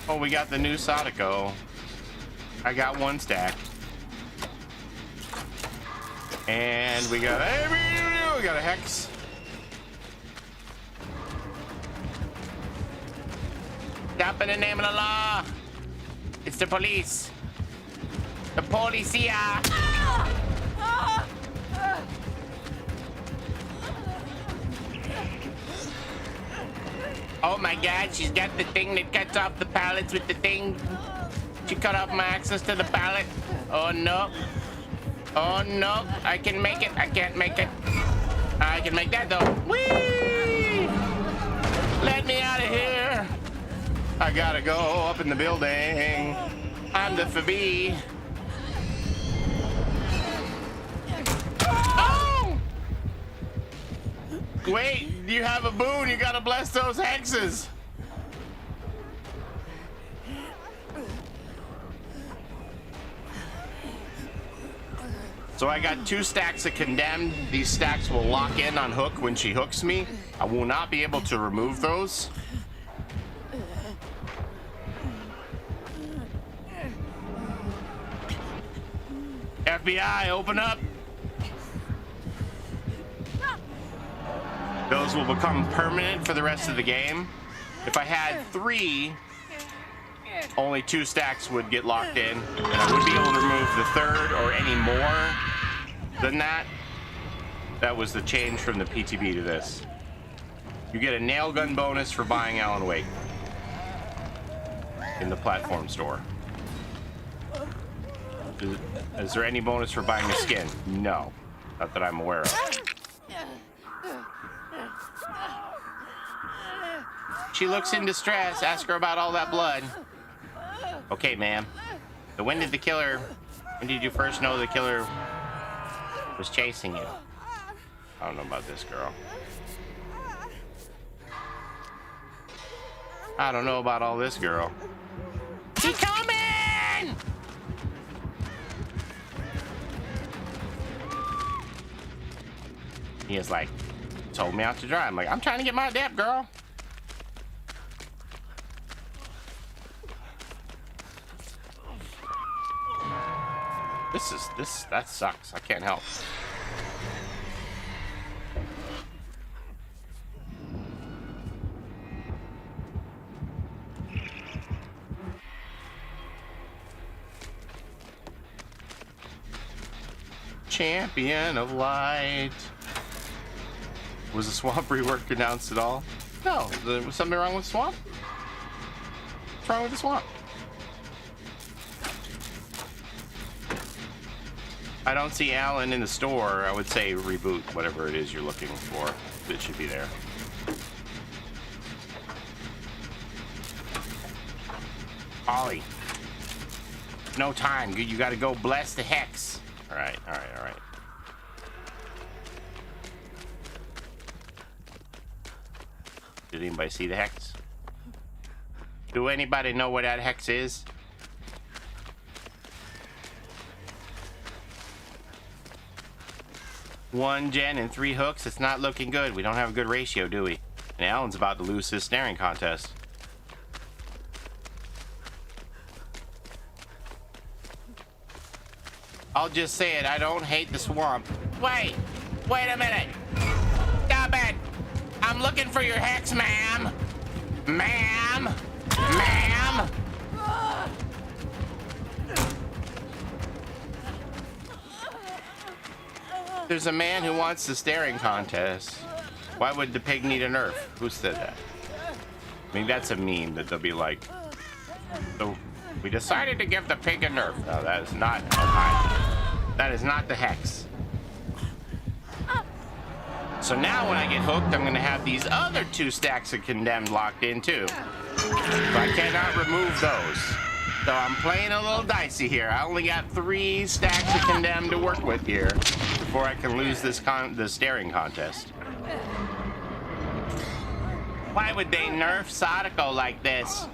B: Oh, we got the new Sadako. I got 1 stack. And we got a Hex. Stop in the name of the law. It's the police. The policia. Oh my god, she's got the thing that cuts off the pallets with the thing. She cut off my access to the pallet. Oh no. Oh no, I can make it. I can't make it. I can make that though. Whee! Let me out of here. I gotta go up in the building. I'm the Fabi. Oh! Wait, you have a boon. You gotta bless those hexes. So I got 2 stacks of condemned. These stacks will lock in on hook when she hooks me. I will not be able to remove those. FBI, open up. Those will become permanent for the rest of the game. If I had 3, only 2 stacks would get locked in, and I would be able to remove the 3rd or any more than that. That was the change from the PTB to this. You get a nail gun bonus for buying Alan Wake in the platform store. Is there any bonus for buying a skin? No, not that I'm aware of. She looks in distress. Ask her about all that blood. Okay, ma'am. So when did you first know the killer was chasing you? I don't know about this girl. I don't know about all this girl. She coming! He is like, told me out to dry. I'm like, I'm trying to get my dep, girl. That sucks. I can't help. Champion of Light. Was the swamp rework announced at all? No. Was something wrong with swamp? What's wrong with the swamp? I don't see Alan in the store. I would say reboot whatever it is you're looking for. It should be there. Ollie. No time. You gotta go bless the hex. Alright. Did anybody see the hex? Do anybody know where that hex is? One gen and 3 hooks. It's not looking good. We don't have a good ratio, do we? And Alan's about to lose his snaring contest. I'll just say it. I don't hate the swamp. Wait a minute. Stop it. I'm looking for your hex, ma'am. Ma'am. There's a man who wants the staring contest. Why would the pig need a nerf? Who said that? I mean, that's a meme that they'll be like, so we decided to give the pig a nerf. No, that is not. That is not the hex. So now when I get hooked, I'm gonna have these other 2 stacks of condemned locked in too. So I cannot remove those. So I'm playing a little dicey here. I only got 3 stacks of condemned to work with here before I can lose this the staring contest. Why would they nerf Sadako like this?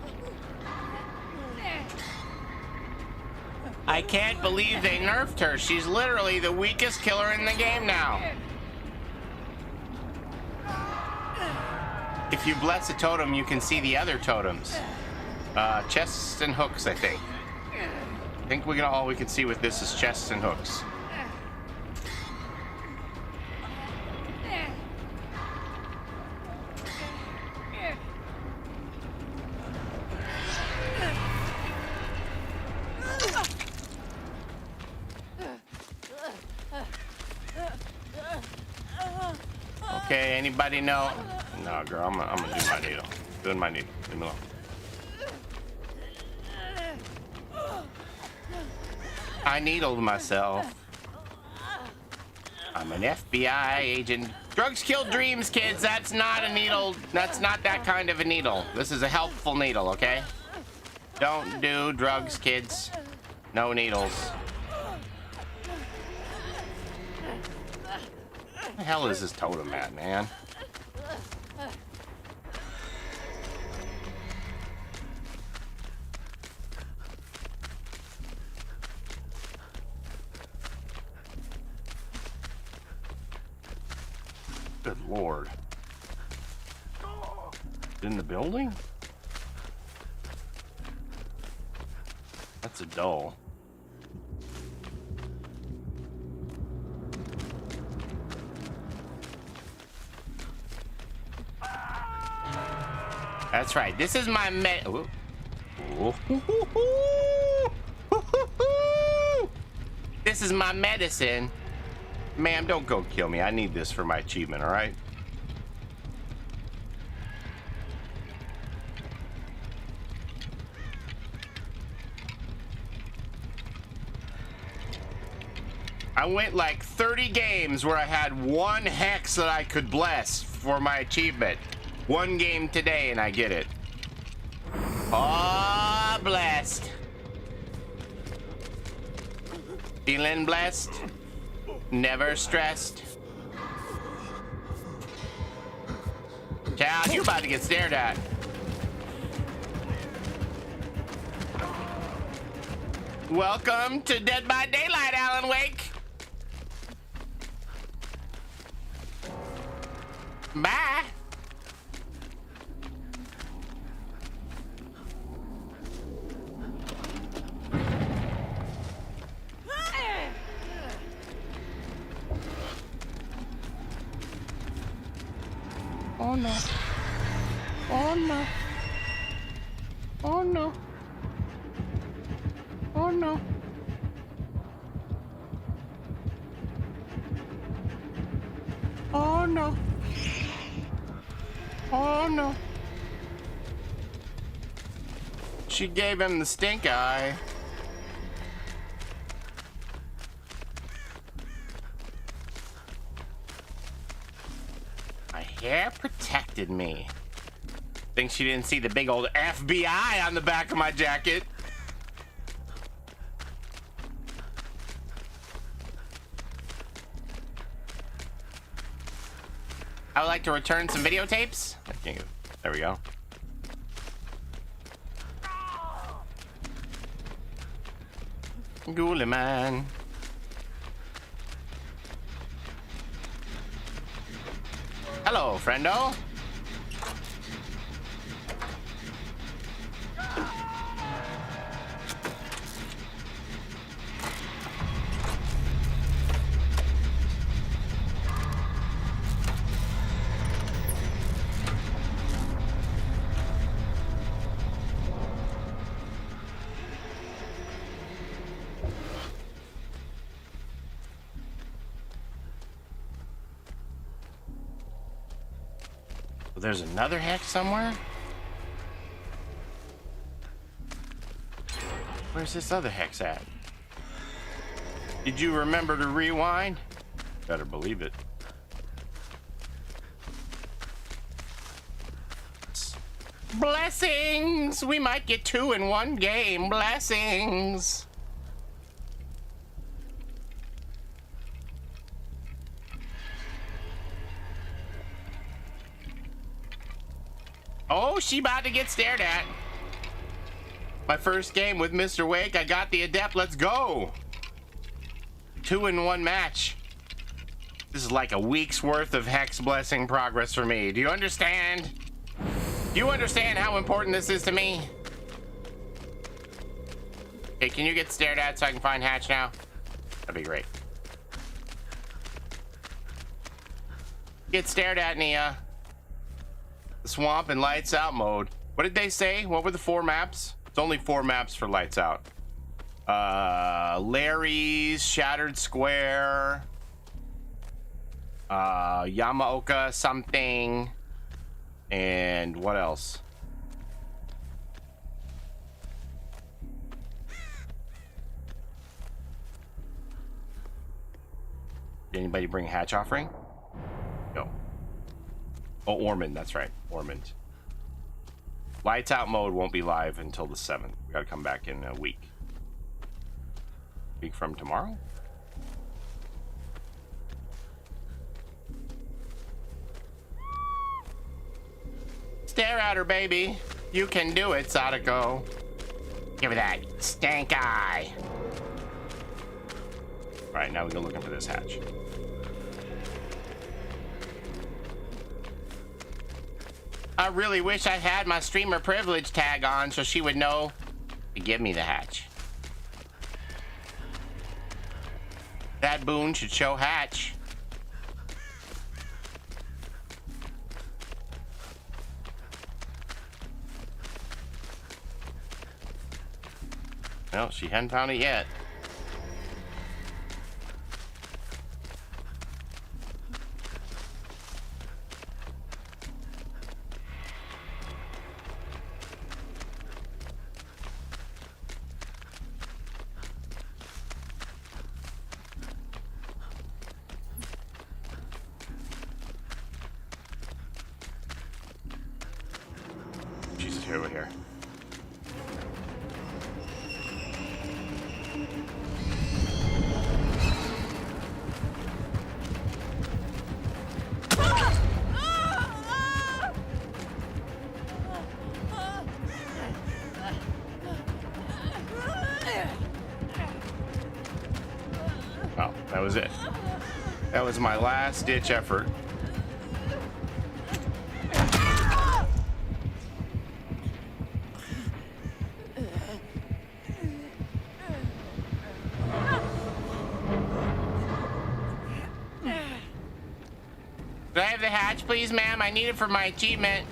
B: I can't believe they nerfed her. She's literally the weakest killer in the game now. If you bless a totem, you can see the other totems. Chests and hooks, I think. I think all we can see with this is chests and hooks. Okay, anybody know? No, girl, I'm gonna do my needle. Doing my needle. Leave me alone. I needled myself. I'm an FBI agent. Drugs kill dreams, kids. That's not a needle. That's not that kind of a needle. This is a helpful needle, okay? Don't do drugs, kids. No needles. Where the hell is this totem at, man? Good Lord. In the building? That's a doll. That's right. This is my This is my medicine. Ma'am, don't go kill me. I need this for my achievement, all right? I went like 30 games where I had 1 hex that I could bless for my achievement. 1 game today and I get it. Oh, blessed. Feeling blessed? Never stressed. Child, you're about to get stared at. Welcome to Dead by Daylight, Alan Wake. Bye. Oh no. Oh no. Oh no. Oh no. Oh no. Oh no. She gave him the stink eye. My hair protected me. Think she didn't see the big old FBI on the back of my jacket. I would like to return some videotapes. There we go. Ghoulie man. Hello, friendo. There's another hex somewhere? Where's this other hex at? Did you remember to rewind? Better believe it. Blessings! We might get 2 in one game. Blessings! Oh, she about to get stared at. My first game with Mr. Wake, I got the Adept. Let's go. 2 in one match. This is like a week's worth of Hex Blessing progress for me. Do you understand? Do you understand how important this is to me? Okay, can you get stared at so I can find Hatch now? That'd be great. Get stared at, Nia. The swamp and lights out mode. What did they say? What were the 4 maps? It's only 4 maps for lights out. Larry's, Shattered Square, Yamaoka something, and what else? Did anybody bring Hatch offering? No. Oh, Ormond, that's right. Ormond. Lights out mode won't be live until the 7th. We gotta come back in a week. Week from tomorrow? Stare at her, baby. You can do it, Sadako. Give her that stank eye. All right, now we go looking for this hatch. I really wish I had my streamer privilege tag on so she would know to give me the hatch. That boon should show Hatch. No, she hadn't found it yet. Over here. Oh, that was it. That was my last ditch effort. Could I have the hatch, please, ma'am? I need it for my achievement.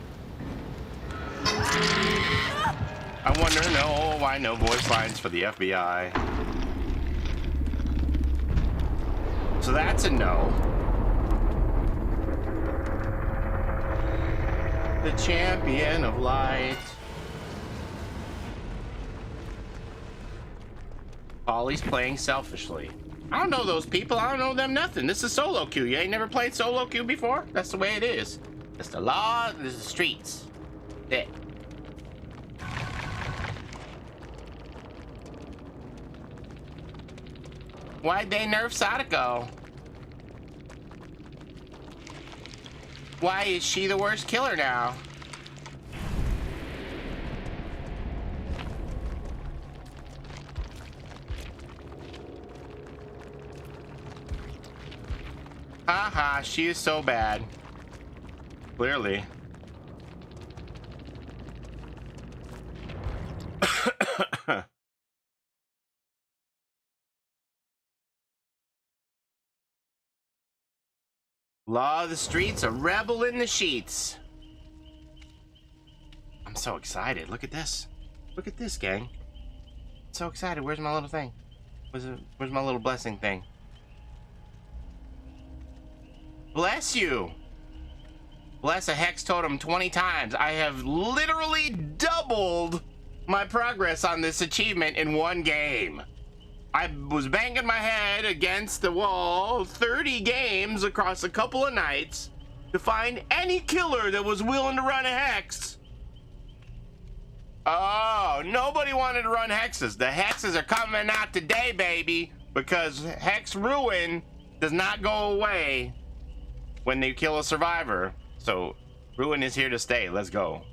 B: I wonder, no, I know voice lines for the FBI. So that's a no. The champion of light. Paulie's playing selfishly. I don't know those people. I don't know them nothing. This is solo queue. You ain't never played solo queue before? That's the way it is. That's the law. This is the streets. There. Why'd they nerf Sadako? Why is she the worst killer now? Haha, she is so bad. Clearly. Law of the streets, a rebel in the sheets. I'm so excited. Look at this. Look at this, gang. I'm so excited. Where's my little thing? Where's my little blessing thing? Bless you. Bless a hex totem 20 times. I have literally doubled my progress on this achievement in one game. I was banging my head against the wall 30 games across a couple of nights to find any killer that was willing to run a hex. Oh, nobody wanted to run hexes. The hexes are coming out today, baby, because hex ruin does not go away when they kill a survivor. So ruin is here to stay. Let's go.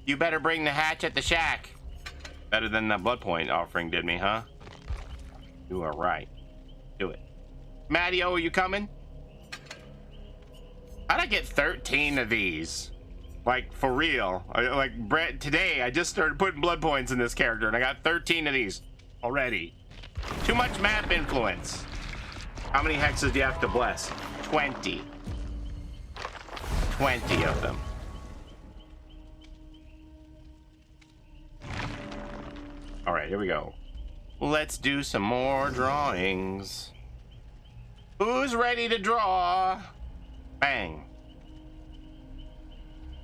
B: You better bring the hatch at the shack. Better than the blood point offering did me, huh? You are right. Do it. Mattio, are you coming? How'd I get 13 of these? Like, for real. Like, Brett, today I just started putting blood points in this character and I got 13 of these already. Too much map influence. How many hexes do you have to bless? 20. 20 of them. All right, here we go. Let's do some more drawings. Who's ready to draw? Bang.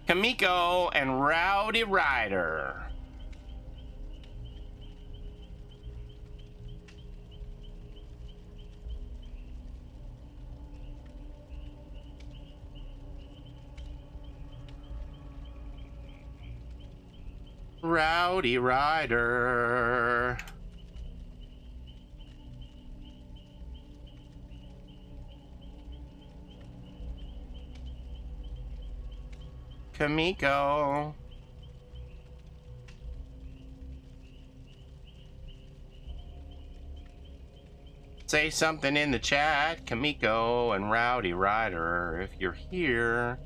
B: Kamiko and Rowdy Ryder. Rowdy Ryder. Kamiko. Say something in the chat, Kamiko and Rowdy Ryder, if you're here,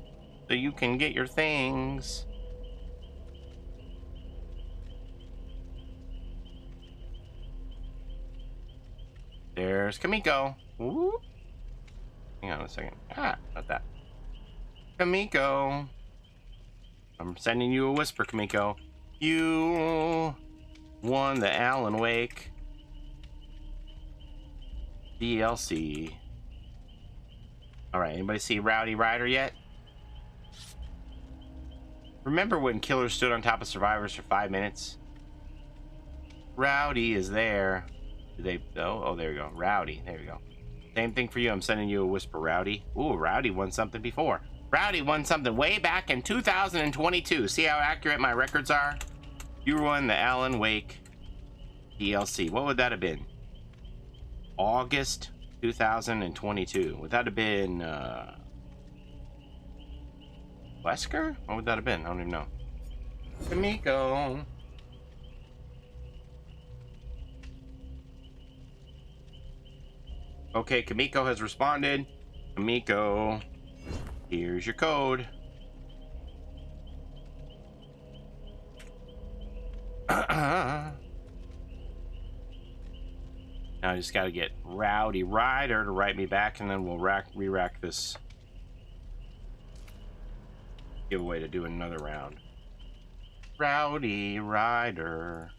B: so you can get your things. There's Kamiko. Ooh. Hang on a second. Ah, not that. Kamiko. I'm sending you a whisper, Kamiko. You won the Alan Wake DLC. Alright, anybody see Rowdy Ryder yet? Remember when killers stood on top of survivors for 5 minutes? Rowdy is there. Did they? Oh, there we go. Rowdy. There we go. Same thing for you. I'm sending you a whisper, Rowdy. Ooh, Rowdy won something before. Rowdy won something way back in 2022. See how accurate my records are? You won the Alan Wake DLC. What would that have been? August 2022. Would that have been Wesker? What would that have been? I don't even know. Kamiko. Okay, Kamiko has responded. Kamiko, here's your code. Now I just gotta get Rowdy Ryder to write me back, and then we'll re-rack this giveaway to do another round. Rowdy Ryder.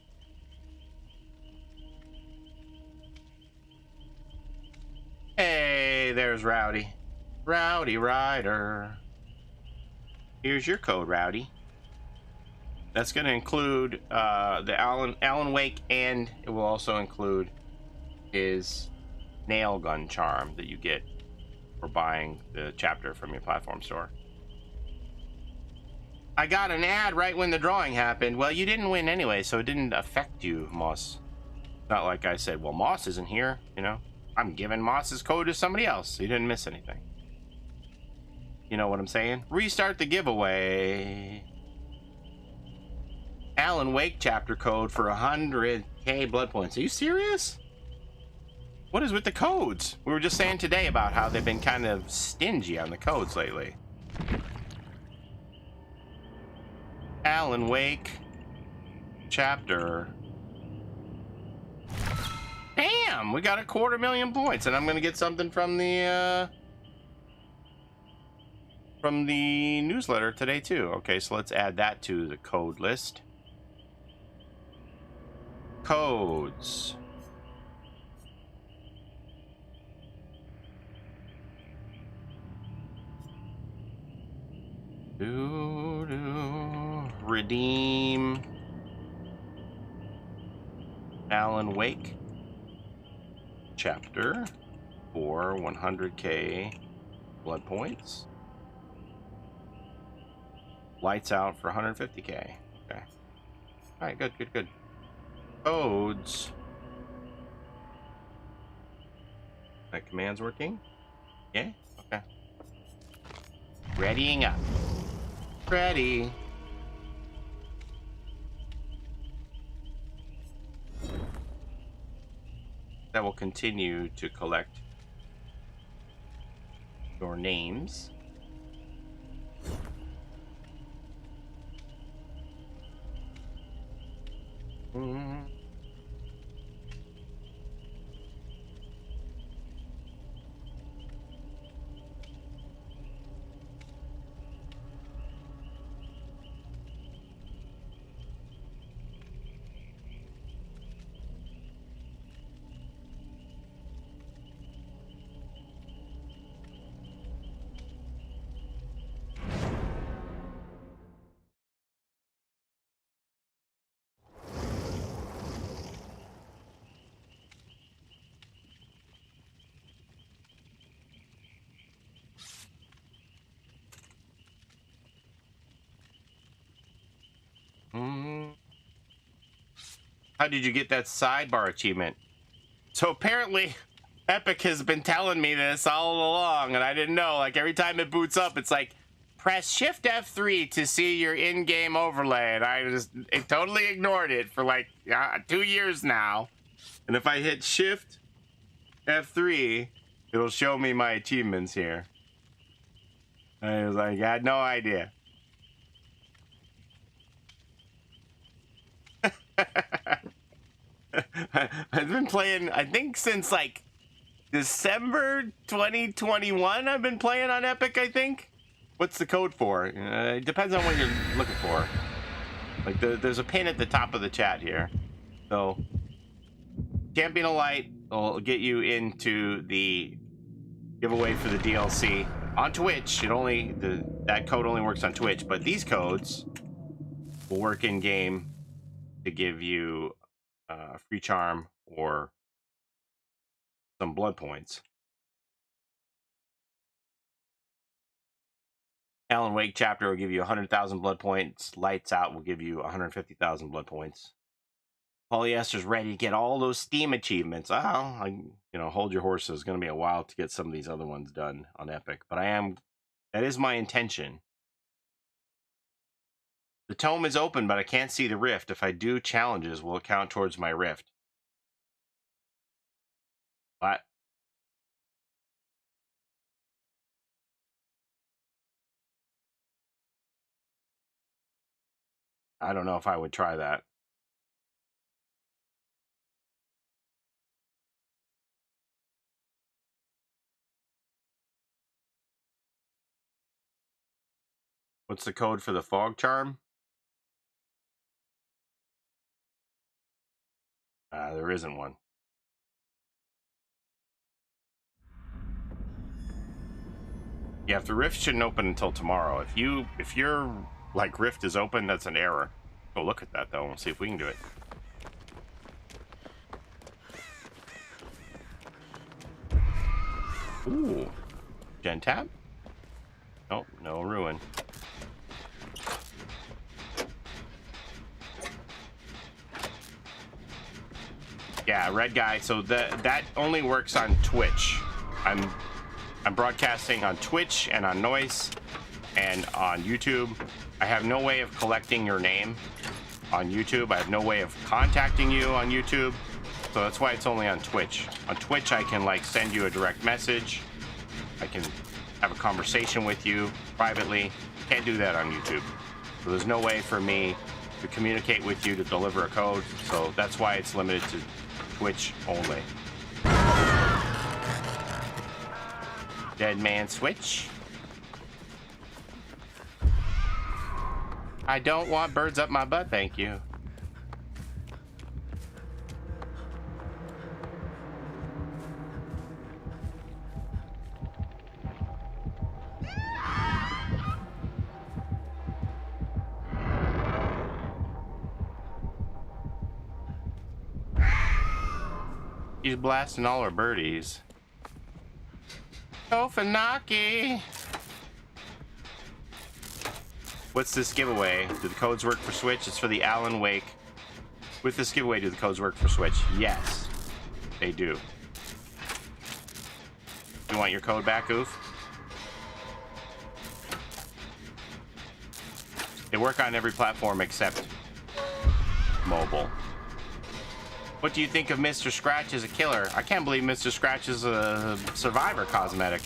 B: Hey, there's Rowdy. Rowdy Ryder. Here's your code, Rowdy. That's going to include the Alan Wake, and it will also include his nail gun charm that you get for buying the chapter from your platform store. I got an ad right when the drawing happened. Well, you didn't win anyway, so it didn't affect you, Moss. Not like I said, well, Moss isn't here, you know? I'm giving Moss's code to somebody else, so you didn't miss anything. You know what I'm saying? Restart the giveaway. Alan Wake chapter code for 100k blood points. Are you serious? What is with the codes? We were just saying today about how they've been kind of stingy on the codes lately. Alan Wake chapter. Damn, we got 250,000 points, and I'm gonna get something from the newsletter today too. Okay, so let's add that to the code list. Codes. Redeem Alan Wake chapter for 100k blood points. Lights out for 150k. Okay. All right, good. Codes. That command's working? Yeah? Okay. Readying up. Ready. That will continue to collect your names. How did you get that sidebar achievement? So apparently Epic has been telling me this all along, and I didn't know. Like, every time it boots up, it's like, press Shift F3 to see your in-game overlay, and I totally ignored it for like 2 years now. And if I hit Shift F3, it'll show me my achievements here. I was like, I had no idea. I've been playing, I think, since like December 2021. I've been playing on Epic, I think. What's the code for? It depends on what you're looking for. Like, there's a pin at the top of the chat here. So, Champion of Light will get you into the giveaway for the DLC on Twitch. That code only works on Twitch, but these codes will work in game to give you a free charm or some blood points. Alan Wake chapter will give you 100,000 blood points. Lights Out will give you 150,000 blood points. Paulie Esther's ready to get all those Steam achievements. Hold your horses. It's going to be a while to get some of these other ones done on Epic, but that is my intention. The tome is open, but I can't see the rift. If I do challenges, will it count towards my rift? What? I don't know if I would try that. What's the code for the fog charm? There isn't one. Yeah, if the rift shouldn't open until tomorrow. If your like rift is open, that's an error. Go look at that though and see if we can do it. Ooh, gen tab? Nope, no ruin. Yeah, red guy. So that only works on Twitch. I'm broadcasting on Twitch and on Noise and on YouTube. I have no way of collecting your name on YouTube. I have no way of contacting you on YouTube. So that's why it's only on Twitch. On Twitch, I can like send you a direct message. I can have a conversation with you privately. Can't do that on YouTube. So there's no way for me to communicate with you to deliver a code. So that's why it's limited to Twitch only. Dead man switch. I don't want birds up my butt, thank you. He's blasting all our birdies. Kofanaki! What's this giveaway? Do the codes work for Switch? It's for the Alan Wake. With this giveaway, do the codes work for Switch? Yes, they do. You want your code back, Oof? They work on every platform except mobile. What do you think of Mr. Scratch as a killer? I can't believe Mr. Scratch is a Survivor cosmetic.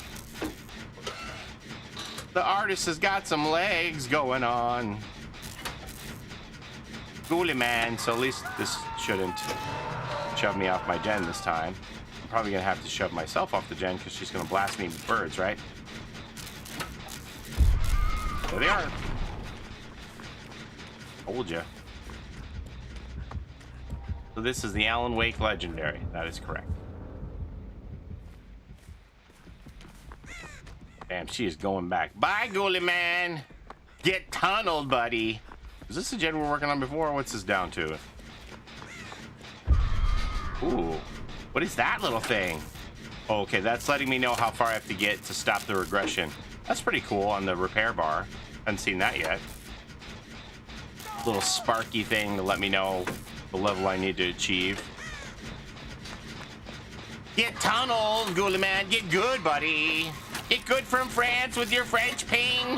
B: The artist has got some legs going on. Ghoulie man, so at least this shouldn't shove me off my gen this time. I'm probably gonna have to shove myself off the gen because she's gonna blast me with birds, right? There they are. Told ya. So this is the Alan Wake Legendary. That is correct. Damn, she is going back. Bye, Ghoulie man. Get tunneled, buddy. Is this the gen we're working on before? What's this down to? Ooh, what is that little thing? Oh, okay, that's letting me know how far I have to get to stop the regression. That's pretty cool on the repair bar. Haven't seen that yet. Little sparky thing to let me know the level I need to achieve. Get tunneled, Ghoulie man. Get good, buddy. Get good from France with your French ping.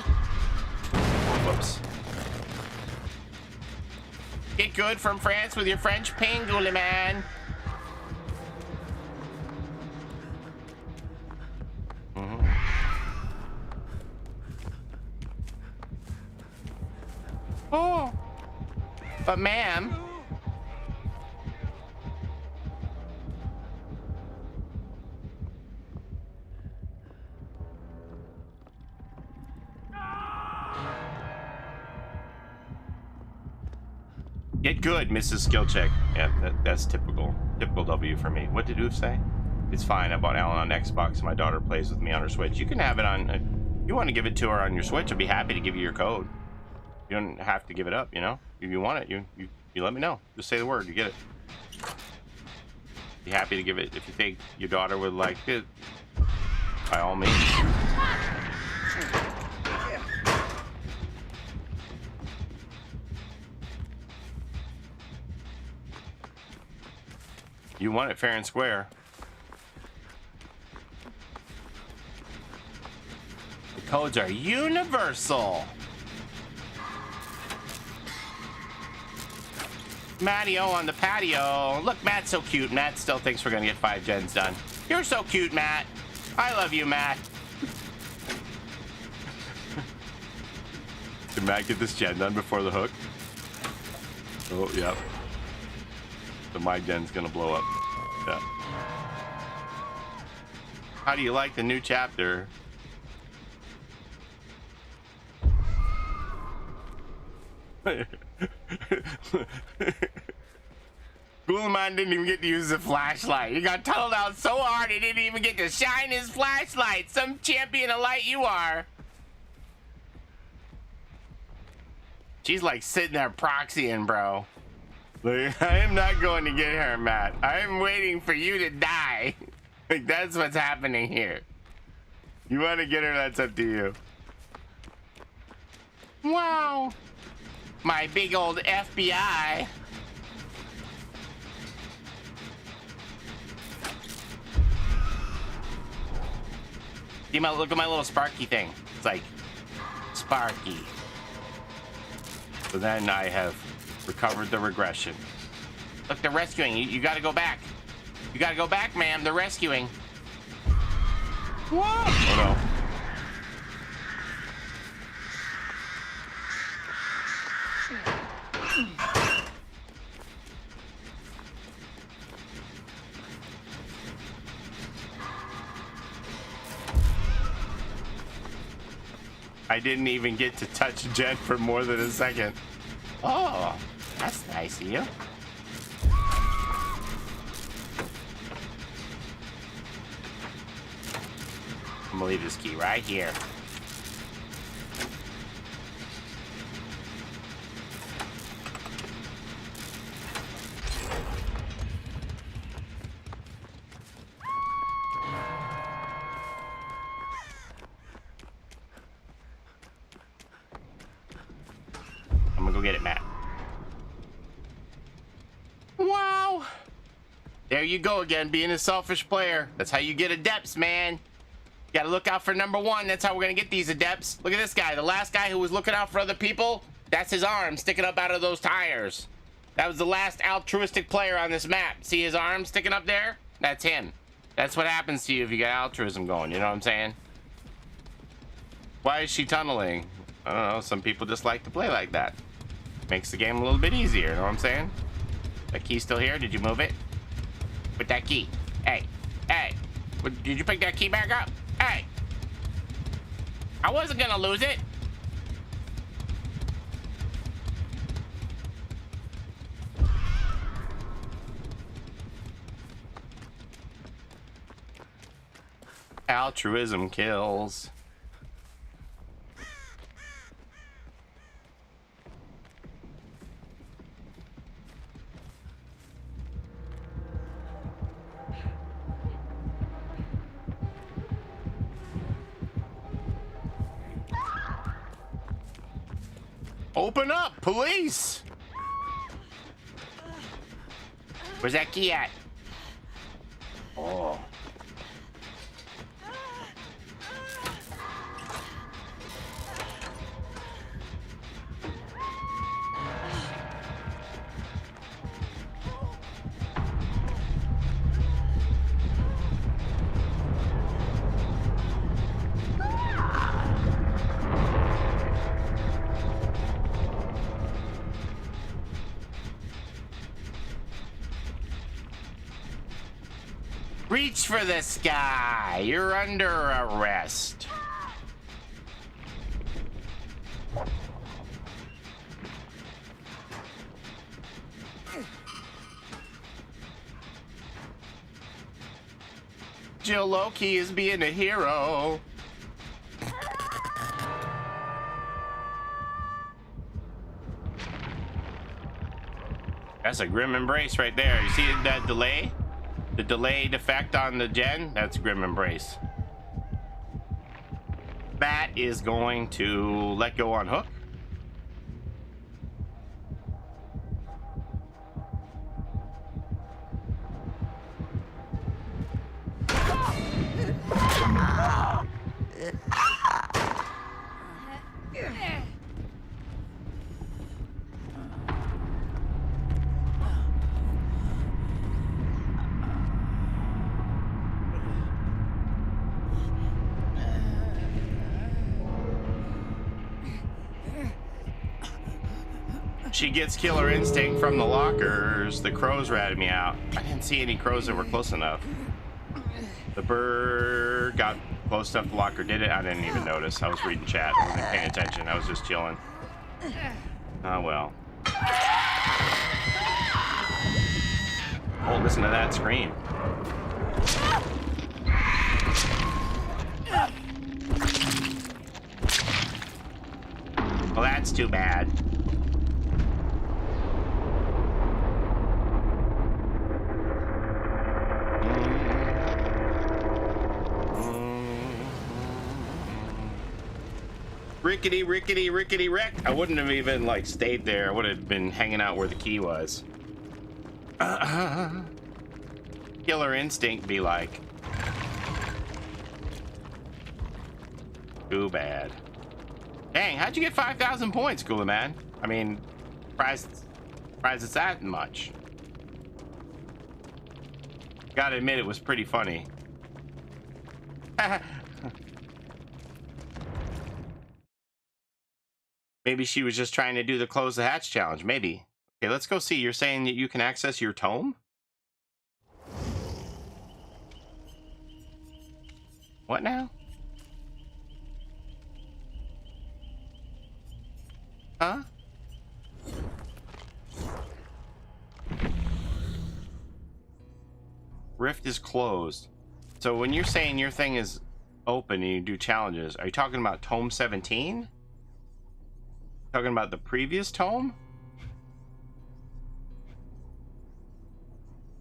B: Whoops. Get good from France with your French ping, Ghoulie man. Oh, but ma'am. Get good, Mrs. Skill Check. Yeah, that's typical. Typical W for me. What did Oof say? It's fine. I bought Alan on Xbox and my daughter plays with me on her Switch. You can have it on... if you want to give it to her on your Switch, I'd be happy to give you your code. You don't have to give it up, you know? If you want it, you let me know. Just say the word, you get it. Be happy to give it if you think your daughter would like it. By all means. You want it fair and square. The codes are universal. Matty-O on the patio. Look, Matt's so cute. Matt still thinks we're gonna get 5 gens done. You're so cute, Matt. I love you, Matt. Did Matt get this gen done before the hook? Oh, yep. So my gen's gonna blow up. Yeah. How do you like the new chapter? Ghoulman didn't even get to use the flashlight. He got tunneled out so hard he didn't even get to shine his flashlight. Some champion of light you are. She's like sitting there proxying, bro. Like, I am not going to get her, Matt. I am waiting for you to die. Like, that's what's happening here. You want to get her, that's up to you. Wow. My big old FBI. See look at my little Sparky thing. It's like Sparky. So then I have recovered the regression. Look, they're rescuing you. You got to go back. You gotta go back, ma'am. They're rescuing. Whoa! Oh no. I didn't even get to touch Jen for more than a second. Oh, that's nice of you. I'm gonna leave this key right here. I'm gonna go get it, Matt. Wow. There you go again, being a selfish player. That's how you get adepts, man. You gotta look out for number one. That's how we're gonna get these adepts. Look at this guy. The last guy who was looking out for other people, that's his arm sticking up out of those tires. That was the last altruistic player on this map. See his arm sticking up there? That's him. That's what happens to you if you got altruism going. You know what I'm saying? Why is she tunneling? I don't know. Some people just like to play like that. Makes the game a little bit easier. You know what I'm saying? That key's still here? Did you move it? With that key. Hey. Hey. Did you pick that key back up? Hey. I wasn't gonna lose it. Altruism kills. Open up, police! Where's that key at? Oh. Reach for the sky. You're under arrest. Jill Loki is being a hero. That's a grim embrace right there. You see that delay? The delayed effect on the gen? That's Grim Embrace. Bat is going to let go on hook. She gets killer instinct from the lockers. The crows ratted me out. I didn't see any crows that were close enough. The bird got close enough. The locker did it. I didn't even notice. I was reading chat. I wasn't paying attention. I was just chilling. Oh well. Oh, listen to that scream. Well, that's too bad. Rickety, rickety, rickety, wreck. I wouldn't have even like stayed there. I would have been hanging out where the key was. Killer instinct be like. Too bad. Dang, how'd you get 5,000 points, Cooler Man? I mean, surprised it's that much. Gotta admit, it was pretty funny. Maybe she was just trying to do the close the hatch challenge. Maybe. Okay, let's go see. You're saying that you can access your tome? What now? Huh? Rift is closed. So when you're saying your thing is open and you do challenges, are you talking about tome 17? Talking about the previous tome?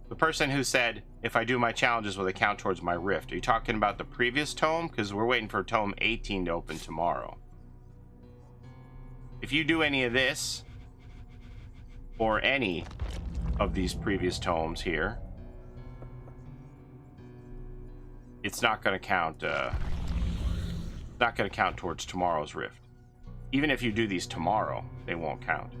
B: The person who said, if I do my challenges, will they count towards my rift? Are you talking about the previous tome? Because we're waiting for tome 18 to open tomorrow. If you do any of this, or any of these previous tomes here, it's not going to count. Not going to count towards tomorrow's rift. Even if you do these tomorrow, they won't count.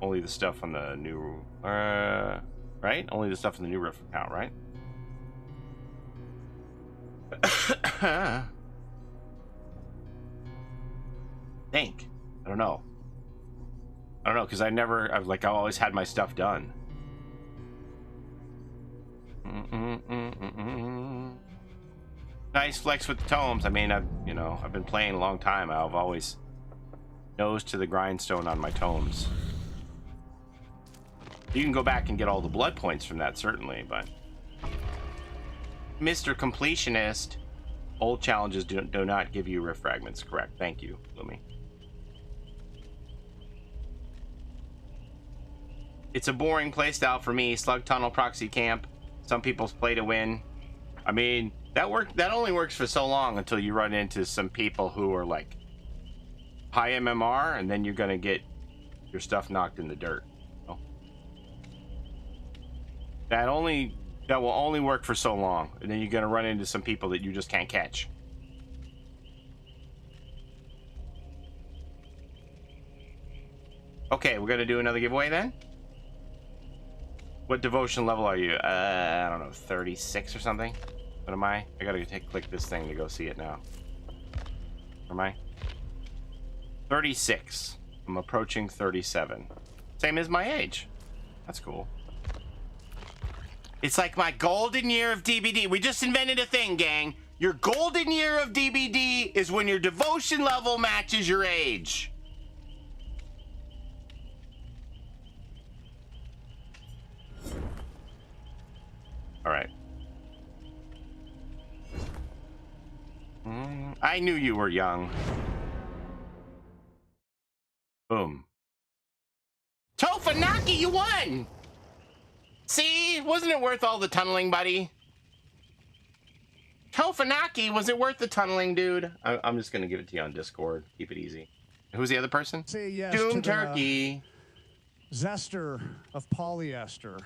B: Only the stuff on the new, right? Only the stuff in the new rift will count, right? Think. I don't know. I don't know, because I've always had my stuff done. Nice flex with the tomes. I mean, I've been playing a long time. I've always nose to the grindstone on my tomes. You can go back and get all the blood points from that, certainly, but Mr. Completionist, old challenges do not give you rift fragments. Correct. Thank you, Lumi. It's a boring playstyle for me. Slug tunnel proxy camp. Some people play to win. I mean, that only works for so long until you run into some people who are like high MMR, and then you're gonna get your stuff knocked in the dirt. Oh. That will only work for so long, and then you're gonna run into some people that you just can't catch. Okay, we're gonna do another giveaway then. What devotion level are you? I don't know, 36 or something. What am I? I gotta click this thing to go see it now. Where am I? 36. I'm approaching 37. Same as my age. That's cool. It's like my golden year of DBD. We just invented a thing, gang. Your golden year of DBD is when your devotion level matches your age. All right. I knew you were young. Boom. Tofanaki, you won! See? Wasn't it worth all the tunneling, buddy? Tofanaki, was it worth the tunneling, dude? I'm just going to give it to you on Discord. Keep it easy. Who's the other person?
P: Say yes
B: Doom
P: to
B: Turkey.
P: Zester of Paulie Esther.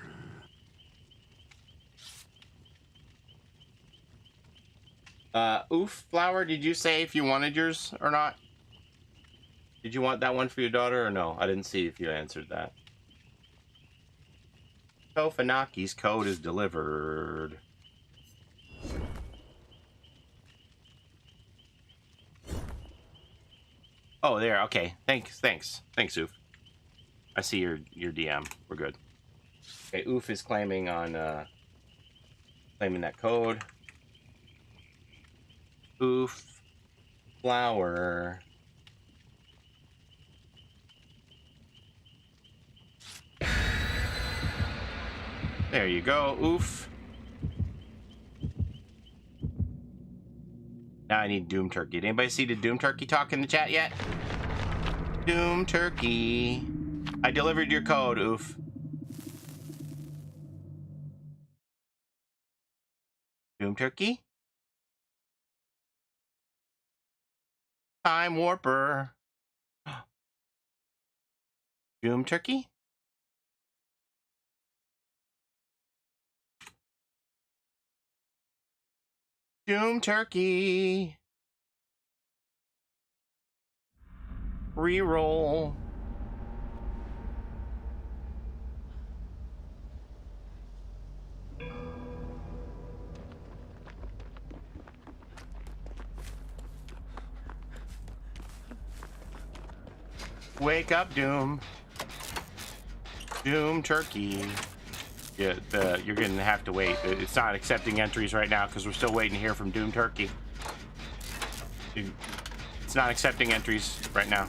B: Oof, Flower, did you say if you wanted yours or not? Did you want that one for your daughter or no? I didn't see if you answered that. Tofanaki's code is delivered. Oh, there. Okay. Thanks, Oof. I see your DM. We're good. Okay, Oof is claiming on claiming that code. Oof, Flower. There you go, Oof. Now I need Doom Turkey. Did anybody see the Doom Turkey talk in the chat yet? Doom Turkey. I delivered your code, Oof. Doom Turkey? Time Warper. Doom Turkey? Doom Turkey. Reroll. Wake up, Doom. Doom Turkey. Yeah, you're going to have to wait. It's not accepting entries right now because we're still waiting to hear from Doom Turkey. It's not accepting entries right now.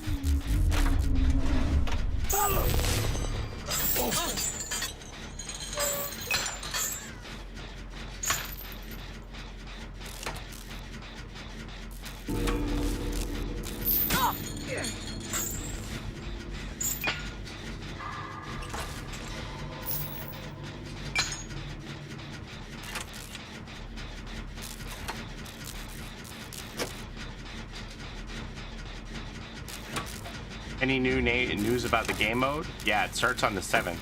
B: Any new news about the game mode? Yeah, it starts on the 7th.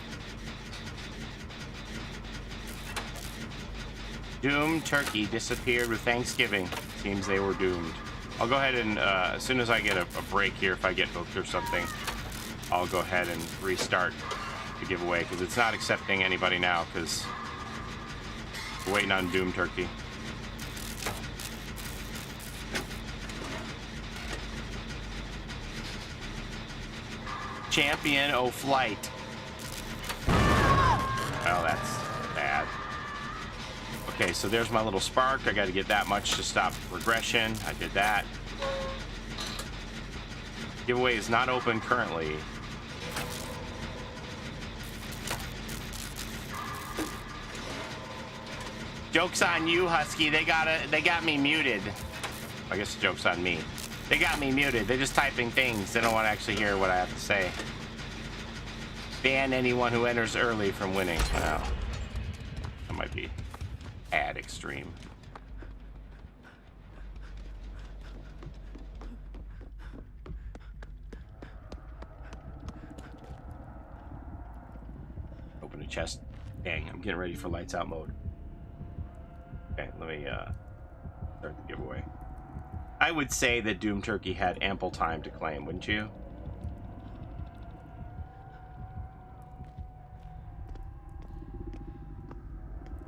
B: Doom Turkey disappeared with Thanksgiving. Seems they were doomed. I'll go ahead and, as soon as I get a break here, if I get hooked or something, I'll go ahead and restart the giveaway, because it's not accepting anybody now, because we're waiting on Doom Turkey. Champion flight. Well, that's bad. Okay, so there's my little spark. I got to get that much to stop regression. I did that. Giveaway is not open currently. Joke's on you, Husky. They got me muted. I guess the joke's on me. They got me muted. They're just typing things. They don't want to actually hear what I have to say. Ban anyone who enters early from winning. Wow. That might be ad extreme. Open a chest. Dang, I'm getting ready for lights out mode. Okay, let me start the giveaway. I would say that Doom Turkey had ample time to claim, wouldn't you?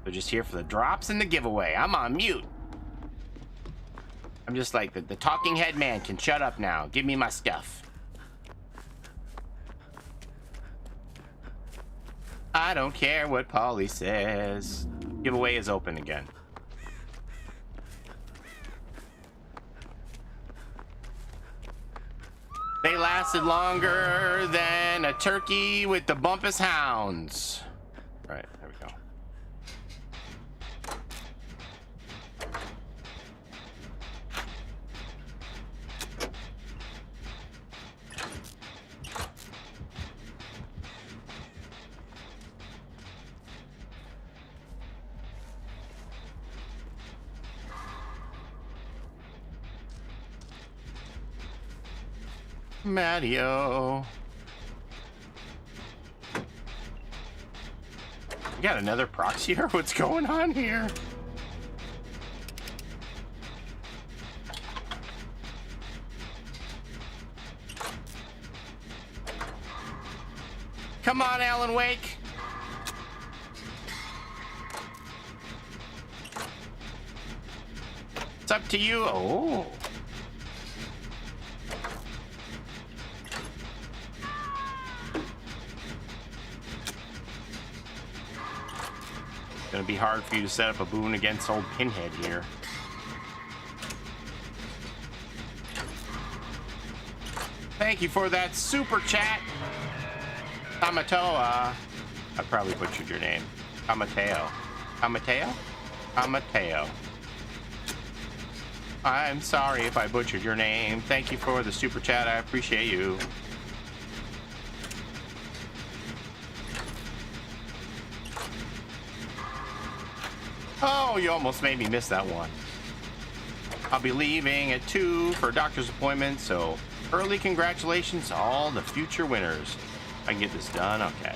B: They're just here for the drops and the giveaway. I'm on mute. I'm just like, the talking head man can shut up now. Give me my stuff. I don't care what Paulie says. Giveaway is open again. They lasted longer than a turkey with the bumpus hounds. Right, there we go. Mario. We got another proxy here? What's going on here? Come on, Alan Wake. It's up to you. Oh. Gonna be hard for you to set up a boon against old Pinhead here. Thank you for that super chat. Tamatoa. I probably butchered your name. Tamateo. Tamateo? Tamateo. I'm sorry if I butchered your name. Thank you for the super chat. I appreciate you. Oh, you almost made me miss that one. I'll be leaving at 2 for a doctor's appointment, so early congratulations to all the future winners. I can get this done? Okay.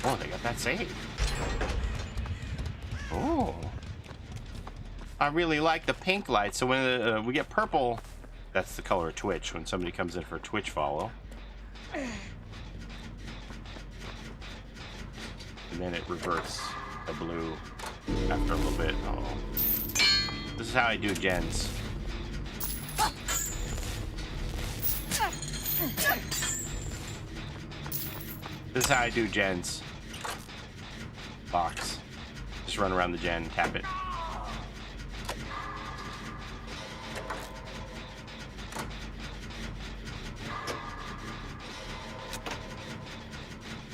B: Oh, they got that saved. Oh. I really like the pink light, so when we get purple, that's the color of Twitch, when somebody comes in for a Twitch follow. And then it reverts to blue after a little bit. Oh. This is how I do gens. This is how I do gens. Box. Just run around the gen, tap it.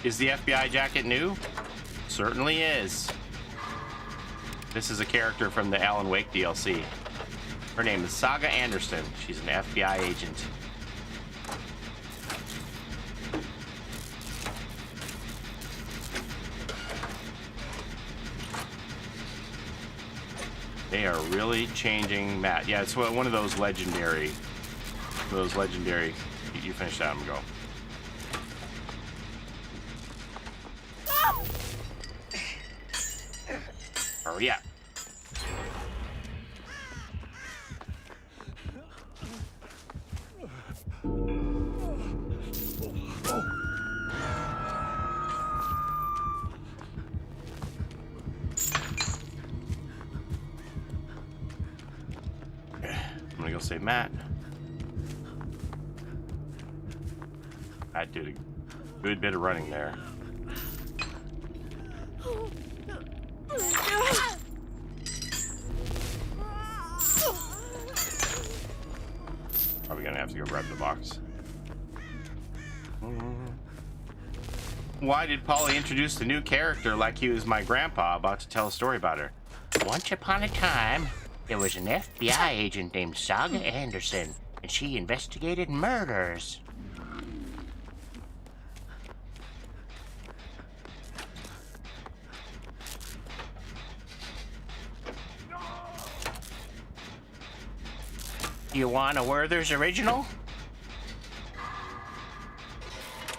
B: Is the FBI jacket new? Certainly is. This is a character from the Alan Wake DLC. Her name is Saga Anderson. She's an FBI agent. They are really changing Matt. Yeah, it's one of those legendary. You finish that and go. Hurry up. I'm gonna go save Matt. Matt did a good bit of running there. Probably gonna have to go grab the box. Why did Paulie introduce the new character like he was my grandpa about to tell a story about her? Once upon a time, there was an FBI agent named Saga Anderson, and she investigated murders. You want a Werther's original?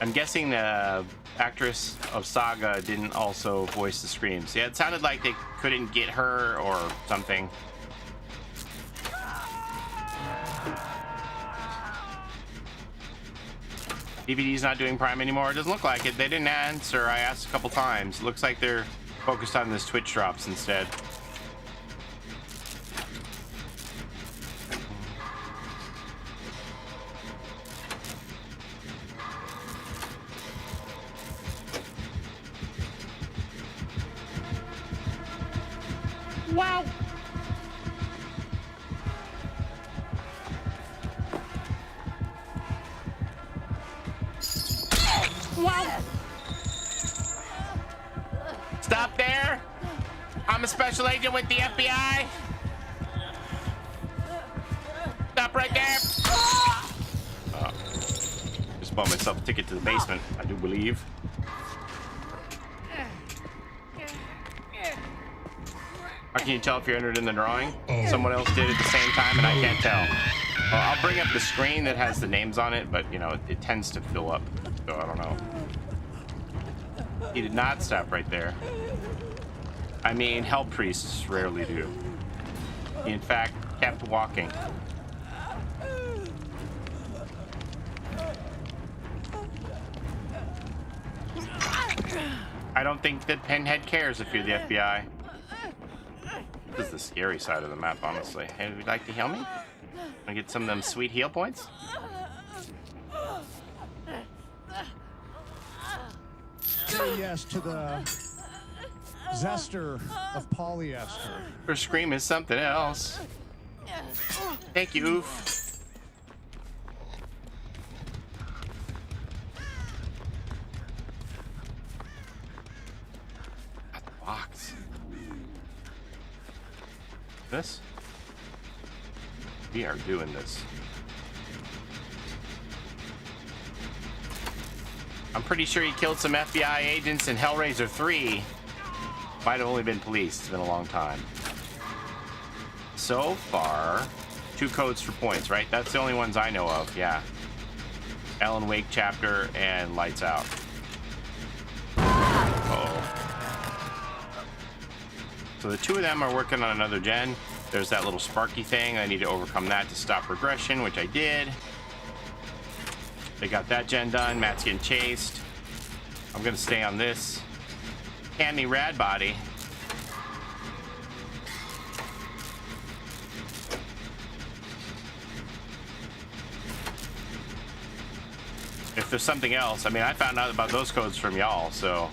B: I'm guessing the actress of Saga didn't also voice the screams. Yeah, it sounded like they couldn't get her or something. DVD's not doing Prime anymore. It doesn't look like it. They didn't answer. I asked a couple times. It looks like they're focused on this Twitch drops instead.
Q: Wow. Wow.
B: Stop there. I'm a special agent with the FBI. Stop right there. Just bought myself a ticket to the basement, I do believe. How can you tell if you're entered in the drawing? Someone else did at the same time and I can't tell. Well, I'll bring up the screen that has the names on it, but you know, it tends to fill up, so I don't know. He did not stop right there. I mean, hell priests rarely do. He, in fact, kept walking. I don't think that Pinhead cares if you're the FBI. This is the scary side of the map, honestly. Hey, would you like to heal me? Wanna get some of them sweet heal points?
P: Say yes to the zester of Paulie Esther.
B: Her scream is something else. Thank you, Oof. Got the box. This? We are doing this. I'm pretty sure he killed some FBI agents in Hellraiser 3. Might have only been police. It's been a long time. So far, 2 codes for points, right? That's the only ones I know of, yeah. Alan Wake chapter and Lights Out. Uh-oh. So the 2 of them are working on another gen. There's that little sparky thing. I need to overcome that to stop regression, which I did. They got that gen done. Matt's getting chased. I'm gonna stay on this. Candy Rad Body. If if there's something else. I mean, I found out about those codes from y'all, so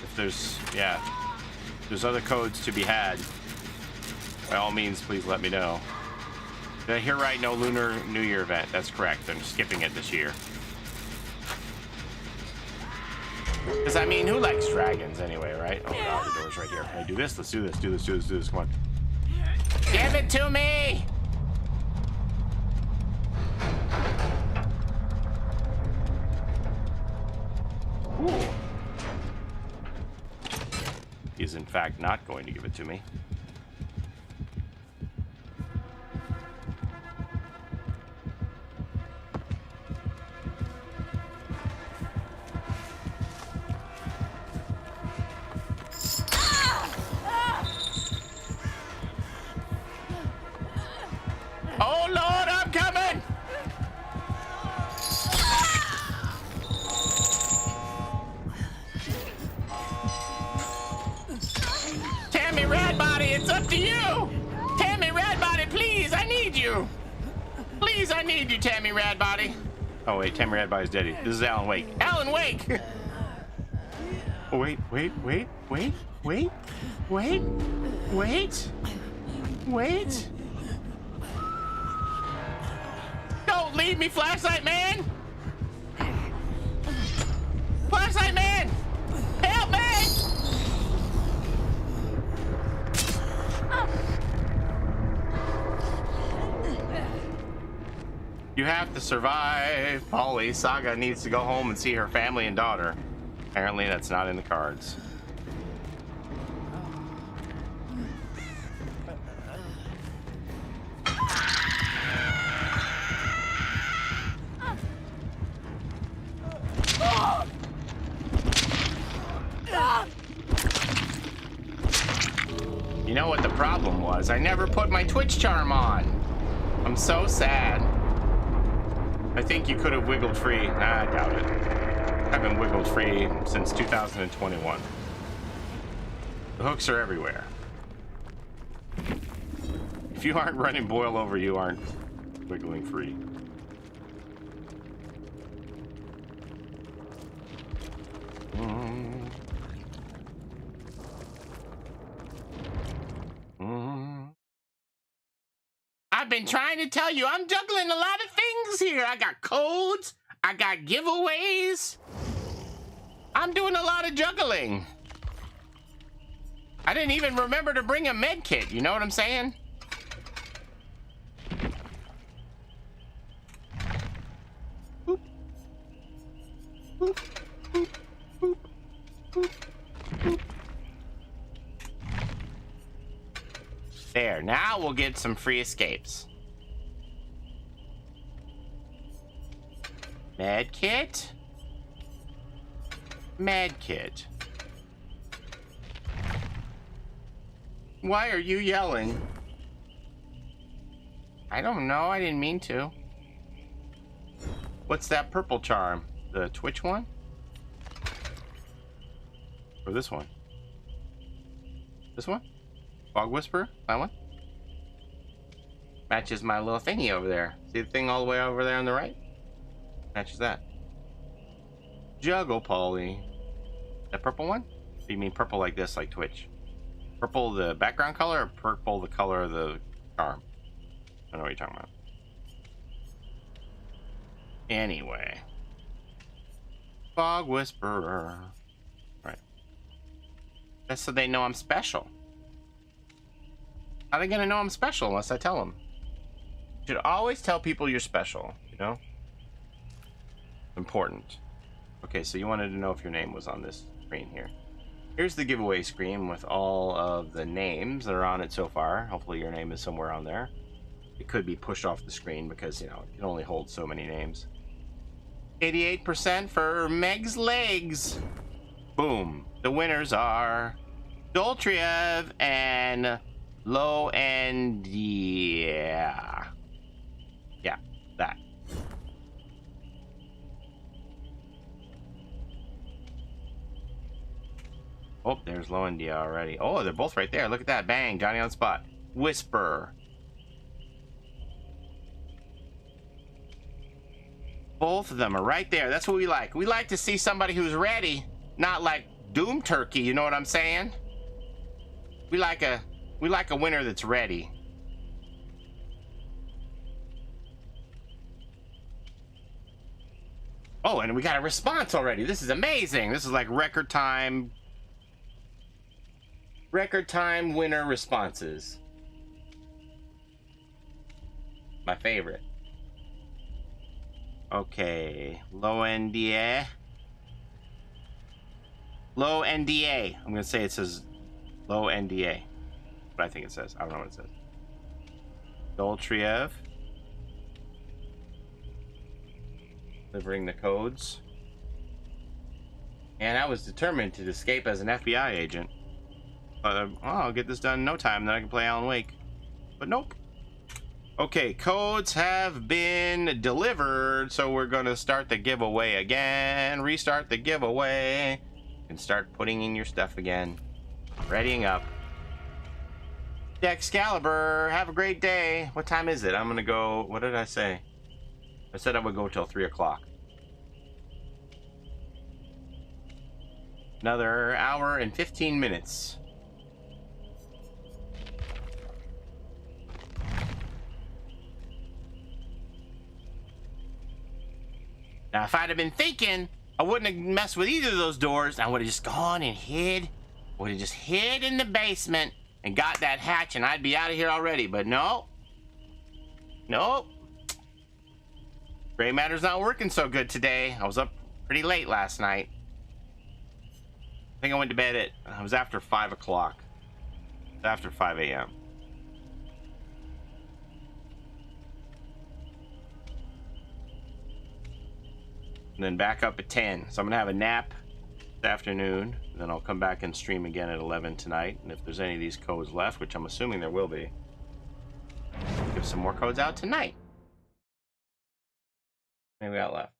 B: if there's, yeah, there's other codes to be had, by all means, please let me know. Did I hear right? No Lunar New Year event. That's correct. I'm skipping it this year. Because, I mean, who likes dragons anyway, right? Oh, God, the door's right here. Can I do this? Let's do this. Do this, do this, do this. Come on. Give it to me! Ooh. He's, in fact, not going to give it to me. Oh, Lord, I'm coming! Tammy Radbody, it's up to you! Tammy Radbody, please, I need you! Please, I need you, Tammy Radbody. Oh, wait, Tammy Radbody's dead. This is Alan Wake. Alan Wake! Oh, wait. Don't leave me, Flashlight Man! Flashlight Man! Help me! You have to survive. Paulie, Saga needs to go home and see her family and daughter. Apparently that's not in the cards. You know what the problem was? I never put my Twitch charm on. I'm so sad. I think you could have wiggled free. Nah, I doubt it. I haven't wiggled free since 2021. The hooks are everywhere. If you aren't running boil over, you aren't wiggling free. I've been trying to tell you, I'm juggling a lot of things here. I got codes, I got giveaways. I'm doing a lot of juggling. I didn't even remember to bring a med kit, you know what I'm saying? Boop. Boop. Boop. Boop. Boop. Boop. There, now we'll get some free escapes. Med kit? Med kit. Why are you yelling? I don't know, I didn't mean to. What's that purple charm? The Twitch one? Or this one? This one? Fog Whisperer? That one? Matches my little thingy over there. See the thing all the way over there on the right? Matches that. Juggle Paulie. That purple one? Do you mean purple like this, like Twitch? Purple the background color, or purple the color of the charm? I don't know what you're talking about. Anyway. Fog Whisperer. Right. That's so they know I'm special. How are they gonna know I'm special unless I tell them? You should always tell people you're special, you know? Important. Okay, so you wanted to know if your name was on this screen here. Here's the giveaway screen with all of the names that are on it so far. Hopefully your name is somewhere on there. It could be pushed off the screen because, you know, it can only hold so many names. 88% for Meg's Legs. Boom. The winners are Doltriev and Low End. Yeah, that. Oh, there's Loendia already. Oh, they're both right there. Look at that. Bang. Johnny on spot. Whisper. Both of them are right there. That's what we like. We like to see somebody who's ready, not like Doom Turkey, you know what I'm saying? We like a winner that's ready. Oh, and we got a response already. This is amazing. This is like record time winner responses. My favorite. Okay, low NDA. Low NDA. I'm gonna say it says low NDA. But I think it says. I don't know what it says. Doltriev. Delivering the codes. And I was determined to escape as an FBI agent. I'll get this done in no time, then I can play Alan Wake. But nope. Okay, codes have been delivered, so we're gonna start the giveaway again. Restart the giveaway. And start putting in your stuff again. Readying up. Excalibur, have a great day. What time is it? I'm gonna go, what did I say? I said I would go till 3 o'clock. Another hour and 15 minutes. Now, if I'd have been thinking, I wouldn't have messed with either of those doors. I would have just gone and hid. Would have just hid in the basement and got that hatch, and I'd be out of here already. But no. Nope. Gray Matter's not working so good today. I was up pretty late last night. I think I went to bed it was after 5 o'clock. After 5 a.m. And then back up at 10. So I'm gonna have a nap this afternoon. Then I'll come back and stream again at 11 tonight. And if there's any of these codes left, which I'm assuming there will be, I'll give some more codes out tonight. Maybe we got left.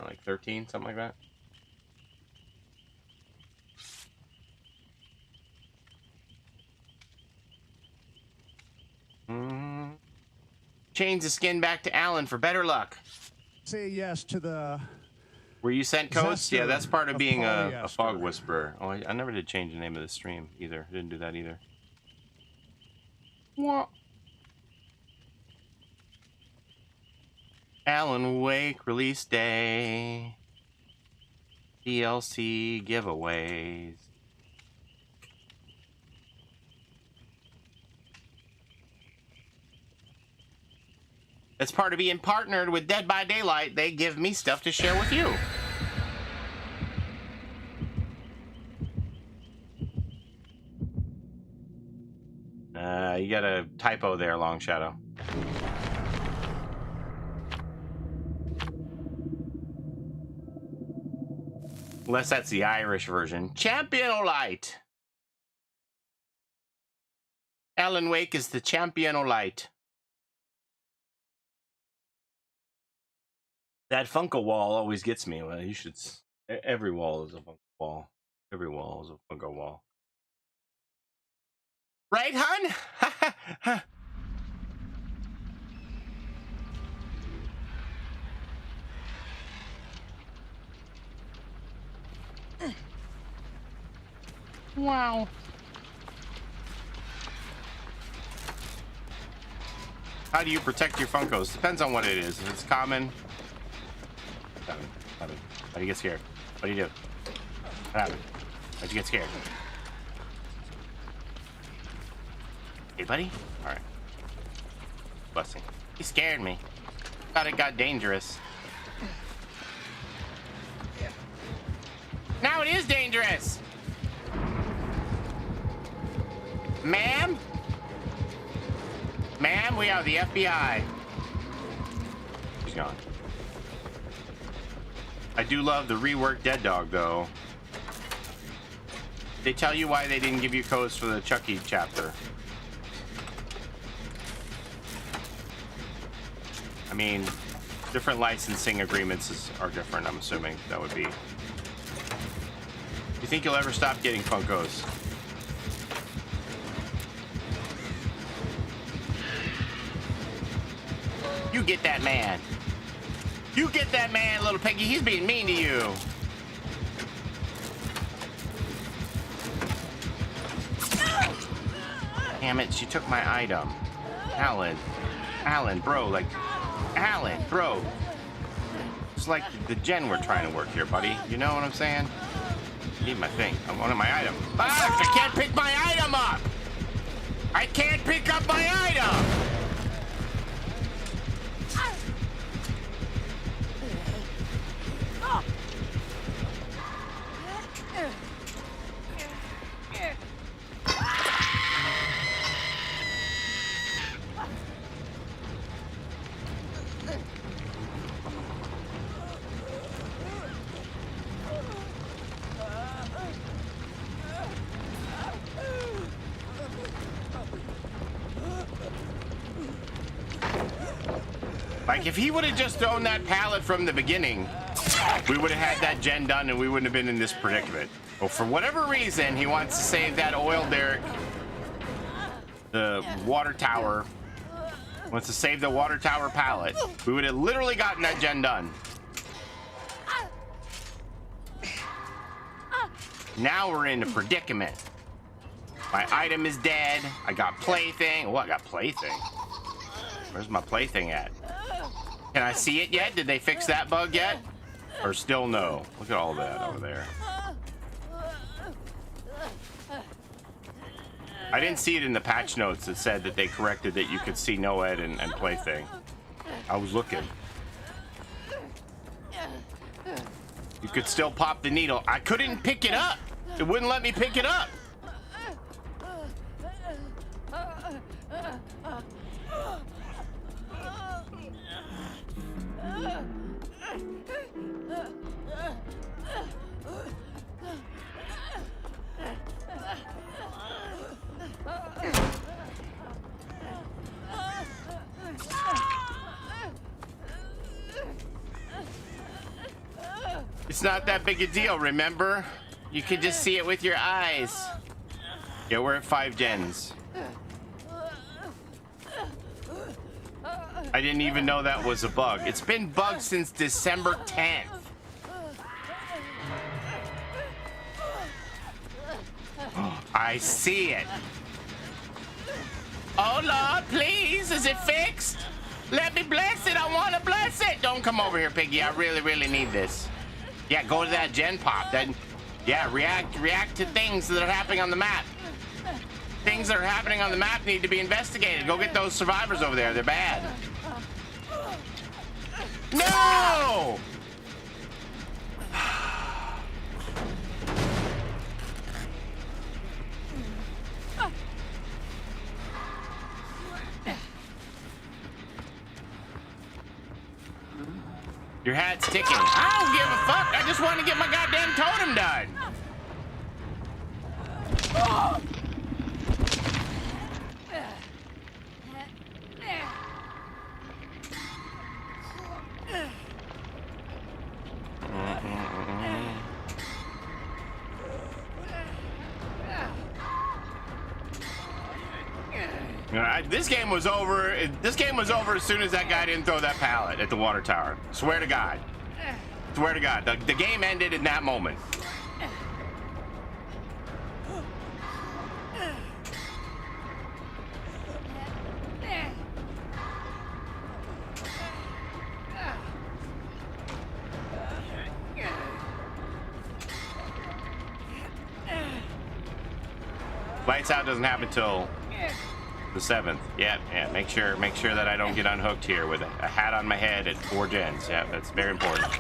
B: Like 13, something like that. Change the skin back to Alan for better luck.
P: Say yes to the...
B: Were you sent codes?
P: Zester
B: Yeah, that's part of being
P: Paulie
B: a
P: Esther.
B: fog whisperer. Oh, I never did change the name of the stream either. Didn't do that either. What? Alan Wake release day. DLC giveaways. That's part of being partnered with Dead by Daylight. They give me stuff to share with you. You got a typo there, Long Shadow. Unless that's the Irish version. Championolite. Alan Wake is the Championolite. That Funko wall always gets me. Well, you should. Every wall is a Funko wall. Every wall is a Funko wall. Right, hun?
Q: Wow.
B: How do you protect your Funkos? Depends on what it is. If it's common. What happened? How do you get scared? What do you do? What happened? How'd you get scared? Hey, buddy? Alright. Blessing. He scared me. Thought it got dangerous. Now it is dangerous! Ma'am? Ma'am, we are the FBI. She's gone. I do love the reworked Dead Dog, though. They tell you why they didn't give you codes for the Chucky chapter. I mean, different licensing agreements are different, I'm assuming. That would be... You think you'll ever stop getting Funkos? You get that man. You get that man, little piggy. He's being mean to you. Damn it, she took my item. Alan, bro, like, Alan, bro. It's like the gen we're trying to work here, buddy. You know what I'm saying? I need my thing. I wanted my item. Fuck, I can't pick my item up. I can't pick up my item. Like, if he would have just thrown that pallet from the beginning, we would have had that gen done and we wouldn't have been in this predicament. Well, for whatever reason, he wants to save that oil derrick, the water tower, wants to save the water tower pallet. We would have literally gotten that gen done. Now we're in a predicament. My item is dead. I got plaything. Oh, I got plaything. Where's my plaything at? Can I see it yet? Did they fix that bug yet? Or still no? Look at all of that over there. I didn't see it in the patch notes that said that they corrected that you could see NOED and plaything. I was looking. You could still pop the needle. I couldn't pick it up. It wouldn't let me pick it up. It's not that big a deal, remember? You can just see it with your eyes. Yeah, we're at 5 gens. I didn't even know that was a bug. It's been bugged since December 10th. I see it. Oh, Lord, please, is it fixed? Let me bless it. I want to bless it. Don't come over here, Piggy. I really, really need this. Yeah, go to that gen pop. Then, yeah, react to things that are happening on the map. Things that are happening on the map need to be investigated. Go get those survivors over there. They're bad. No! Your hat's ticking. I don't give a fuck. I just want to get my goddamn totem done. This game was over. This game was over as soon as that guy didn't throw that pallet at the water tower. Swear to God. Swear to God. The game ended in that moment. Lights out doesn't happen till the 7th. Yeah. Make sure that I don't get unhooked here with a hat on my head at 4 gens. Yeah, that's very important.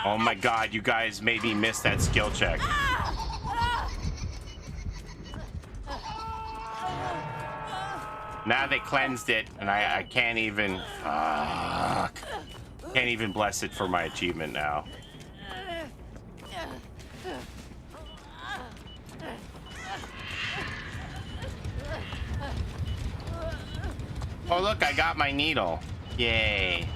B: Oh my God, you guys made me miss that skill check. Now they cleansed it, and I can't even. Fuck. Can't even bless it for my achievement now. Oh, look, I got my needle. Yay.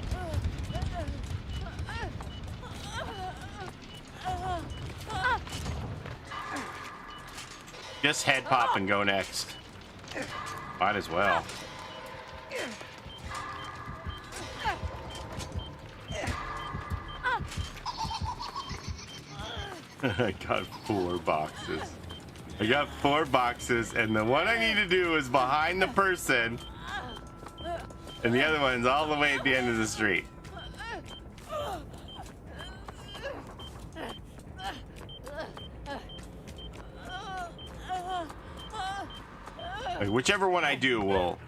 B: Just head pop and go next. Might as well. I got 4 boxes. I got 4 boxes, and the one I need to do is behind the person, and the other one's all the way at the end of the street. Like, whichever one I do will...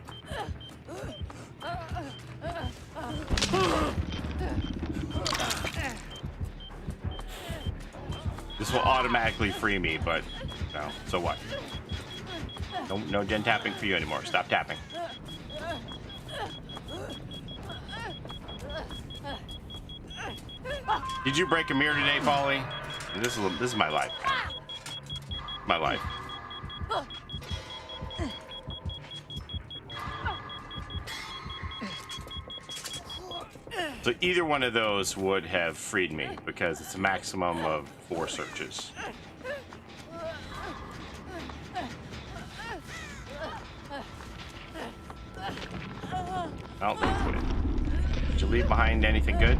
B: This will automatically free me, but no. So what? No gen tapping for you anymore. Stop tapping. Did you break a mirror today, Paulie? This is my life, man. My life. So either one of those would have freed me because it's a maximum of 4 searches. Oh, they quit. Did you leave behind anything good?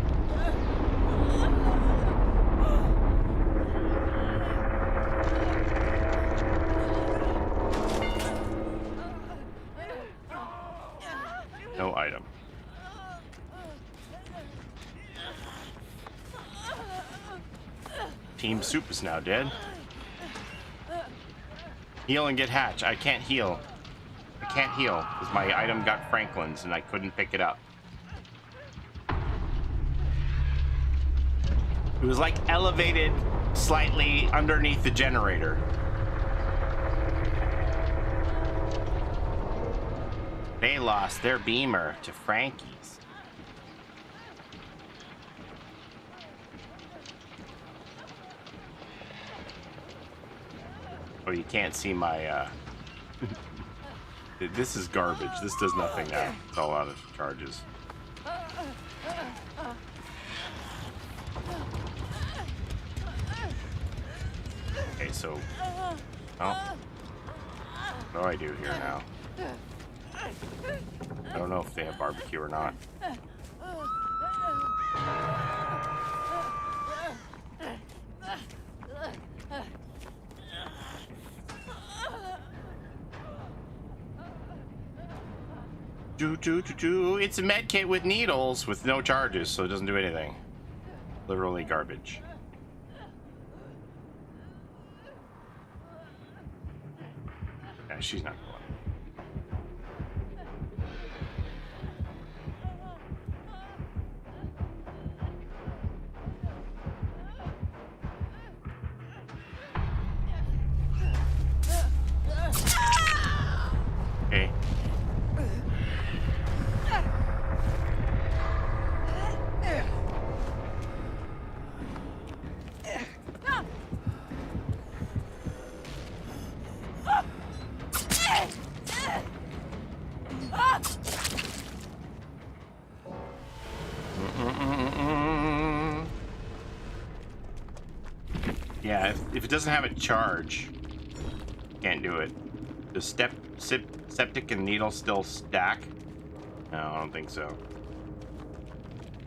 B: No item. Team Soup is now dead. Heal and get hatch. I can't heal. I can't heal because my item got Franklin's and I couldn't pick it up. It was like elevated slightly underneath the generator. They lost their beamer to Frankie's. Oh, you can't see my, This is garbage. This does nothing now. It's all out of charges. Okay, so... Oh. What do I do here now? I don't know if they have barbecue or not. It's a med kit with needles with no charges, so it doesn't do anything. Literally garbage. Yeah, she's not going. Okay. Yeah, if it doesn't have a charge, can't do it. Does septic and needle still stack? No, I don't think so.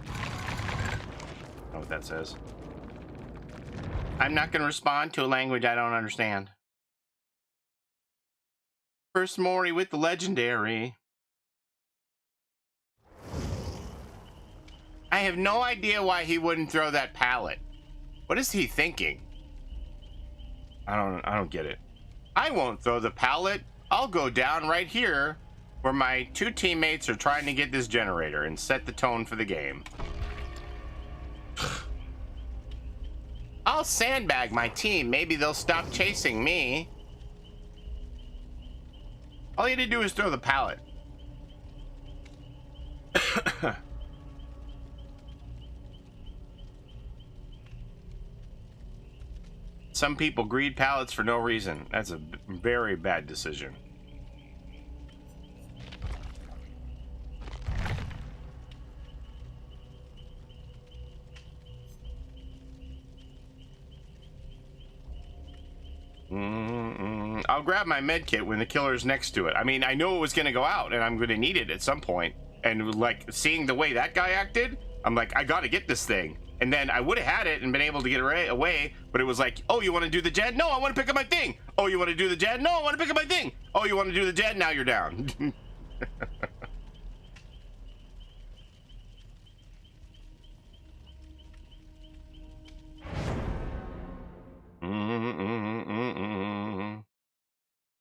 B: I don't know what that says. I'm not going to respond to a language I don't understand. First Mori with the legendary. I have no idea why he wouldn't throw that pallet. What is he thinking? I don't get it. I won't throw the pallet. I'll go down right here where my 2 teammates are trying to get this generator and set the tone for the game. I'll sandbag my team. Maybe they'll stop chasing me. All you had to do is throw the pallet. Some people greed pallets for no reason. That's a very bad decision. I'll grab my med kit when the killer's next to it. I mean, I know it was going to go out and I'm going to need it at some point. And like seeing the way that guy acted, I'm like, I got to get this thing. And then I would have had it and been able to get away, but it was like, oh, you want to do the jet? No, I want to pick up my thing. Oh, you want to do the jet? No, I want to pick up my thing. Oh, you want to do the jet? Now you're down.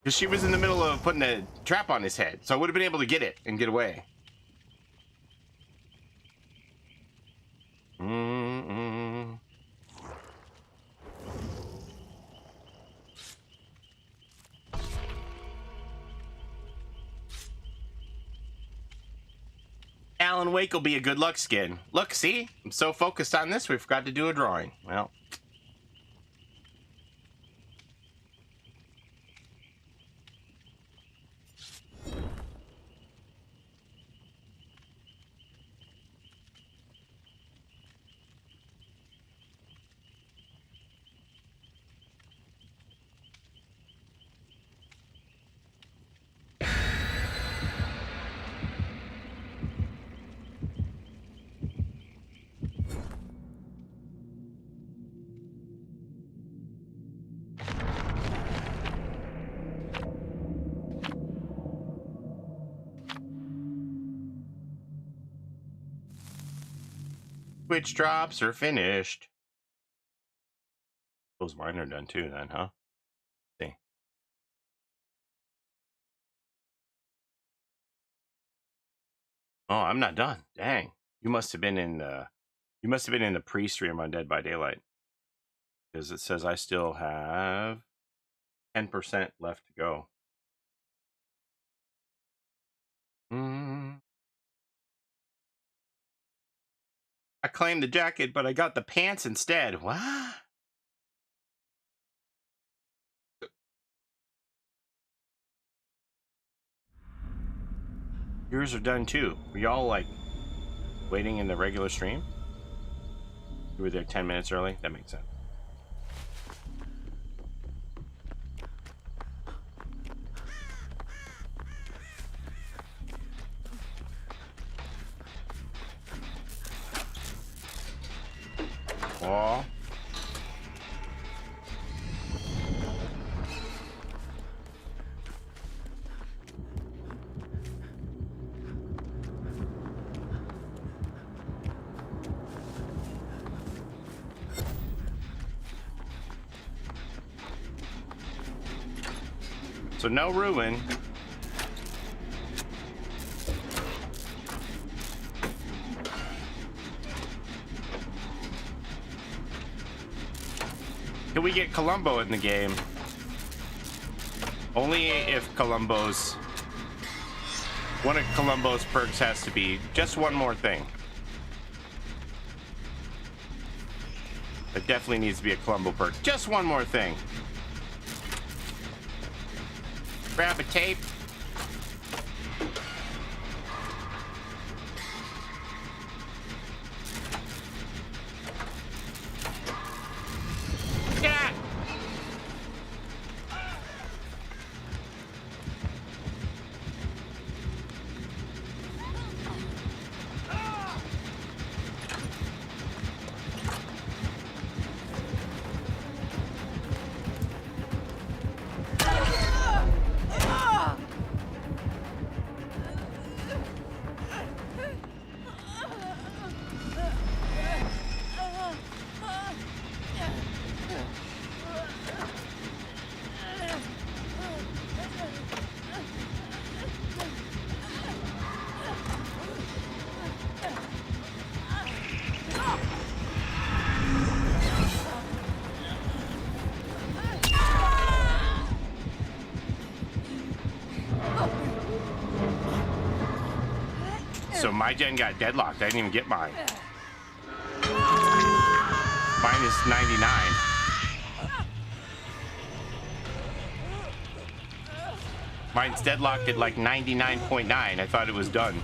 B: Because she was in the middle of putting a trap on his head, so I would have been able to get it and get away. Alan Wake will be a good luck skin. Look, see? I'm so focused on this, we forgot to do a drawing. Well. Twitch drops are finished. Those mine are done too then, huh? See. Oh, I'm not done. Dang. You must have been in the pre-stream on Dead by Daylight. Because it says I still have 10% left to go. I claimed the jacket, but I got the pants instead. What? Yours are done too. Were y'all like waiting in the regular stream? You were there 10 minutes early? That makes sense. Oh. So no ruin. Can we get Columbo in the game? Only if Columbo's... one of Columbo's perks has to be just one more thing. It definitely needs to be a Columbo perk. Just one more thing. Grab a tape. Yeah. So my gen got deadlocked. I didn't even get mine. Mine is 99. Mine's deadlocked at like 99.9. I thought it was done.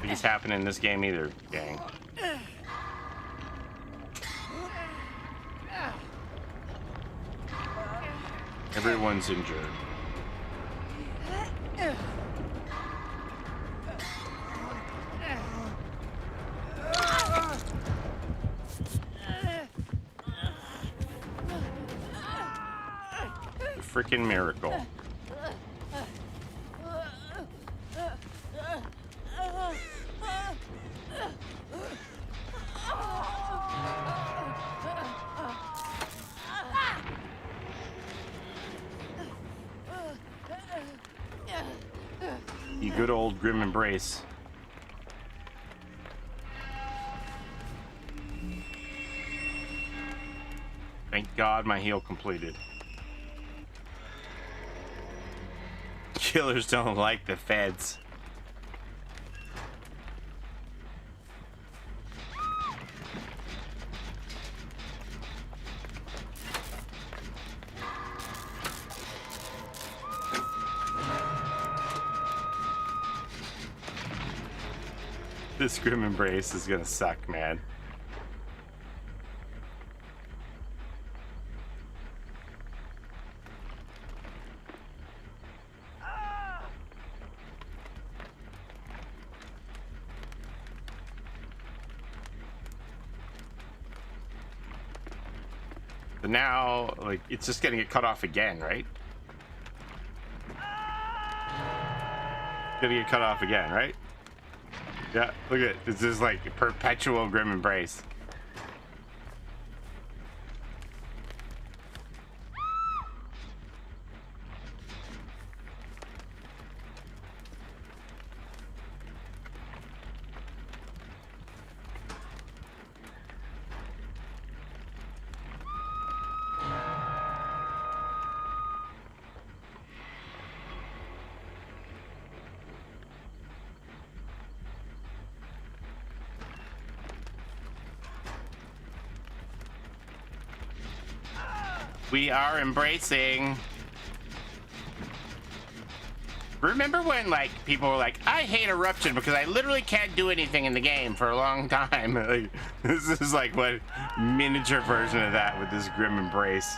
B: It's happening in this game either, gang. Everyone's injured. Freaking miracle. You good old grim embrace. Thank God my heal completed. Killers don't like the feds. This grim embrace is gonna suck, man. So now, like, it's just gonna get cut off again, right? It's gonna get cut off again, right? Yeah, look at it. This is like a perpetual grim embrace. We are embracing. Remember when, like, people were like, I hate Eruption because I literally can't do anything in the game for a long time. Like, this is like what miniature version of that with this grim embrace.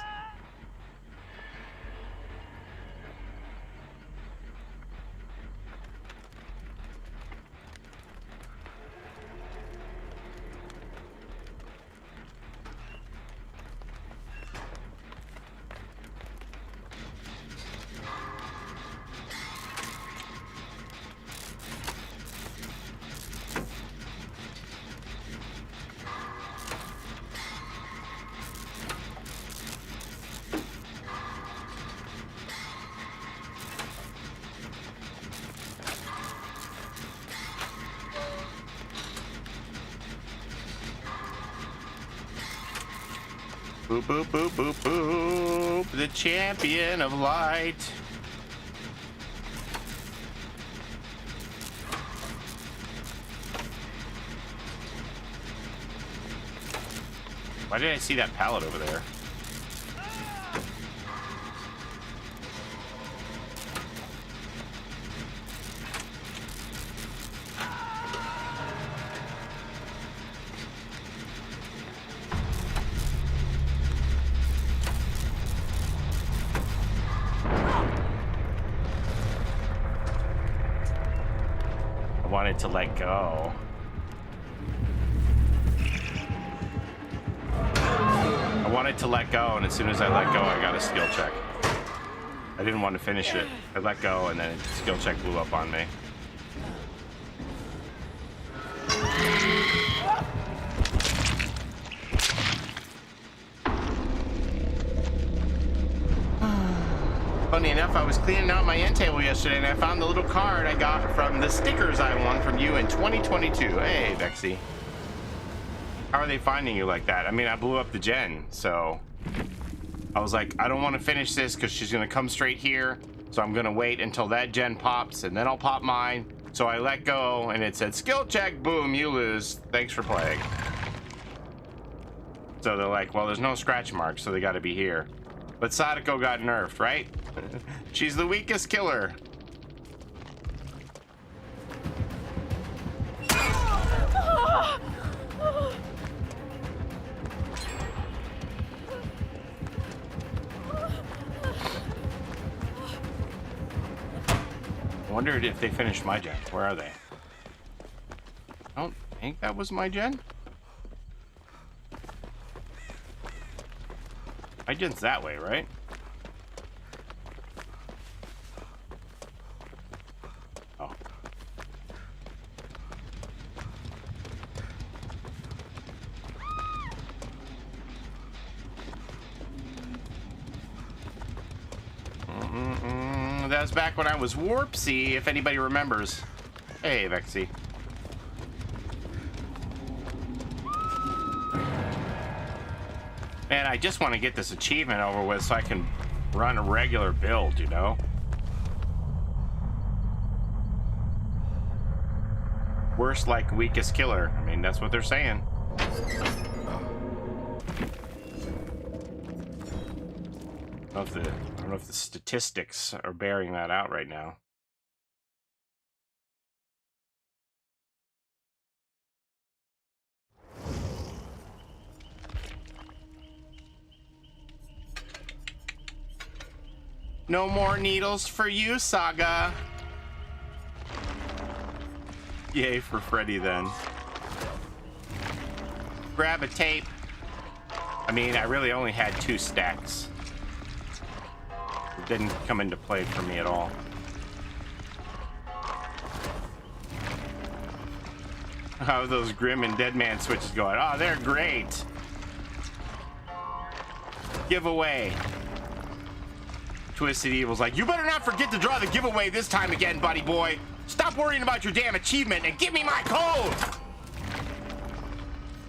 B: Boop, boop, boop, boop, boop. The champion of light. Why did I see that pallet over there? To let go. I wanted to let go, and as soon as I let go, I got a skill check. I didn't want to finish it. I let go, and then skill check blew up on me. funny enough, I was cleaning out my end table yesterday and I found the little card I got from the stickers I won from you in 2022. Hey, Vexy. How are they finding you like that? I mean, I blew up the gen, so I was like, I don't want to finish this because she's going to come straight here. So I'm going to wait until that gen pops and then I'll pop mine. So I let go and it said, skill check, boom, you lose. Thanks for playing. So they're like, well, there's no scratch marks, so they got to be here. But Sadako got nerfed, right? She's the weakest killer. I wondered if they finished my gen. Where are they? I don't think that was my gen. My gen's that way, right? Oh. That was back when I was Warpsy, if anybody remembers. Hey, Vexy. Man, I just want to get this achievement over with so I can run a regular build, you know? Worst like weakest killer. I mean, that's what they're saying. I don't know if the statistics are bearing that out right now. No more needles for you, Saga. Yay for Freddy then. Grab a tape. I mean, I really only had 2 stacks. It didn't come into play for me at all. How are those Grim and Deadman switches going? Oh, they're great. Giveaway. Twisted Evil's like, you better not forget to draw the giveaway this time again, buddy boy. Stop worrying about your damn achievement and give me my code.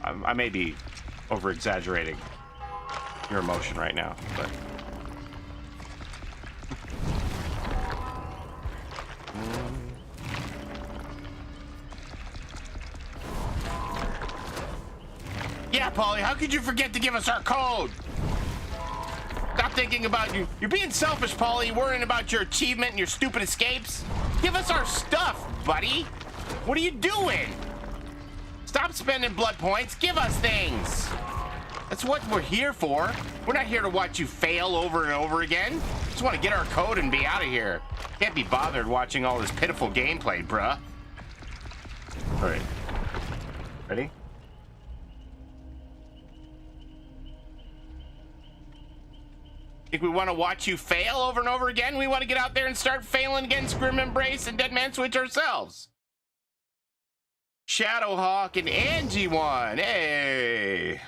B: I may be over-exaggerating your emotion right now, but... Yeah, Paulie, how could you forget to give us our code? Stop thinking about you. You're being selfish, Paulie, worrying about your achievement and your stupid escapes. Give us our stuff, buddy. What are you doing? Stop spending blood points. Give us things. That's what we're here for. We're not here to watch you fail over and over again. Just want to get our code and be out of here. Can't be bothered watching all this pitiful gameplay, bruh. All right. Ready? Think we want to watch you fail over and over again? We want to get out there and start failing against Grim Embrace and Deadman Switch ourselves. Shadowhawk and Angie won. Hey.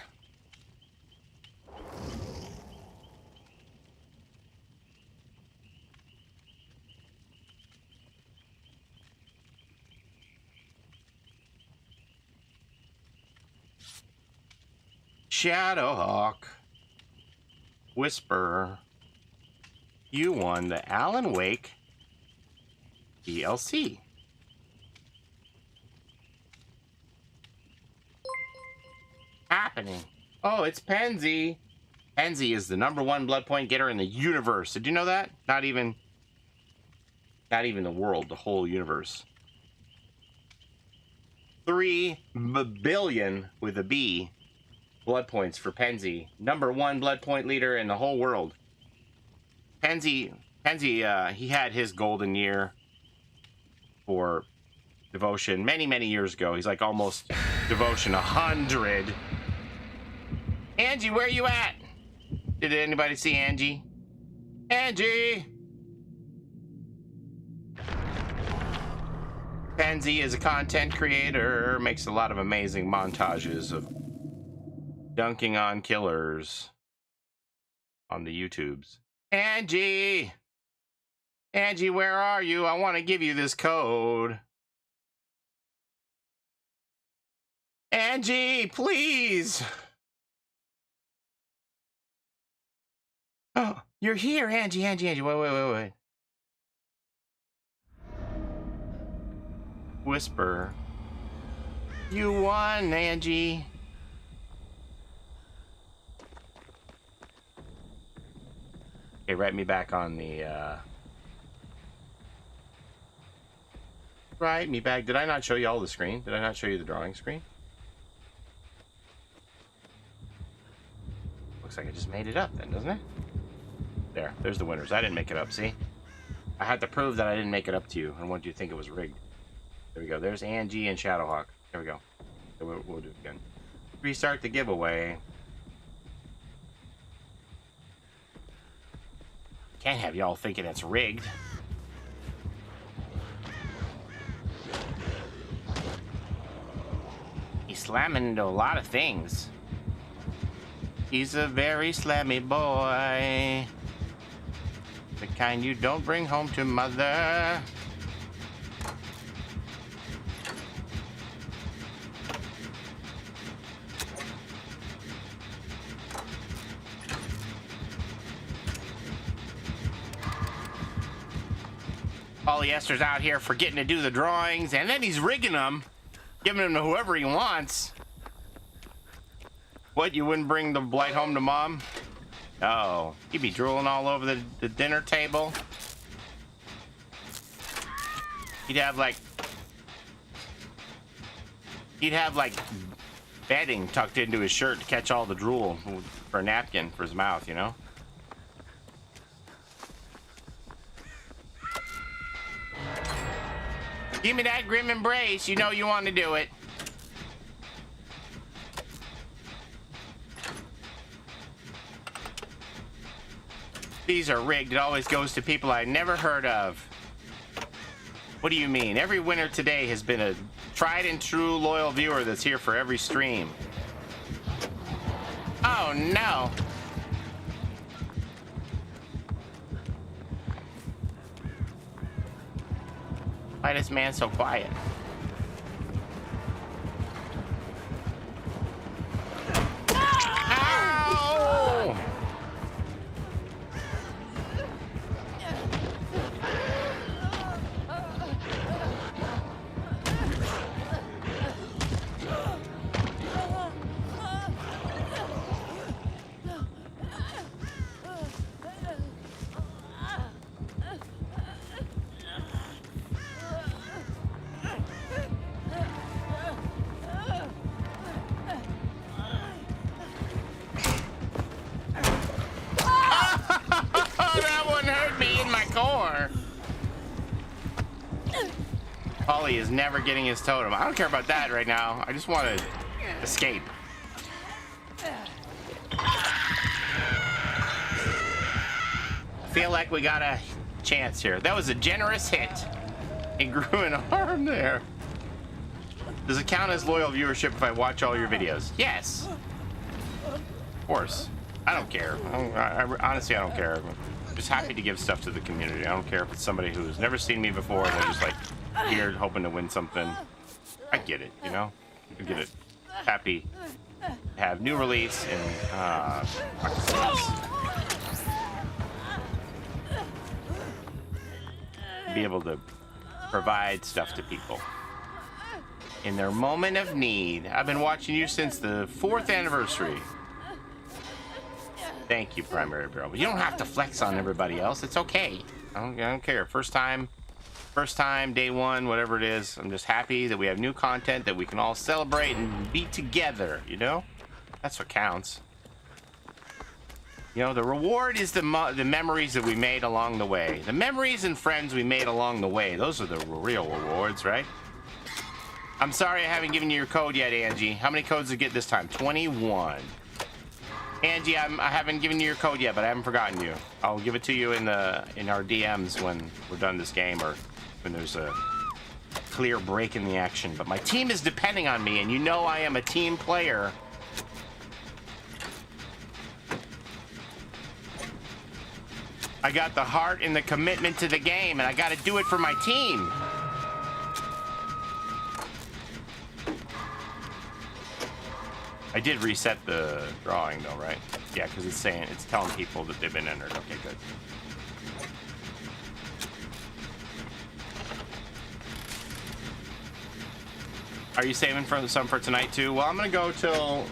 B: Shadowhawk. Whisper, you won the Alan Wake DLC. Happening. Oh, it's Pansy. Pansy is the #1 blood point getter in the universe. Did you know that? Not even the world, the whole universe. 3 billion with a B. Blood points for Pansy. #1 blood point leader in the whole world. Pansy, he had his golden year for devotion many years ago. He's like almost devotion 100. Angie, where are you at? Did anybody see Angie? Angie! Pansy is a content creator, makes a lot of amazing montages of dunking on killers on the YouTubes. Angie! Angie, where are you? I want to give you this code. Angie, please. Oh, you're here, Angie. Wait. Whisper. You won, Angie. Okay, write me back on the, Write me back. Did I not show you all the screen? Did I not show you the drawing screen? Looks like I just made it up then, doesn't it? There's the winners. I didn't make it up, see? I had to prove that I didn't make it up to you. I want you to think it was rigged. There we go. There's Angie and Shadowhawk. There we go. So we'll do it again. Restart the giveaway. Can't have y'all thinking it's rigged. He's slamming into a lot of things. He's a very slammy boy. The kind you don't bring home to mother. Paulie Esther's out here forgetting to do the drawings, and then he's rigging them, giving them to whoever he wants. What, you wouldn't bring the blight home to mom? Oh, you'd be drooling all over the dinner table. He'd have like bedding tucked into his shirt to catch all the drool for a napkin for his mouth, you know? Give me that grim embrace. You know you want to do it. These are rigged. It always goes to people I never heard of. What do you mean? Every winner today has been a tried and true loyal viewer that's here for every stream. Oh no. Why is this man so quiet? Ow! Paulie is never getting his totem. I don't care about that right now. I just want to escape. I feel like we got a chance here. That was a generous hit. It grew an arm there. Does it count as loyal viewership if I watch all your videos? Yes. Of course. I don't care. Honestly, I don't care. I'm just happy to give stuff to the community. I don't care if it's somebody who's never seen me before and they're just like here hoping to win something. I get it, you know? I get it. Happy to have new release and be able to provide stuff to people in their moment of need. I've been watching you since the 4th anniversary. Thank you, Primary Bureau. But you don't have to flex on everybody else. It's okay. I don't care. First time, day one, whatever it is. I'm just happy that we have new content that we can all celebrate and be together, you know? That's what counts. You know, the reward is the memories that we made along the way. The memories and friends we made along the way. Those are the real rewards, right? I'm sorry I haven't given you your code yet, Angie. How many codes did you get this time? 21. Angie, I haven't given you your code yet, but I haven't forgotten you. I'll give it to you in our DMs when we're done this game or when there's a clear break in the action. But my team is depending on me, and you know I am a team player. I got the heart and the commitment to the game, and I got to do it for my team. I did reset the drawing though, right? Yeah, because it's telling people that they've been entered. Okay, good. Are you saving some for tonight too? Well, I'm gonna go till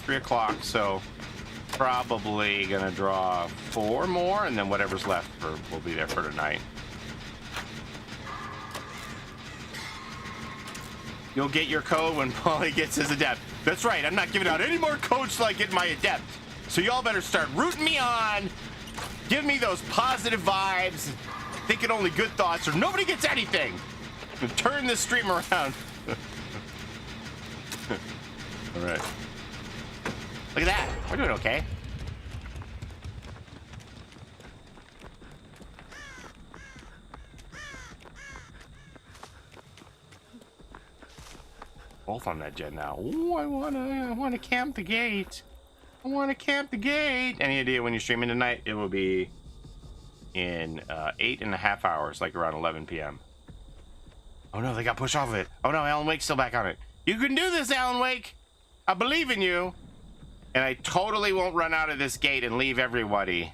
B: 3 o'clock, so probably gonna draw 4 more, and then whatever's left will be there for tonight. You'll get your code when Paulie gets his adept. That's right, I'm not giving out any more codes till I get my adept. So y'all better start rooting me on, give me those positive vibes, thinking only good thoughts, or nobody gets anything. Turn this stream around. All right. Look at that. We're doing okay. Both on that jet now. Ooh, I wanna camp the gate. I wanna camp the gate. Any idea when you're streaming tonight? It will be in 8.5 hours, like around 11 p.m. Oh no, they got pushed off of it. Oh no, Alan Wake's still back on it. You can do this, Alan Wake. I believe in you. And I totally won't run out of this gate and leave everybody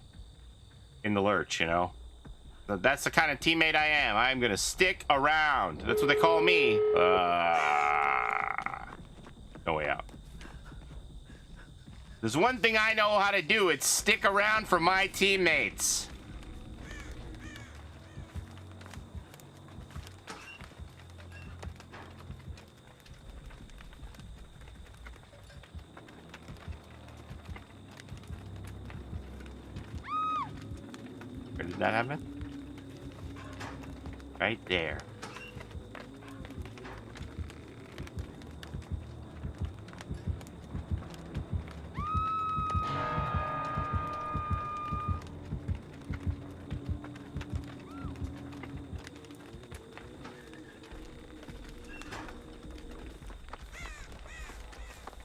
B: in the lurch, you know? So that's the kind of teammate I am. I'm gonna stick around. That's what they call me. No way out. There's one thing I know how to do. It's stick around for my teammates. Where did that happen? Right there.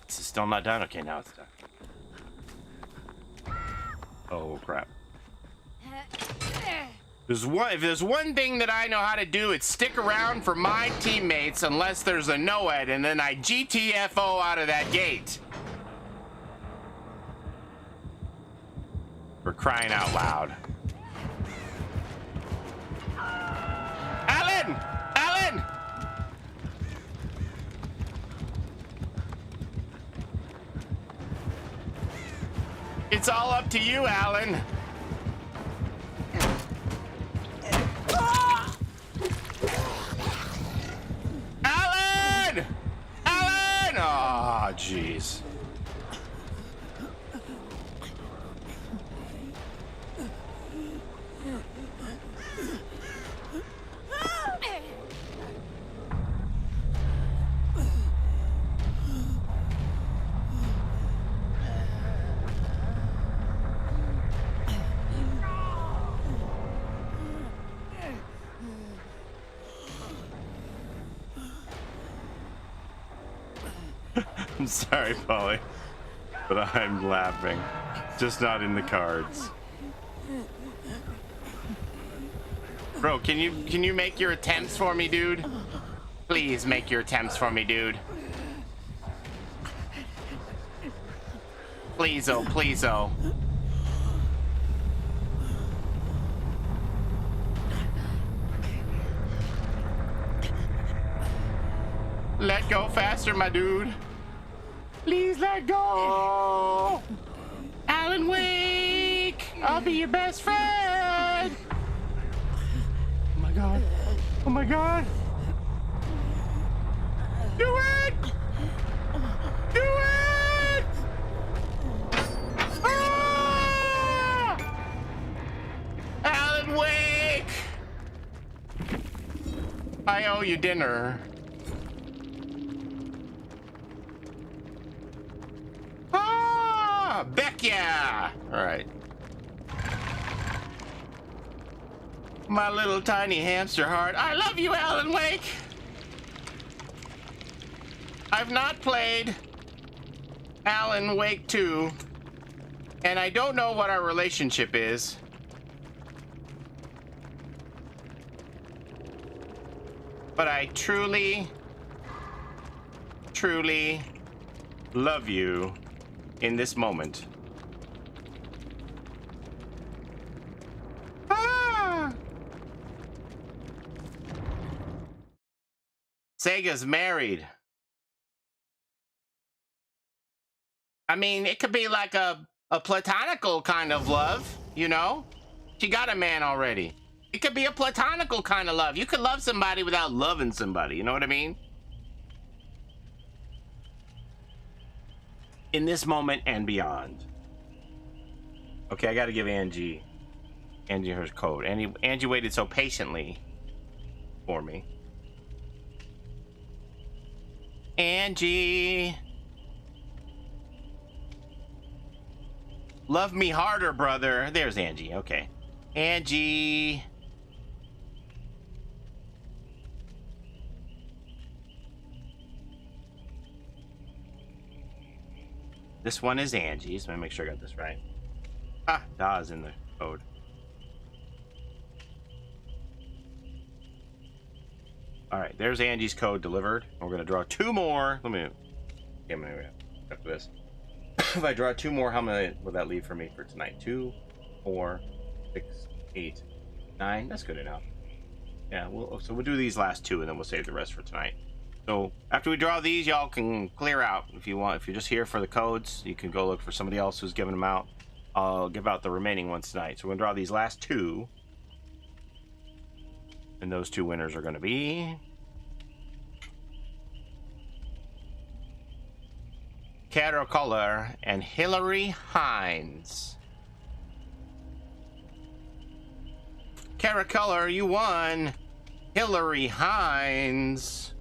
B: This is still not done? Okay, now it's done. Oh, crap. If there's one thing that I know how to do, it's stick around for my teammates unless there's a NOED, and then I GTFO out of that gate. For crying out loud. Alan! Alan! It's all up to you, Alan. Alan! Alan! Oh, jeez. I'm sorry, Paulie, but I'm laughing. Just not in the cards. Bro, can you make your attempts for me, dude? Please make your attempts for me, dude. Please-o, please-o. Let go faster, my dude. Please let go. Alan Wake, I'll be your best friend. Oh my god. Oh my god. Do it. Do it. Ah! Alan Wake. I owe you dinner. Beck yeah! Alright. My little tiny hamster heart. I love you, Alan Wake! I've not played Alan Wake 2, and I don't know what our relationship is. but I truly, truly love you in this moment. Ah! Sega's married. I mean, it could be like a platonical kind of love, you know? She got a man already. It could be a platonical kind of love. You could love somebody without loving somebody, you know what I mean? In this moment and beyond. Okay, I gotta give Angie her code. Angie waited so patiently for me. Angie. Love me harder, brother. There's Angie. Okay. Angie. This one is Angie's. Let me make sure I got this right. Ah, Da's in the code. All right, there's Angie's code delivered. We're gonna draw 2 more. Let me. Okay, I'm gonna after this. If I draw 2 more, how many will that leave for me for tonight? 2, 4, 6, 8, 9. That's good enough. Yeah. So we'll do these last 2, and then we'll save the rest for tonight. So after we draw these, y'all can clear out if you want. If you're just here for the codes, you can go look for somebody else who's giving them out. I'll give out the remaining ones tonight. So we're gonna draw these last 2. And those 2 winners are going to be Carol Color and Hillary Hines. Carol Color, you won. Hillary Hines.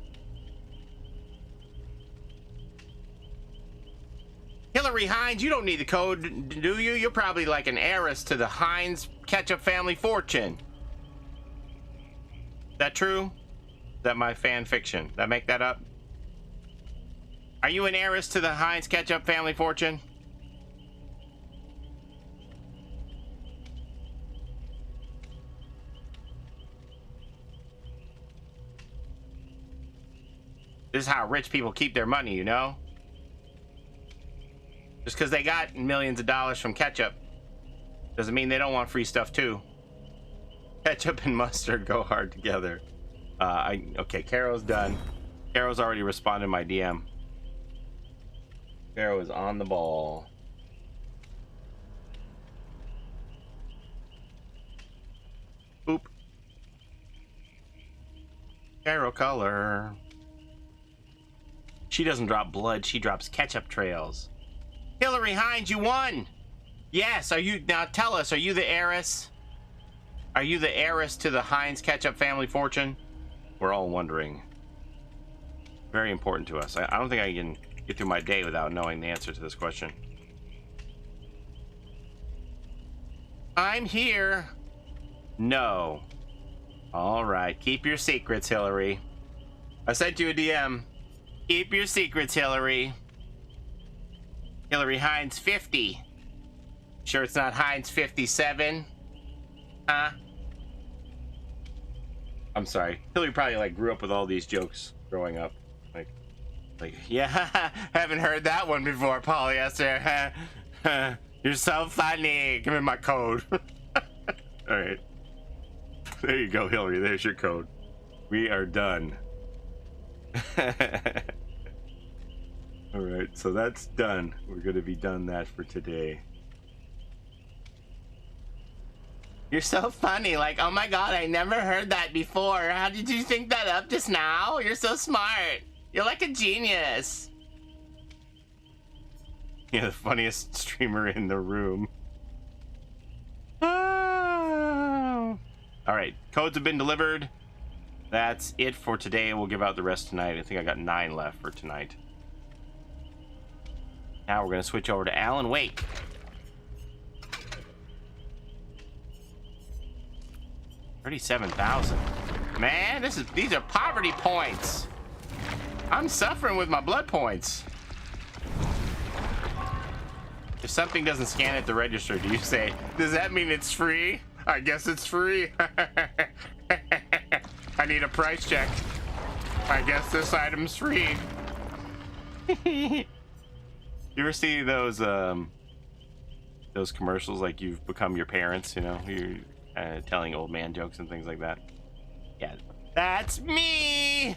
B: Hillary Hines, you don't need the code, do you? You're probably like an heiress to the Hines ketchup family fortune. Is that true? Is that my fan fiction? Did I make that up? Are you an heiress to the Heinz ketchup family fortune? This is how rich people keep their money, you know? Just because they got millions of dollars from ketchup doesn't mean they don't want free stuff too. Ketchup and mustard go hard together. Okay, Carol's done. Carol's already responded to my DM. Carol is on the ball. Boop. Carol Color. She doesn't drop blood, she drops ketchup trails. Hillary Hines, you won! Yes, are you, now tell us, are you the heiress? Are you the heiress to the Heinz ketchup family fortune? We're all wondering. Very important to us. I don't think I can get through my day without knowing the answer to this question. I'm here. No. All right, keep your secrets, Hillary. I sent you a DM. Keep your secrets, Hillary. Hillary Hines 50. Sure it's not Hines 57? Huh? I'm sorry. Hillary probably like grew up with all these jokes growing up. Like, yeah, haven't heard that one before, Paulie Esther. You're so funny. Give me my code. All right. There you go, Hillary. There's your code. We are done. All right, so that's done. We're going to be done that for today. You're so funny. Like, oh my God, I never heard that before. How did you think that up just now? You're so smart. You're like a genius. You're the funniest streamer in the room. Oh. All right, codes have been delivered. That's it for today. We'll give out the rest tonight. I think I got 9 left for tonight. Now we're going to switch over to Alan Wake. $37,000. Man, these are poverty points. I'm suffering with my blood points. If something doesn't scan at the register, do you say, does that mean it's free? I guess it's free. I need a price check. I guess this item's free. You ever see those commercials like you've become your parents, you know, you're telling old man jokes and things like that? Yeah, that's me.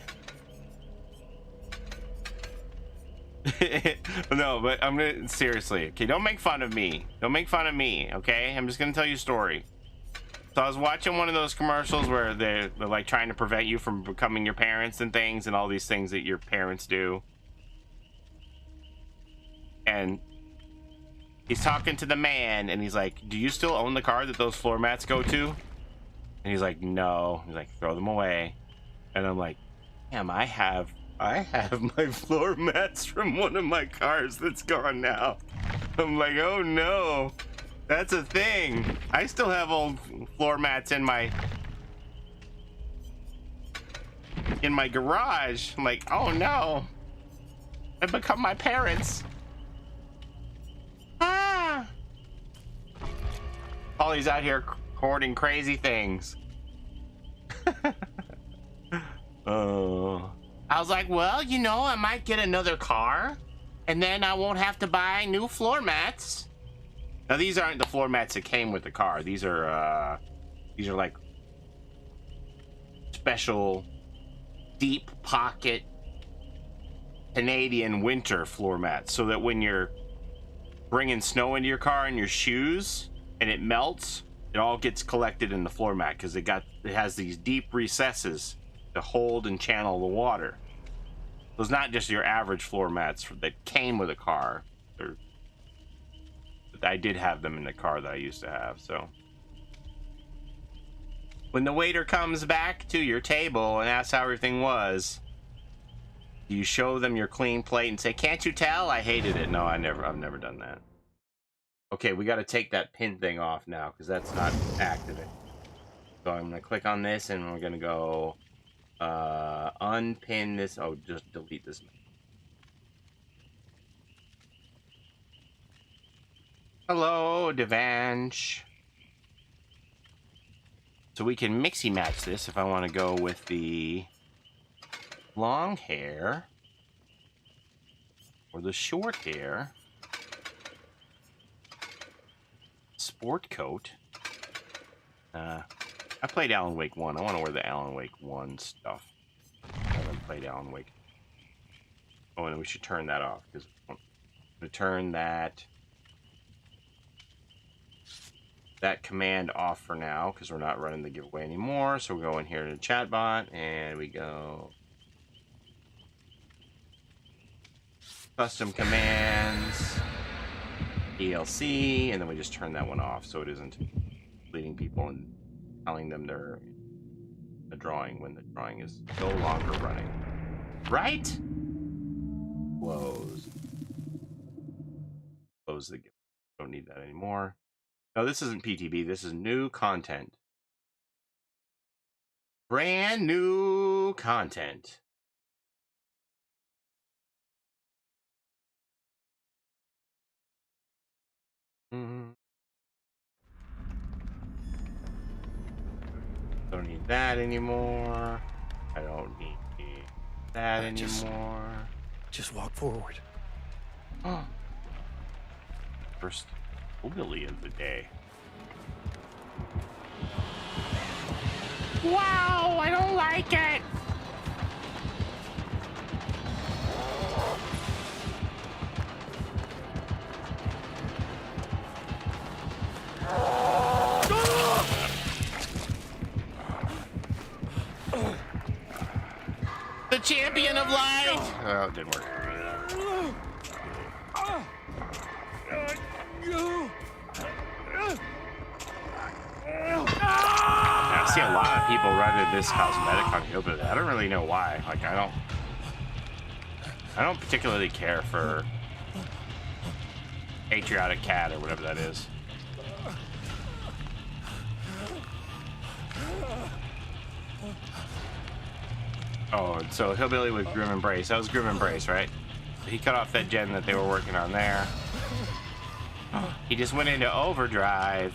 B: No, but I'm gonna seriously. Okay, don't make fun of me. Don't make fun of me. Okay, I'm just gonna tell you a story. So I was watching one of those commercials where they're like trying to prevent you from becoming your parents and things and all these things that your parents do. And he's talking to the man and he's like, do you still own the car that those floor mats go to? And he's like, no. He's like, throw them away. And I'm like, damn, I have my floor mats from one of my cars that's gone now. I'm like, oh no. That's a thing. I still have old floor mats in my garage. I'm like, oh no. I've become my parents. Ah. Paulie's out here hoarding crazy things. Oh. I was like, well, you know, I might get another car and then I won't have to buy new floor mats. Now these aren't the floor mats that came with the car. These are like special deep pocket Canadian winter floor mats, so that when you're bringing snow into your car and your shoes and it melts, it all gets collected in the floor mat because it has these deep recesses to hold and channel the water. So it's not just your average floor mats that came with a car. I did have them in the car that I used to have. So when the waiter comes back to your table and asks how everything was, you show them your clean plate and say, can't you tell I hated it? No, I've never done that. Okay, we got to take that pin thing off now because that's not activated. So I'm gonna click on this and we're gonna go unpin this. Oh, just delete this. Hello, Devansh. So we can mixie match this if I want to go with the long hair or the short hair. Sport coat. I played Alan Wake 1. I want to wear the Alan Wake 1 stuff. I haven't played Alan Wake. Oh, and we should turn that off because I'm going to turn that command off for now because we're not running the giveaway anymore. So we'll go in here to the chat bot and we go custom commands, DLC, and then we just turn that one off so it isn't leading people and telling them they're a drawing when the drawing is no longer running. Right? Close. Close the giveaway. Don't need that anymore. No, this isn't PTB. This is new content. Brand new content. Don't need that anymore. I don't need that anymore.
O: Just walk forward.
B: First Willy of the day.
Q: Wow, I don't like it.
B: The champion of light! Oh, it didn't work. I see a lot of people running this cosmetic on Hillbilly. I don't really know why. Like, I don't particularly care for Patriotic Cat or whatever that is. Oh, so Hillbilly with Grim Embrace. That was Grim Embrace, right? He cut off that gen that they were working on there. He just went into overdrive.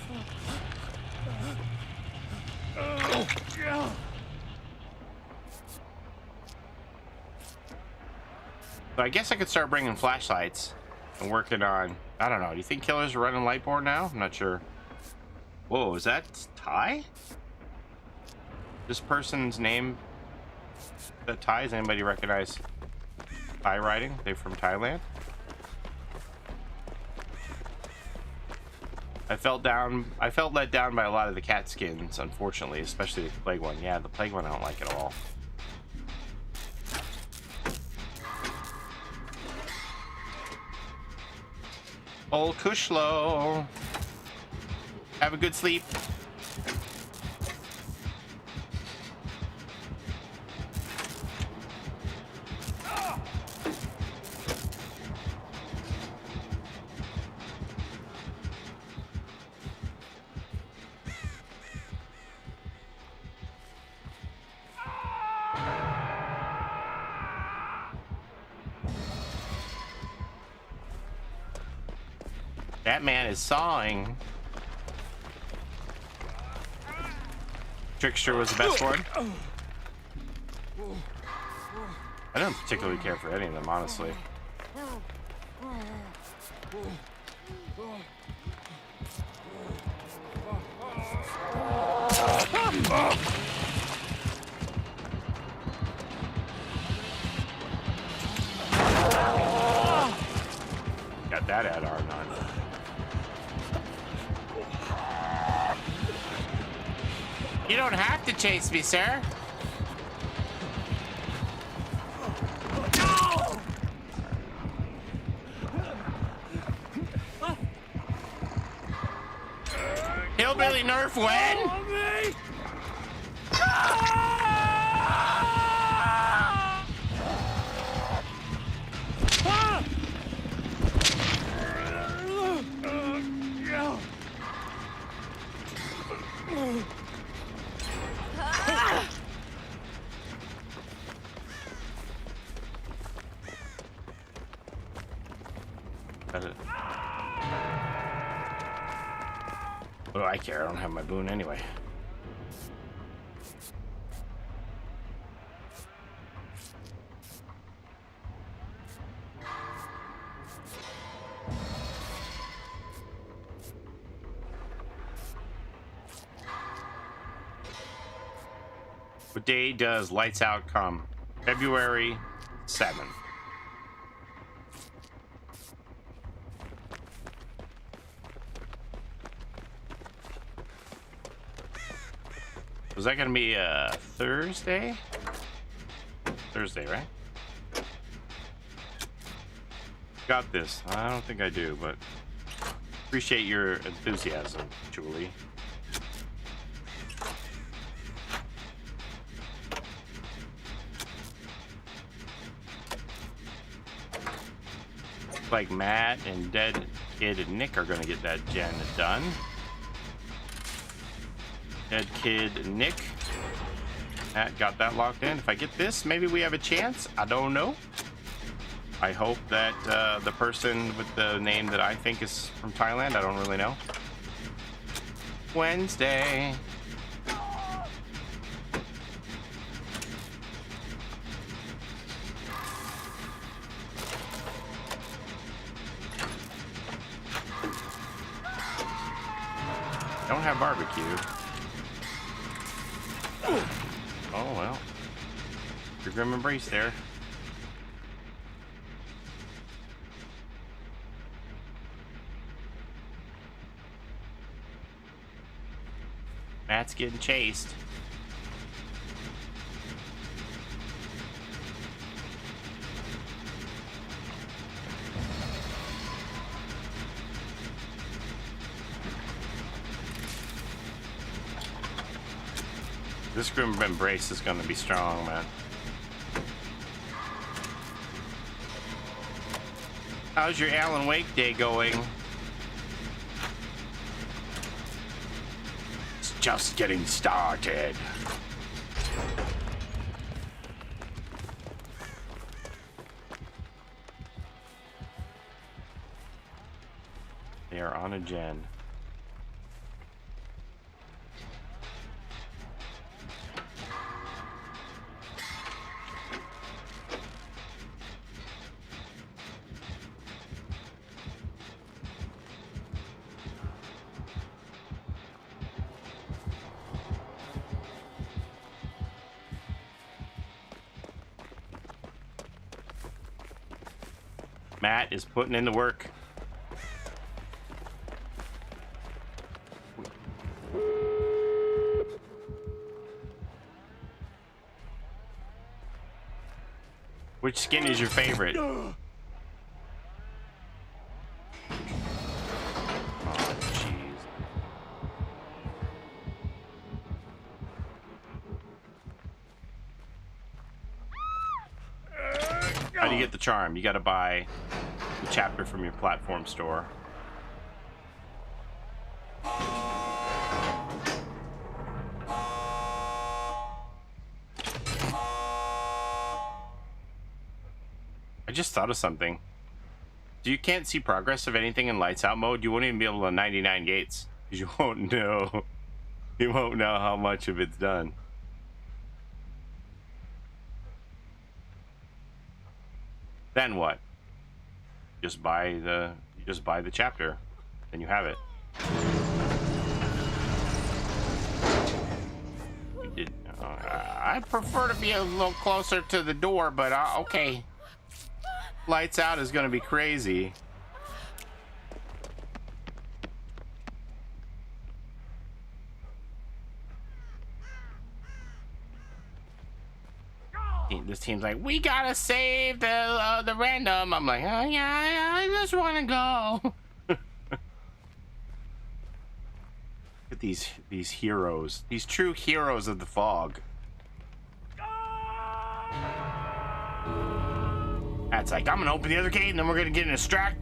B: So I guess I could start bringing flashlights and working on, I don't know, do you think killers are running Lightboard now? I'm not sure. Whoa, is that Thai? This person's name, that Thai, does anybody recognize Thai writing? They're from Thailand? I felt let down by a lot of the cat skins, unfortunately, especially the plague one. Yeah, the plague one I don't like at all. Old Kushlo. Have a good sleep. That man is sawing. Trickster was the best one. I don't particularly care for any of them, honestly. Got that add-on on. You don't have to chase me, sir. Hillbilly Nerf when? What do I care? I don't have my boon anyway. What day does Lights Out come? February 7th. Was that gonna be Thursday? Thursday, right? Got this. I don't think I do, but appreciate your enthusiasm, Julie. Like Matt and Dead Kid and Nick are gonna get that gen done. Dead Kid Nick. Matt got that locked in. If I get this, maybe we have a chance. I don't know. I hope that the person with the name that I think is from Thailand, I don't really know. Wednesday. Don't have barbecue. Oh well. Your grim embrace there. Matt's getting chased. This grim embrace is going to be strong, man. How's your Alan Wake day going? It's just getting started. They are on a gen. Matt is putting in the work. Which skin is your favorite? Oh, jeez. How do you get the charm? You got to buy the chapter from your platform store. I just thought of something. You can't see progress of anything in lights out mode. You won't even be able to 99 gates because you won't know. You won't know how much of it's done. Then what? Just buy the chapter, then you have it. You did. I prefer to be a little closer to the door, but okay. Lights out is going to be crazy. This team's like, we gotta save the random. I'm like, oh yeah, I just want to go. Look at these heroes, these true heroes of the fog. That's like, I'm gonna open the other gate and then we're gonna get an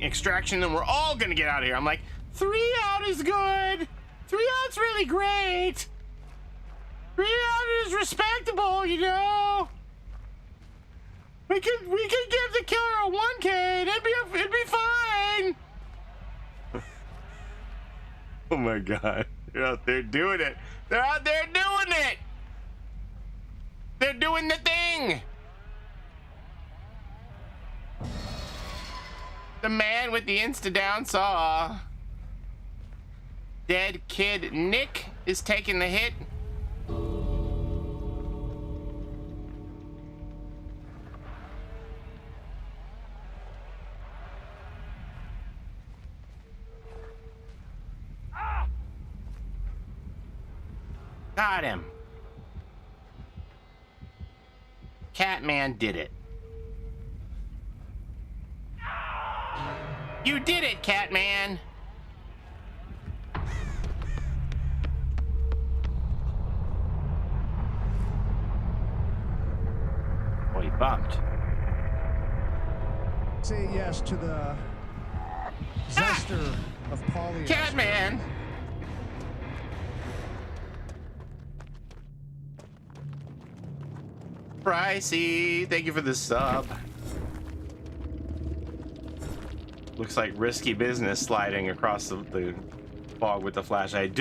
B: extraction and we're all gonna get out of here. I'm like, 3 out is good. 3 out's really great. 3 out is respectable, you know. We could give the killer a 1K. It'd be fine. Oh my god, they're out there doing it. They're out there doing it. They're doing the thing. The man with the insta-down saw. Dead kid Nick is taking the hit. Got him. Catman did it. You did it, Catman. Oh, he bumped.
P: Say yes to the zester of Paulie Esther.
B: Catman. Pricey, thank you for the sub. Looks like risky business sliding across the fog with the flashlight.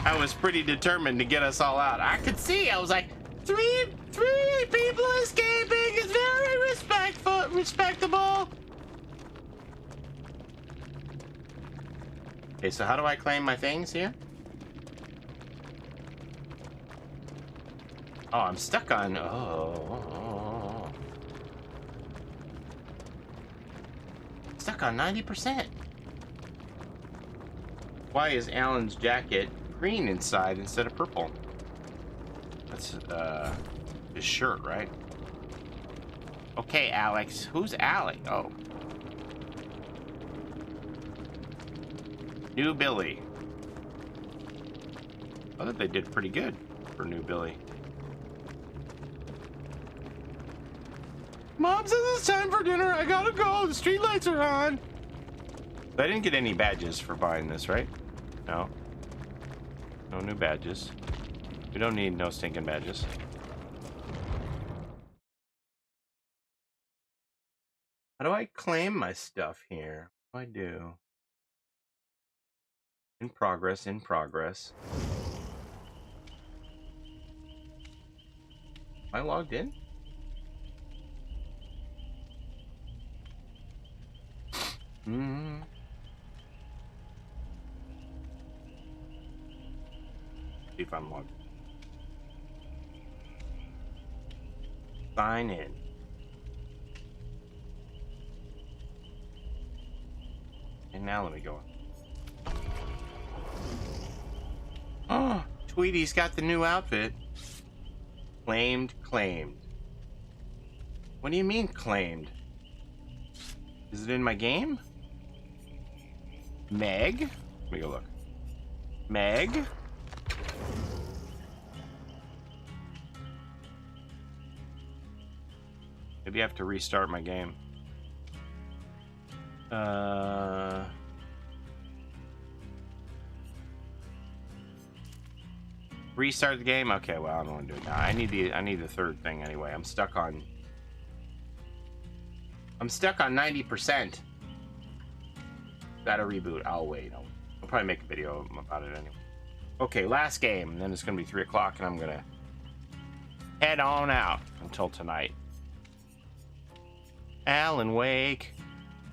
B: I was pretty determined to get us all out. I could see. I was like, three people escaping is very respectable. Okay, so how do I claim my things here? Oh, I'm stuck on. Stuck on 90%. Why is Alan's jacket green inside instead of purple? That's his shirt, right? Okay, Alex. Who's Alex? Oh. New Billy. I thought they did pretty good for New Billy. Mom says it's time for dinner. I gotta go. The street lights are on. I didn't get any badges for buying this, right? No. No new badges. We don't need no stinking badges. How do I claim my stuff here? What do I do? In progress, in progress. Am I logged in? See if I'm logged. Sign in. And now let me go. Oh, Tweety's got the new outfit. Claimed. What do you mean claimed? Is it in my game? Meg? Let me go look. Meg? Maybe I have to restart my game. Restart the game? Okay, well, I don't want to do it now. I need the third thing anyway. I'm stuck on 90%. Gotta reboot. I'll wait. I'll probably make a video about it anyway. Okay, last game. And then it's gonna be 3 o'clock and I'm gonna head on out until tonight. Alan Wake.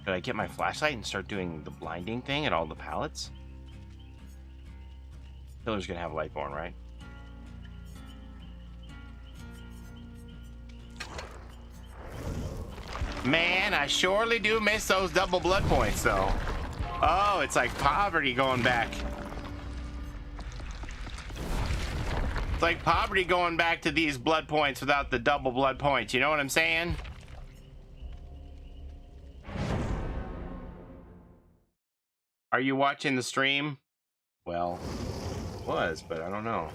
B: Should I get my flashlight and start doing the blinding thing at all the pallets? Killer's gonna have a light going, right? Man, I surely do miss those double blood points, though. Oh, it's like poverty going back. It's like poverty going back to these blood points without the double blood points. You know what I'm saying? Are you watching the stream? Well, was, but I don't know.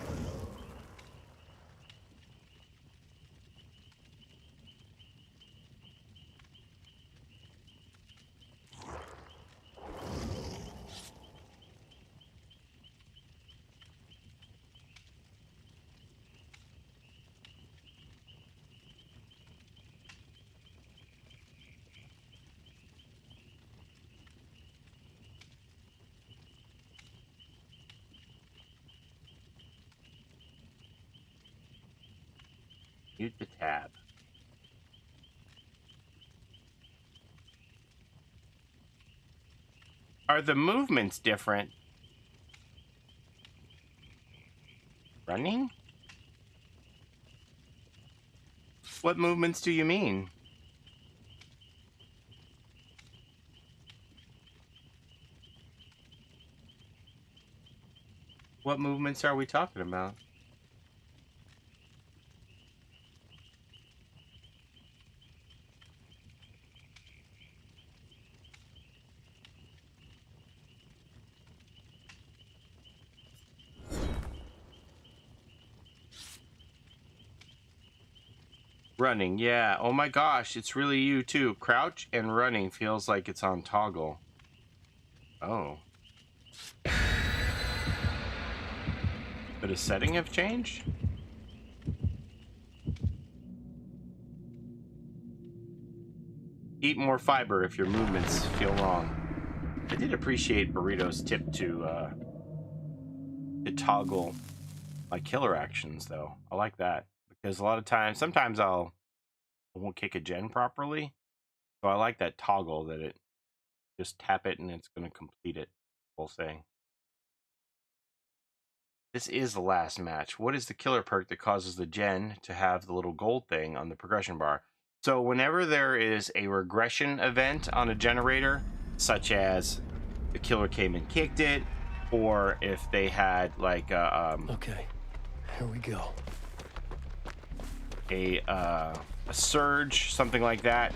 B: Mute the tab. Are the movements different? Running? What movements do you mean? What movements are we talking about? Running, yeah. Oh my gosh, it's really you too. Crouch and running feels like it's on toggle. Oh. But a setting have changed? Eat more fiber if your movements feel wrong. I did appreciate Burrito's tip to toggle my killer actions, though. I like that. Because a lot of times, sometimes I won't kick a gen properly. So I like that toggle that it just tap it and it's going to complete it. Whole thing. This is the last match. What is the killer perk that causes the gen to have the little gold thing on the progression bar? So whenever there is a regression event on a generator, such as the killer came and kicked it, or if they had like
O: okay, here we go.
B: A surge, something like that.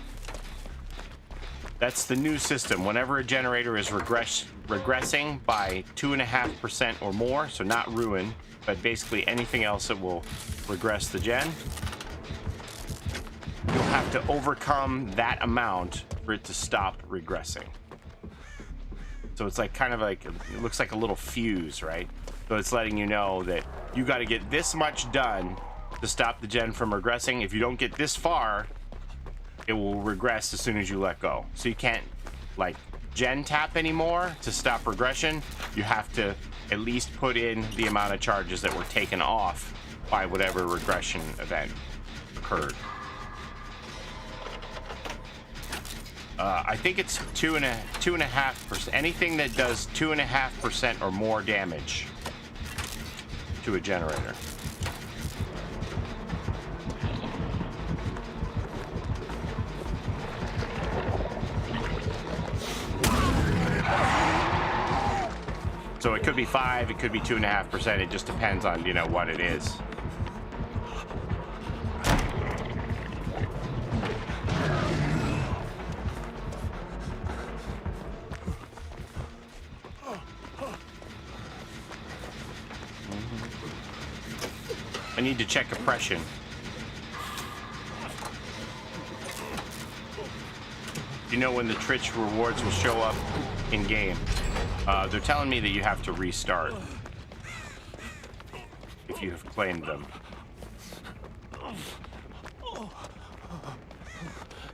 B: That's the new system. Whenever a generator is regressing by 2.5% or more, so not ruin, but basically anything else that will regress the gen, you'll have to overcome that amount for it to stop regressing. So it's like kind of like, it looks like a little fuse, right? So it's letting you know that you got to get this much done to stop the gen from regressing. If you don't get this far, it will regress as soon as you let go. So you can't like gen tap anymore to stop regression. You have to at least put in the amount of charges that were taken off by whatever regression event occurred. I think it's 2.5%. Anything that does 2.5% or more damage to a generator. be 5, it could be 2.5%. It just depends on, you know, what it is. I need to check oppression. You know when the Twitch rewards will show up in game. They're telling me that you have to restart if you have claimed them.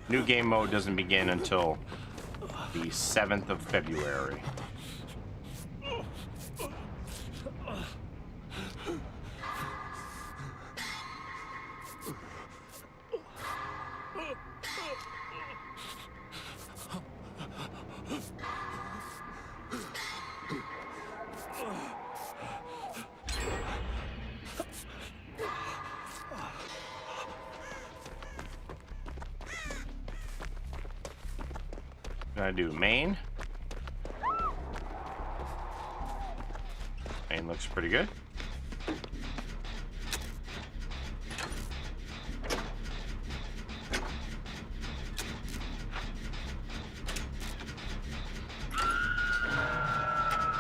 B: New game mode doesn't begin until the 7th of February. Gonna do main. Main looks pretty good.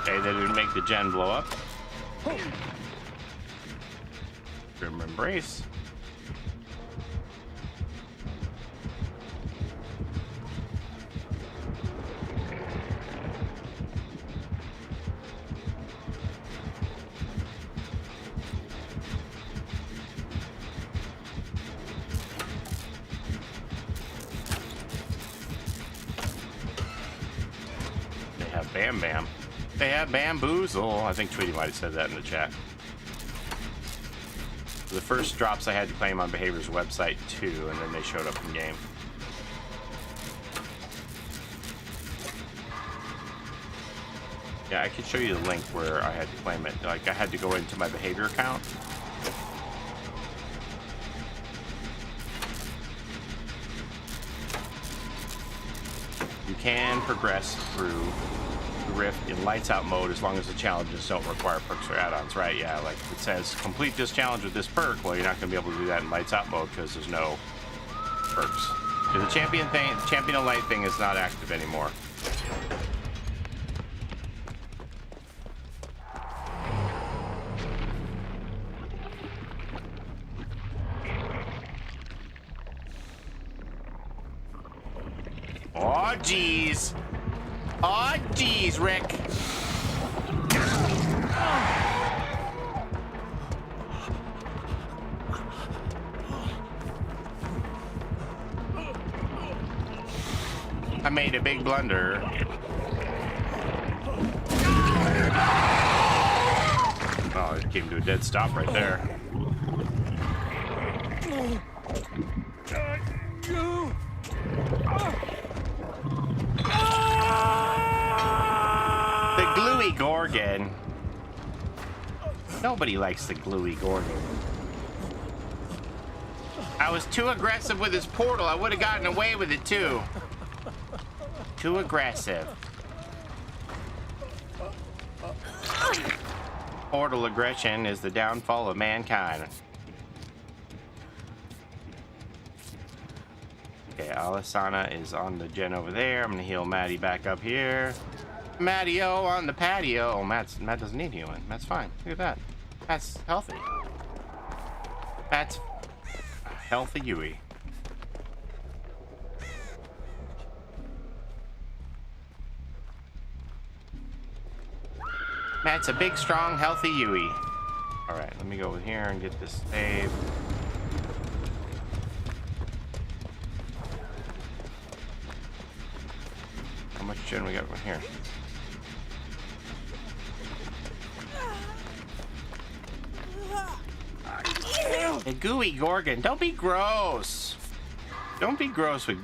B: Okay, that would make the gen blow up. Grim Embrace. Bam Bam. They have Bamboozle. I think Tweety might have said that in the chat. The first drops I had to claim on Behavior's website too, and then they showed up in game. Yeah, I could show you the link where I had to claim it. Like, I had to go into my Behavior account. You can progress through the Rift in lights out mode as long as the challenges don't require perks or add-ons, right? Yeah, like it says complete this challenge with this perk. Well, you're not going to be able to do that in lights out mode because there's no perks. The champion of light thing is not active anymore. Oh, jeez. Oh, jeez, Rick. I made a big blunder. Oh, it came to a dead stop right there. The gluey Gorgon. Nobody likes the gluey Gorgon. I was too aggressive with his portal. I would have gotten away with it too. Too aggressive. Portal aggression is the downfall of mankind. Okay, Alisana is on the gen over there. I'm gonna heal Maddie back up here. Mattio on the patio. Oh, Matt doesn't need healing. That's fine. Look at that. That's healthy. That's a healthy Yui. Matt's a big, strong, healthy Yui. All right, let me go over here and get this save. How much gen we got from here? A gooey Gorgon. Don't be gross. Don't be gross with...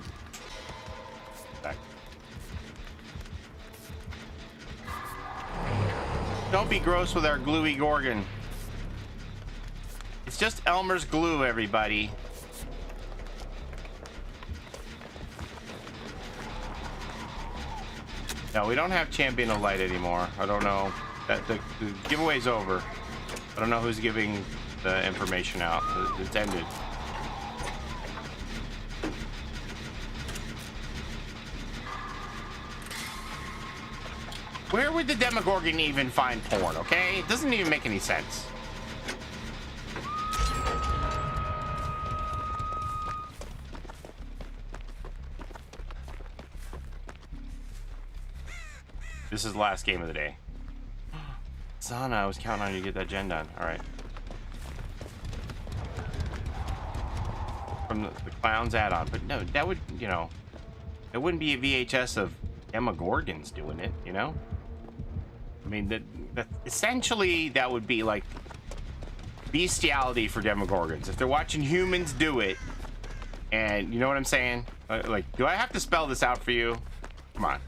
B: Don't be gross with our gluey Gorgon. It's just Elmer's glue, everybody. No, we don't have Champion of Light anymore. I don't know. The giveaway's over. I don't know who's giving the information out. It's ended. Where would the Demogorgon even find porn, okay? It doesn't even make any sense. This is the last game of the day. Sana, I was counting on you to get that gen done. All right. From the Clowns add-on. But no, that would, you know, it wouldn't be a VHS of Demogorgons doing it, you know? I mean, that essentially that would be like bestiality for Demogorgons. If they're watching humans do it, and you know what I'm saying? Like, do I have to spell this out for you? Come on.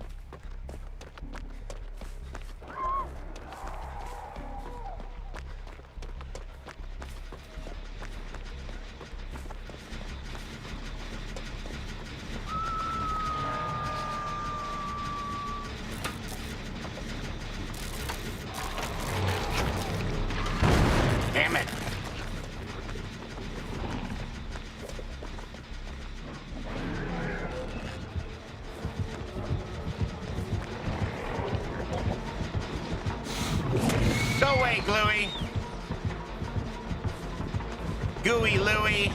B: Damn it. Go away, Gluey. Gooey Louie.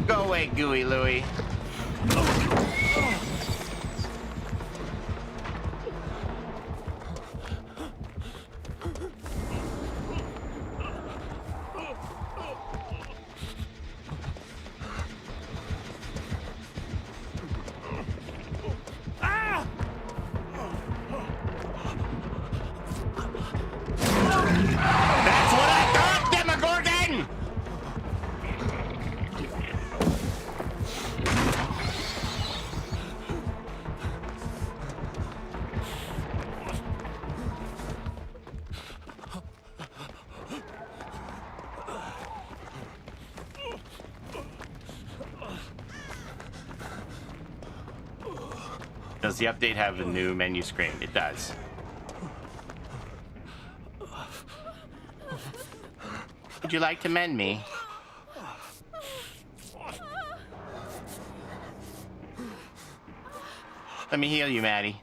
B: Go away, Gooey Louie. That's what I thought, Demogorgon! Does the update have a new menu screen? It does. Would you like to mend me? Let me heal you, Maddie.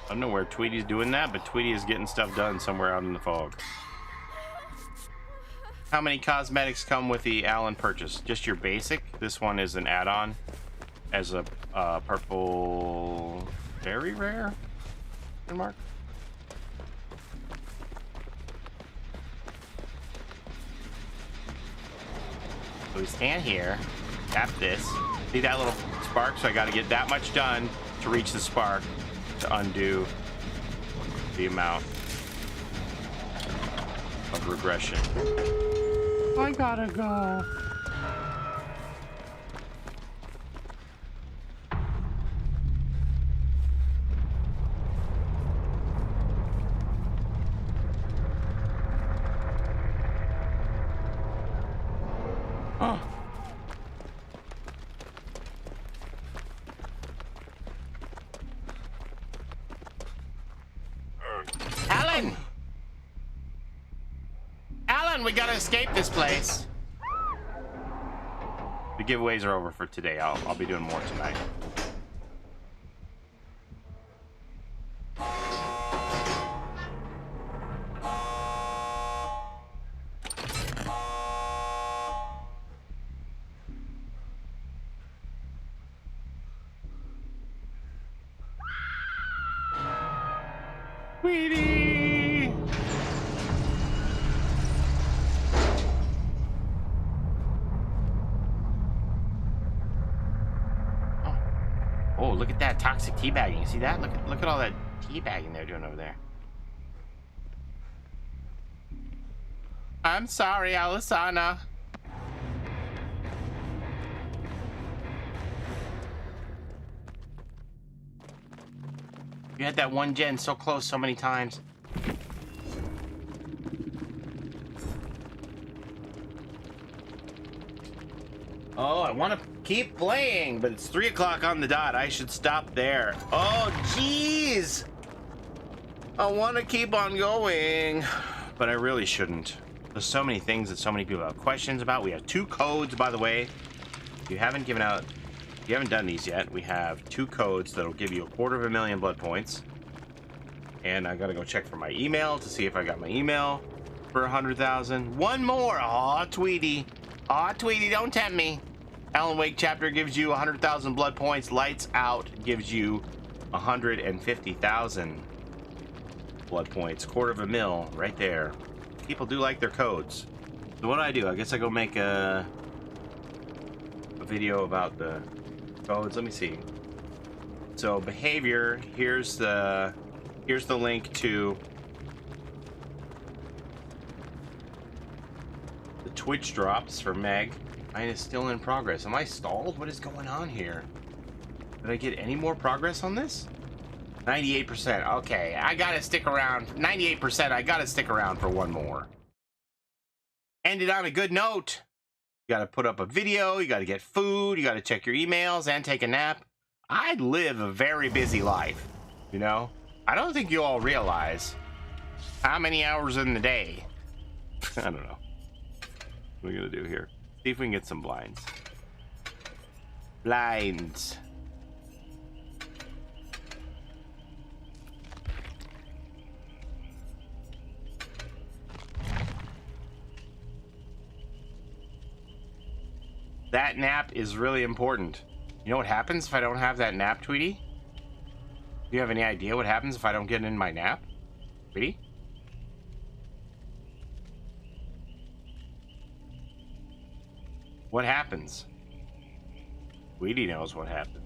B: I don't know where Tweety's doing that, but Tweety is getting stuff done somewhere out in the fog. How many cosmetics come with the Allen purchase? Just your basic. This one is an add-on as a purple, very rare. Mark. So we stand here, tap this. See that little spark? So I got to get that much done to reach the spark to undo the amount of regression.
Q: I gotta go.
B: Oh. Alan! Alan, we gotta escape this place. The giveaways are over for today. I'll be doing more tonight. Sweetie! Oh, look at that toxic teabagging. You see that? Look at all that teabagging they're doing over there. I'm sorry, Alisana. You had that one gen so close so many times. Oh, I want to keep playing, but it's 3 o'clock on the dot. I should stop there. Oh, jeez. I want to keep on going, but I really shouldn't. There's so many things that so many people have questions about. We have 2 codes, by the way. If you haven't done these yet, we have 2 codes that'll give you 250,000 blood points. And I gotta go check for my email to see if I got my email for 100,000. 1 more. Aw, Tweety. Aw, Tweety, don't tempt me. Alan Wake chapter gives you 100,000 blood points. Lights Out gives you 150,000 blood points. 250,000 right there. People do like their codes. So what do? I guess I go make a video about the codes. Let me see. So behavior, here's the link to the Twitch drops for Meg. Mine is still in progress. Am I stalled? What is going on here? Did I get any more progress on this? 98%. Okay, I gotta stick around. 98%. I gotta stick around for 1 more. Ended on a good note. You gotta put up a video. You gotta get food. You gotta check your emails and take a nap. I live a very busy life. You know, I don't think you all realize how many hours in the day. I don't know. What are we gonna do here? See if we can get some blinds. Blinds. That nap is really important. You know what happens if I don't have that nap, Tweety? Do you have any idea what happens if I don't get in my nap? Tweety? What happens? Tweety knows what happens.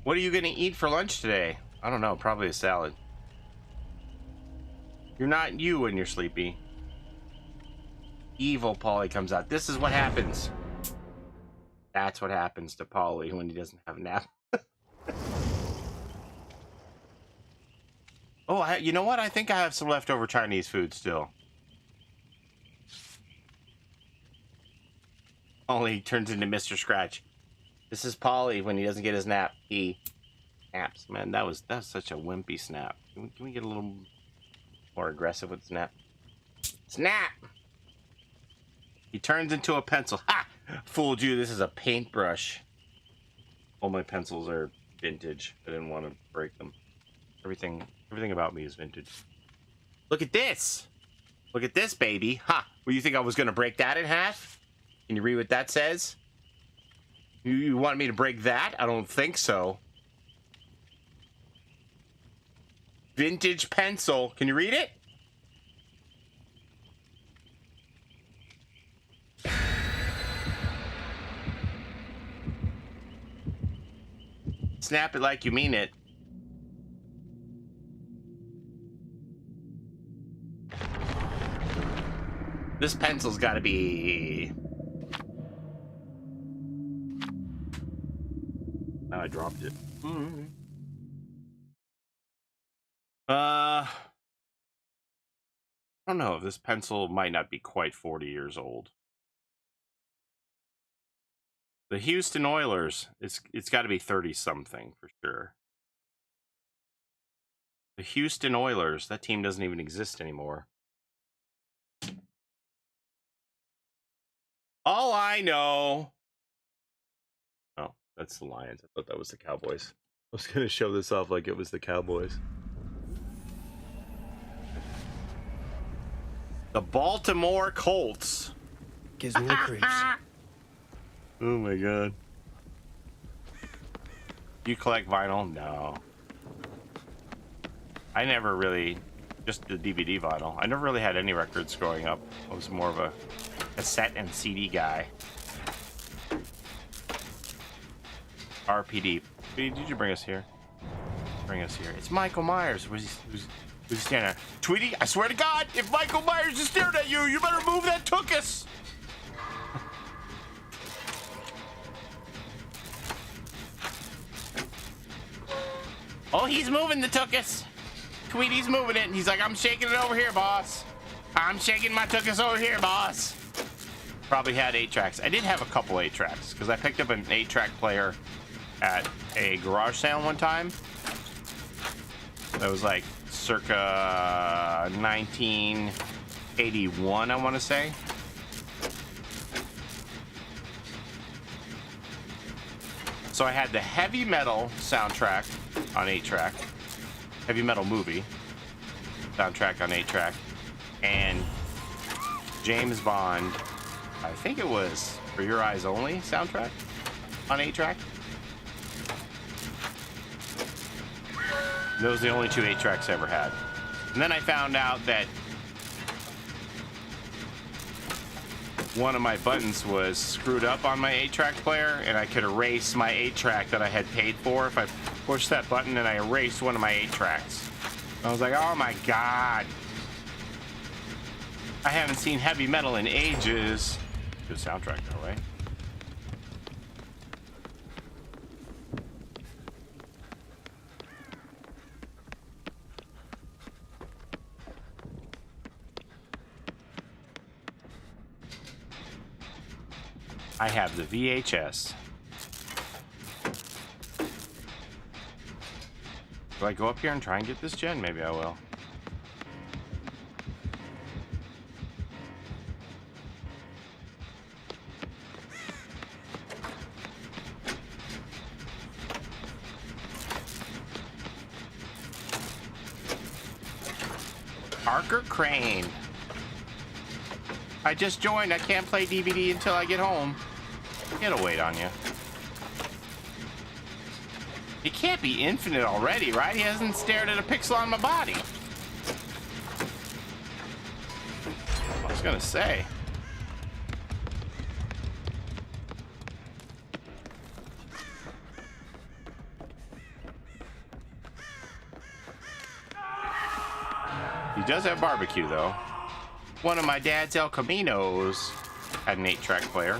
B: What are you gonna eat for lunch today? I don't know, probably a salad. You're not you when you're sleepy. Evil Paulie comes out. This is what happens. That's what happens to Paulie when he doesn't have a nap. Oh, you know what? I think I have some leftover Chinese food still. Paulie turns into Mr. Scratch. This is Paulie when he doesn't get his nap. He naps. Man, that was such a wimpy snap. Can we get a little more aggressive with snap? Snap! He turns into a pencil. Ha! Fooled you. This is a paintbrush. All my pencils are vintage. I didn't want to break them. Everything about me is vintage. Look at this! Look at this, baby. Ha! Well, you think I was going to break that in half? Can you read what that says? You want me to break that? I don't think so. Vintage pencil. Can you read it? Snap it like you mean it. This pencil's got to be... I dropped it. I don't know. This pencil might not be quite 40 years old. The Houston Oilers, it's got to be 30-something for sure. The Houston Oilers, that team doesn't even exist anymore. All I know... Oh, that's the Lions. I thought that was the Cowboys. I was going to show this off like it was the Cowboys. The Baltimore Colts.
O: Gives me the creeps.
B: Oh my god. You collect vinyl? No. I never really, just the DVD vinyl. I never really had any records growing up. I was more of a cassette and CD guy. RPD. Did you bring us here? Bring us here. It's Michael Myers. Who's he standing there? Tweety, I swear to God, if Michael Myers is staring at you, you better move that tuchus. Oh, he's moving the tuchus. Tweety's moving it, and he's like, I'm shaking it over here, boss. I'm shaking my tuchus over here, boss. Probably had 8 tracks. I did have a couple 8 tracks, because I picked up an 8-track player at a garage sale one time. That was like circa 1981, I want to say. So I had the heavy metal soundtrack on 8-track, heavy metal movie soundtrack on 8-track, and James Bond, I think it was For Your Eyes Only soundtrack on 8-track. Those are the only 2 8-tracks I ever had. And then I found out that one of my buttons was screwed up on my 8-track player, and I could erase my 8-track that I had paid for if I pushed that button, and I erased one of my 8-tracks. I was like, oh my God. I haven't seen heavy metal in ages. Good soundtrack though, right? I have the VHS. Do I go up here and try and get this gen? Maybe I will. Parker Crane. I just joined. I can't play DVD until I get home. It'll wait on you. It can't be infinite already, right? He hasn't stared at a pixel on my body. I was gonna say. He does have barbecue, though. One of my dad's El Caminos had an 8-track player.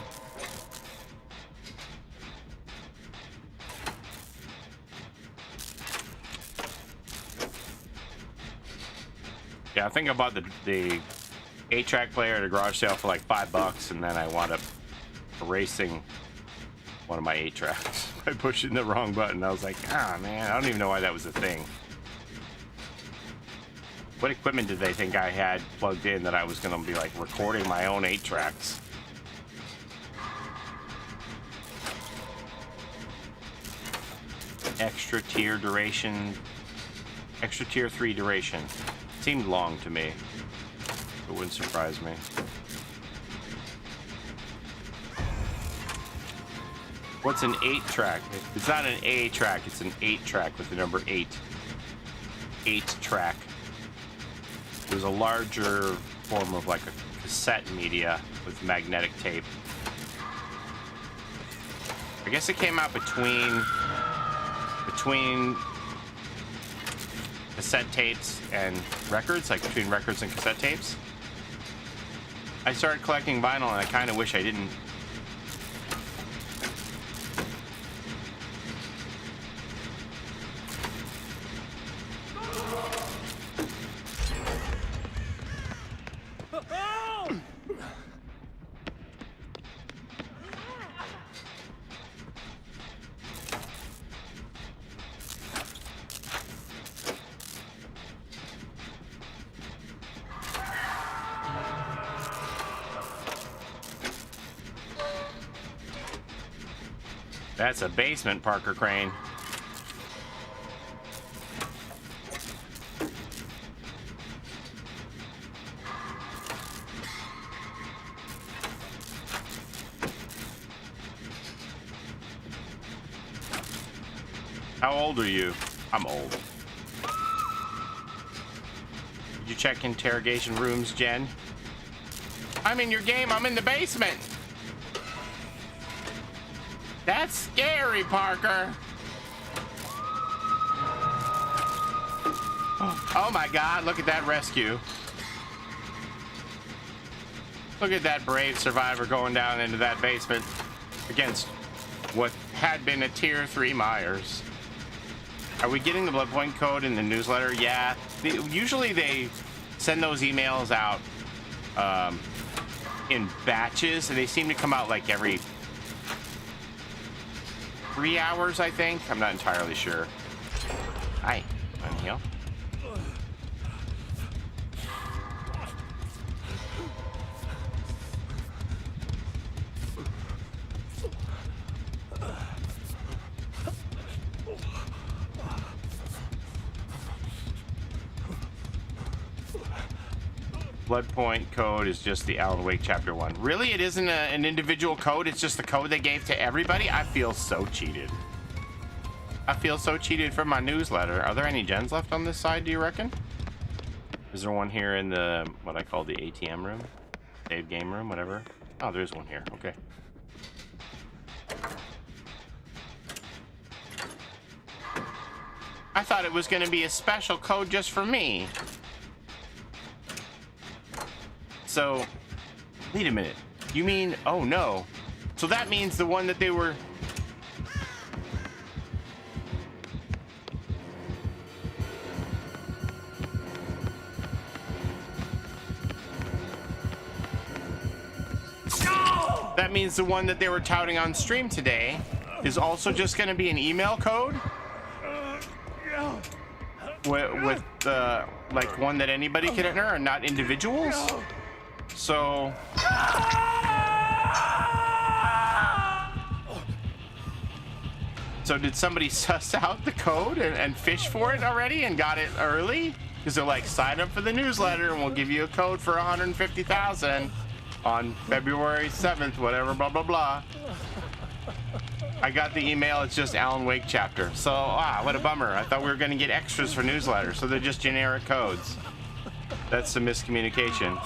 B: Yeah, I think I bought the 8-track player at a garage sale for like $5, and then I wound up erasing one of my 8-tracks by pushing the wrong button. I was like, ah, man, I don't even know why that was a thing. What equipment did they think I had plugged in that I was going to be like recording my own 8-tracks? Extra tier duration, extra tier 3 duration. Seemed long to me. It wouldn't surprise me. What's an 8-track? It's not an A track, it's an 8-track with the number 8. 8-track. It was a larger form of like a cassette media with magnetic tape. I guess it came out between cassette tapes and records, like between records and cassette tapes. I started collecting vinyl, and I kind of wish I didn't. That's a basement, Parker Crane. How old are you? I'm old. Did you check interrogation rooms, Jen? I'm in your game. I'm in the basement. That's scary, Parker. Oh my God, look at that rescue. Look at that brave survivor going down into that basement against what had been a tier 3 Myers. Are we getting the blood point code in the newsletter? Yeah. Usually they send those emails out in batches, and they seem to come out like every 3 hours, I think. I'm not entirely sure. Hi, unheal. Blood point code is just the Alan Wake Chapter 1. Really? It isn't an individual code? It's just the code they gave to everybody? I feel so cheated. I feel so cheated from my newsletter. Are there any gens left on this side, do you reckon? Is there one here in the, what I call the ATM room? Save game room, whatever. Oh, there's one here. Okay. I thought it was going to be a special code just for me. So, wait a minute. You mean, oh no. So that means the one that they were... That means the one that they were touting on stream today is also just going to be an email code? With like one that anybody can enter and not individuals? So... So did somebody suss out the code and fish for it already and got it early? Because they're like, sign up for the newsletter and we'll give you a code for 150,000 on February 7th, whatever, blah, blah, blah. I got the email, it's just Alan Wake chapter. So, what a bummer. I thought we were gonna get extras for newsletters, so they're just generic codes. That's the miscommunication.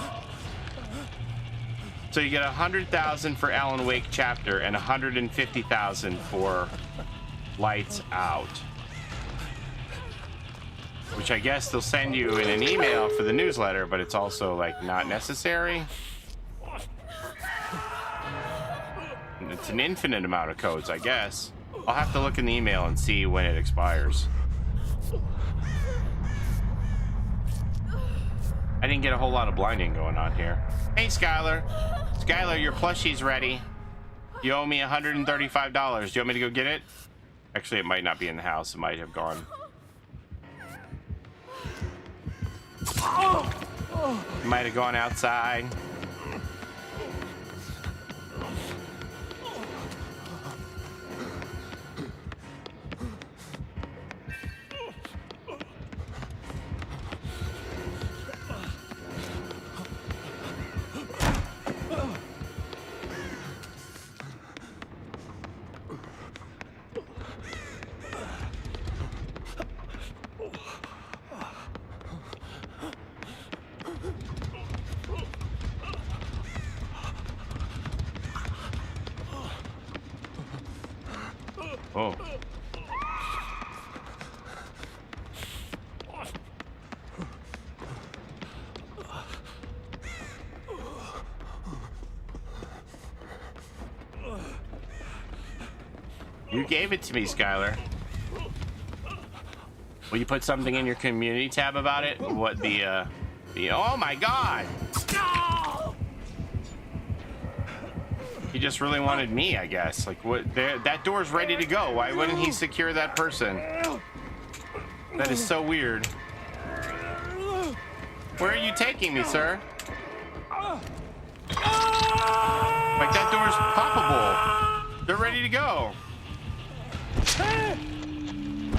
B: So you get 100,000 for Alan Wake chapter and 150,000 for Lights Out. Which I guess they'll send you in an email for the newsletter, but it's also like not necessary. It's an infinite amount of codes, I guess. I'll have to look in the email and see when it expires. I didn't get a whole lot of blinding going on here. Hey, Skylar. Skylar, your plushie's ready. You owe me $135. Do you want me to go get it? Actually, it might not be in the house. It might have gone. It might have gone outside. Oh. You gave it to me, Skylar. Will you put something in your community tab about it? What the oh my God! He just really wanted me, I guess. Like, what? That door's ready to go. Why wouldn't he secure that person? That is so weird. Where are you taking me, sir? Like, that door's poppable. They're ready to go.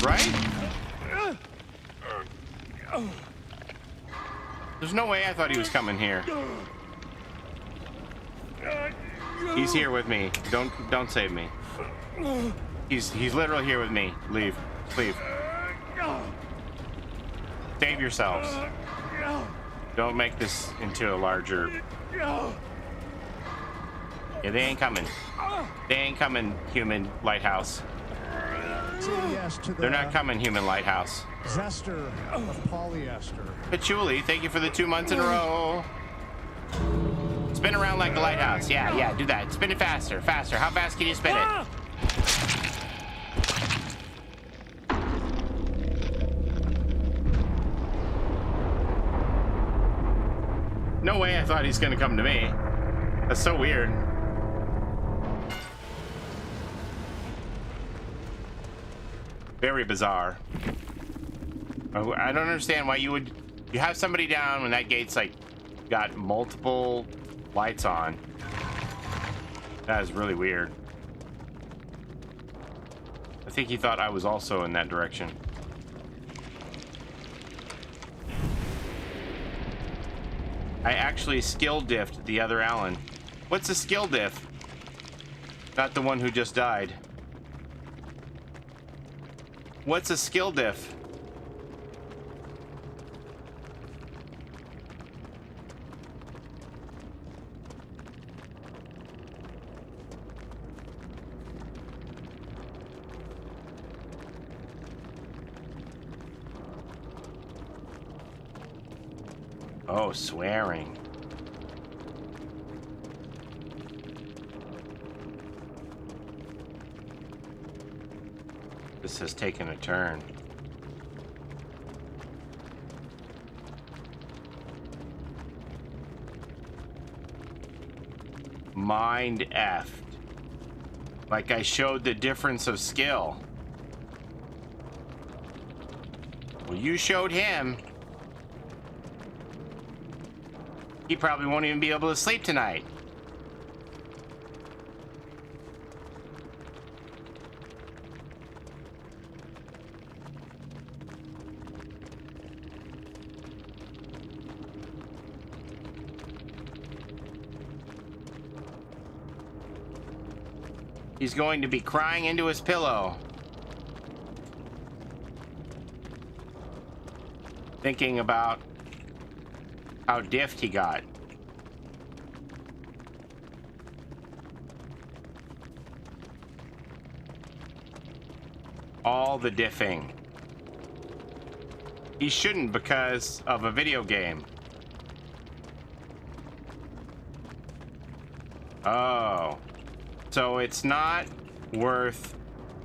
B: Right? There's no way I thought he was coming here. He's here with me. Don't save me. He's literally here with me. Leave. Leave. Save yourselves. Don't make this into a larger... Yeah, they ain't coming. They ain't coming, human lighthouse.
P: Say yes to the
B: They're not coming, human lighthouse.
P: Zester of Paulie Esther.
B: Patchouli, thank you for the 2 months in a row. Spin around like the lighthouse. Yeah, do that. Spin it faster, faster. How fast can you spin it? No way I thought he's gonna come to me. That's so weird. Very bizarre. I don't understand why you have somebody down when that gate's like got multiple lights on. That is really weird. I think he thought I was also in that direction. I actually skill diffed the other Alan. What's a skill diff? Not the one who just died. What's a skill diff? Oh, swearing. This has taken a turn. Mind effed. Like I showed the difference of skill. Well, you showed him. He probably won't even be able to sleep tonight. He's going to be crying into his pillow, thinking about how diffed he got. All the diffing. He shouldn't because of a video game. Oh. So it's not worth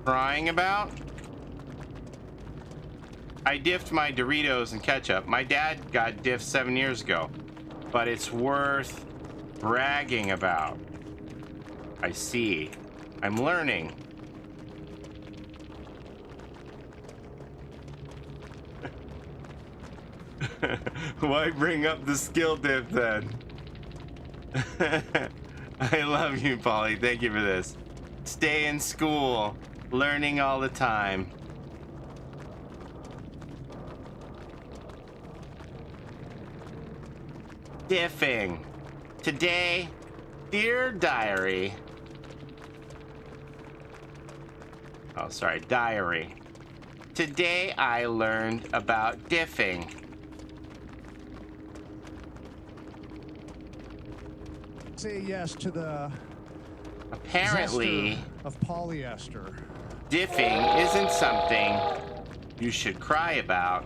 B: crying about? I diffed my Doritos and ketchup. My dad got diffed 7 years ago, but it's worth bragging about. I see. I'm learning. Why bring up the skill diff then? I love you, Paulie. Thank you for this. Stay in school, learning all the time. Diffing. Today, dear diary. Oh, sorry, diary. Today I learned about diffing.
P: Say yes to the
B: Apparently,
P: Zester of Paulie Esther.
B: Diffing isn't something you should cry about,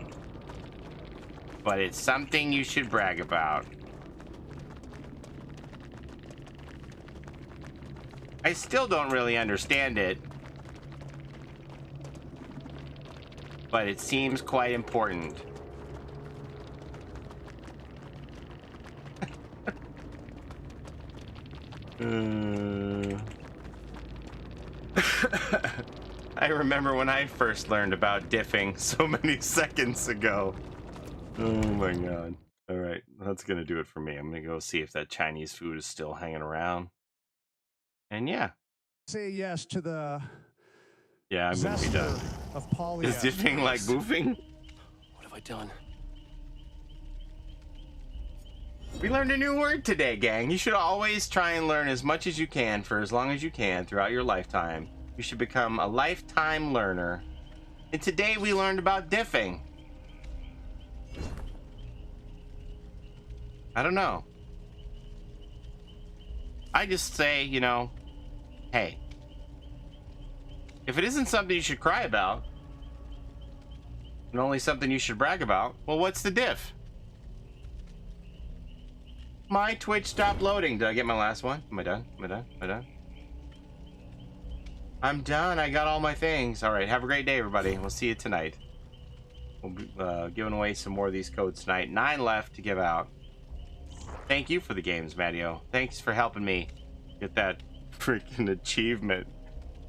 B: but it's something you should brag about. I still don't really understand it, but it seems quite important. I remember when I first learned about diffing so many seconds ago. Oh my god. All right, that's gonna do it for me. I'm gonna go see if that Chinese food is still hanging around. And yeah.
P: Say yes to the
B: Yeah, I'm gonna be done.
P: Of Paulie
B: Is diffing like boofing?
O: What have I done?
B: We learned a new word today, gang. You should always try and learn as much as you can for as long as you can throughout your lifetime. You should become a lifetime learner. And today we learned about diffing. I don't know. I just say, you know, hey, if it isn't something you should cry about, and only something you should brag about, well, what's the diff? My Twitch stopped loading. Did I get my last one? Am I done? Am I done? Am I done? I'm done. I got all my things. All right. Have a great day, everybody. We'll see you tonight. We'll be giving away some more of these codes tonight. 9 left to give out. Thank you for the games, Matteo. Thanks for helping me get that freaking achievement.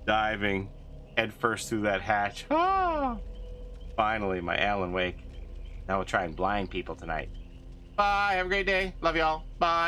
B: Diving headfirst through that hatch. Ah! Finally, my Alan Wake. Now we'll try and blind people tonight. Bye. Have a great day. Love y'all. Bye.